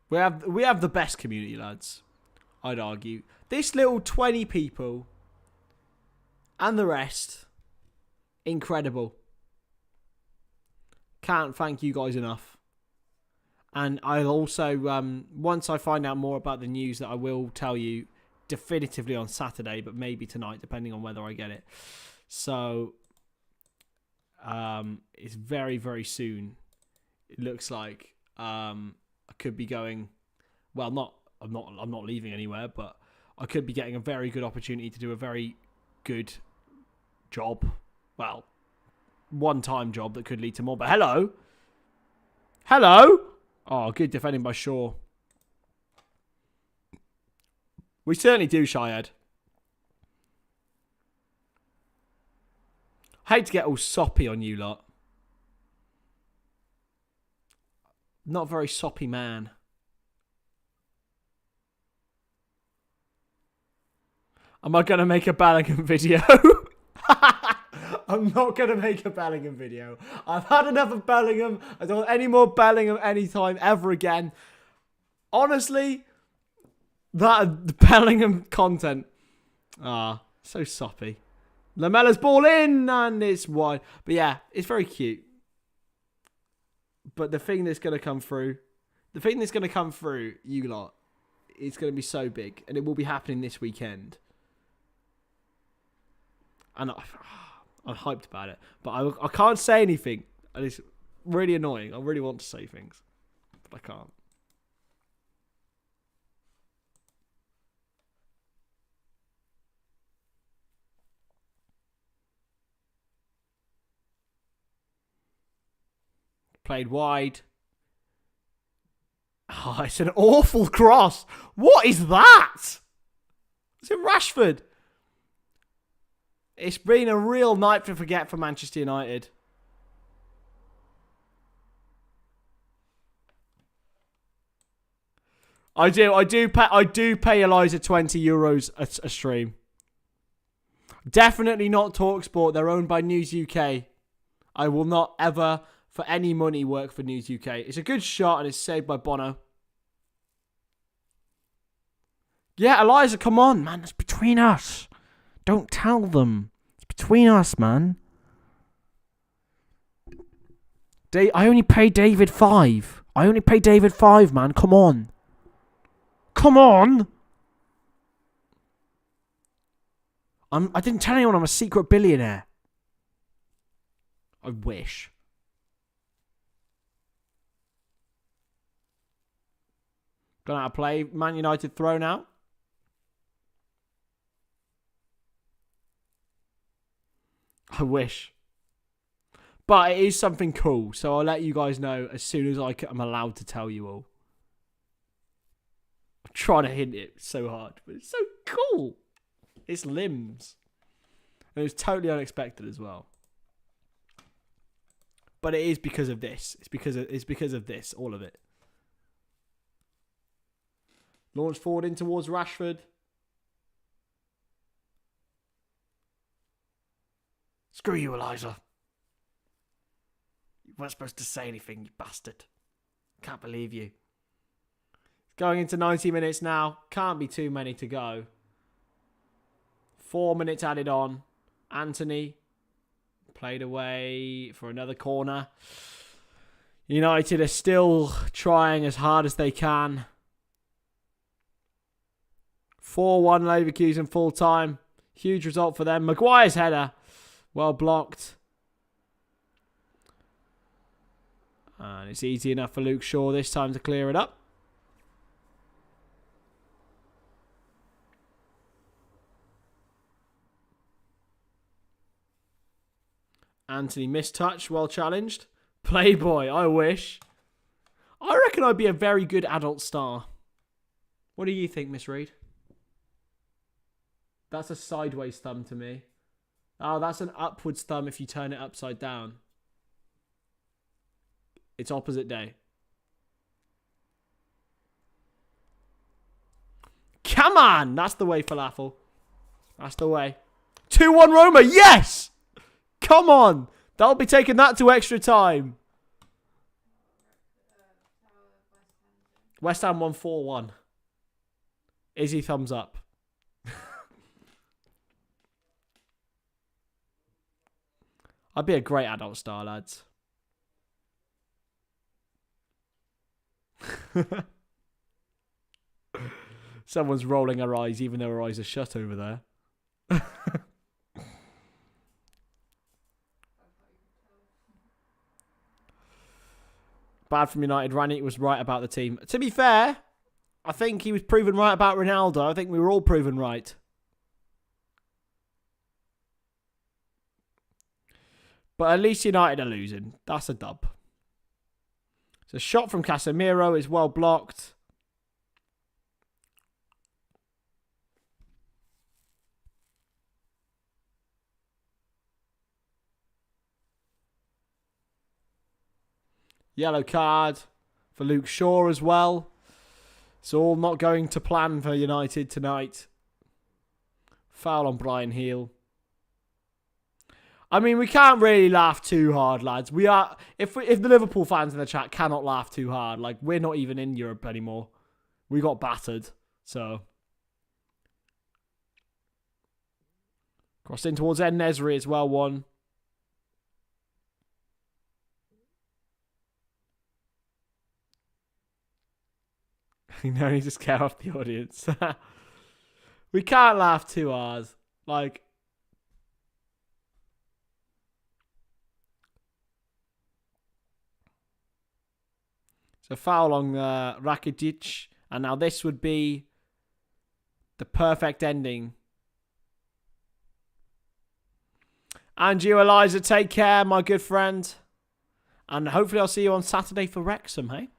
We have the best community, lads. I'd argue. This little 20 people and the rest, incredible. Can't thank you guys enough. And I'll also, once I find out more about the news, that I will tell you definitively on Saturday, but maybe tonight, depending on whether I get it. So, it's very, very soon. It looks like I could be going. Well, I'm not leaving anywhere, but I could be getting a very good opportunity to do a very good job. Well, one-time job that could lead to more. But hello. Oh, good defending by Shaw. We certainly do, Shayad. I hate to get all soppy on you lot. Not a very soppy man. Am I going to make a Bellingham video? I'm not going to make a Bellingham video. I've had enough of Bellingham. I don't want any more Bellingham anytime ever again. Honestly, the Bellingham content. So soppy. Lamella's ball in and it's wide. But yeah, it's very cute. But the thing that's going to come through, you lot, it's going to be so big. And it will be happening this weekend. And I'm hyped about it. But I can't say anything. And it's really annoying. I really want to say things. But I can't. Played wide. Oh, it's an awful cross. What is that? Is it Rashford? It's been a real night to forget for Manchester United. I do pay Eliza €20 a stream. Definitely not TalkSport. They're owned by News UK. I will not ever, for any money, work for News UK. It's a good shot and it's saved by Bono. Yeah, Eliza, come on, man. It's between us. Don't tell them. It's between us, man. I only pay David £5. Man. Come on. Come on. I didn't tell anyone I'm a secret billionaire. I wish. Gone out of play. Man United thrown out. I wish. But it is something cool, so I'll let you guys know as soon as I'm allowed to tell you all. I'm trying to hint it so hard, but it's so cool. It's limbs. And it was totally unexpected as well. But it is because of this. It's because of this, all of it. Launch forward in towards Rashford. Screw you, Eliza. You weren't supposed to say anything, you bastard. Can't believe you. Going into 90 minutes now. Can't be too many to go. 4 minutes added on. Anthony played away for another corner. United are still trying as hard as they can. 4-1 Leverkusen full time. Huge result for them. Maguire's header. Well blocked. And it's easy enough for Luke Shaw this time to clear it up. Anthony mistouch, well challenged. Playboy, I wish. I reckon I'd be a very good adult star. What do you think, Miss Reed? That's a sideways thumb to me. Oh, that's an upwards thumb if you turn it upside down. It's opposite day. Come on! That's the way, Falafel. That's the way. 2-1 Roma. Yes! Come on! They'll be taking that to extra time. West Ham won 4-1. Izzy thumbs up. I'd be a great adult star, lads. Someone's rolling her eyes, even though her eyes are shut over there. Bad from United. Ranić was right about the team. To be fair, I think he was proven right about Ronaldo. I think we were all proven right. But at least United are losing. That's a dub. So a shot from Casemiro is well blocked. Yellow card for Luke Shaw as well. It's all not going to plan for United tonight. Foul on Brian Heel. I mean, we can't really laugh too hard, lads. We are if the Liverpool fans in the chat cannot laugh too hard, like we're not even in Europe anymore. We got battered. So crossed in towards En-Nesyri as well. One. You know, he just scare off the audience. We can't laugh too hard. Like, so foul on Rakitic. And now this would be the perfect ending. And you, Eliza, take care, my good friend. And hopefully I'll see you on Saturday for Wrexham, hey?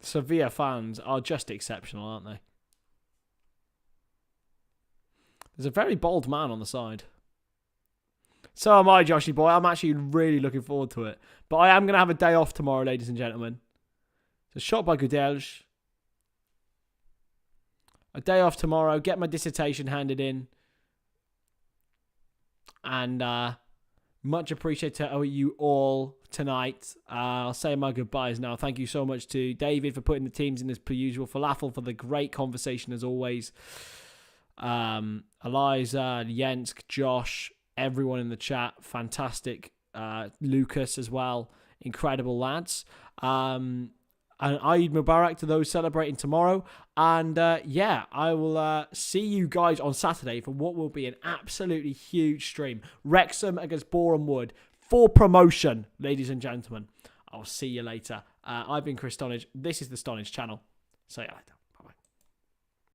Sevilla fans are just exceptional, aren't they? There's a very bold man on the side. So am I, Joshy boy. I'm actually really looking forward to it. But I am going to have a day off tomorrow, ladies and gentlemen. So shot by Gudelj. A day off tomorrow. Get my dissertation handed in. And much appreciated to you all tonight. I'll say my goodbyes now. Thank you so much to David for putting the teams in as per usual. Falafel for the great conversation as always. Eliza, Jensk, Josh, everyone in the chat. Fantastic. Lucas as well. Incredible lads. And Eid Mubarak to those celebrating tomorrow. And yeah, I will see you guys on Saturday for what will be an absolutely huge stream. Wrexham against Boreham Wood for promotion, ladies and gentlemen. I'll see you later. I've been Chris Stonadge. This is the Stonadge channel. See you later.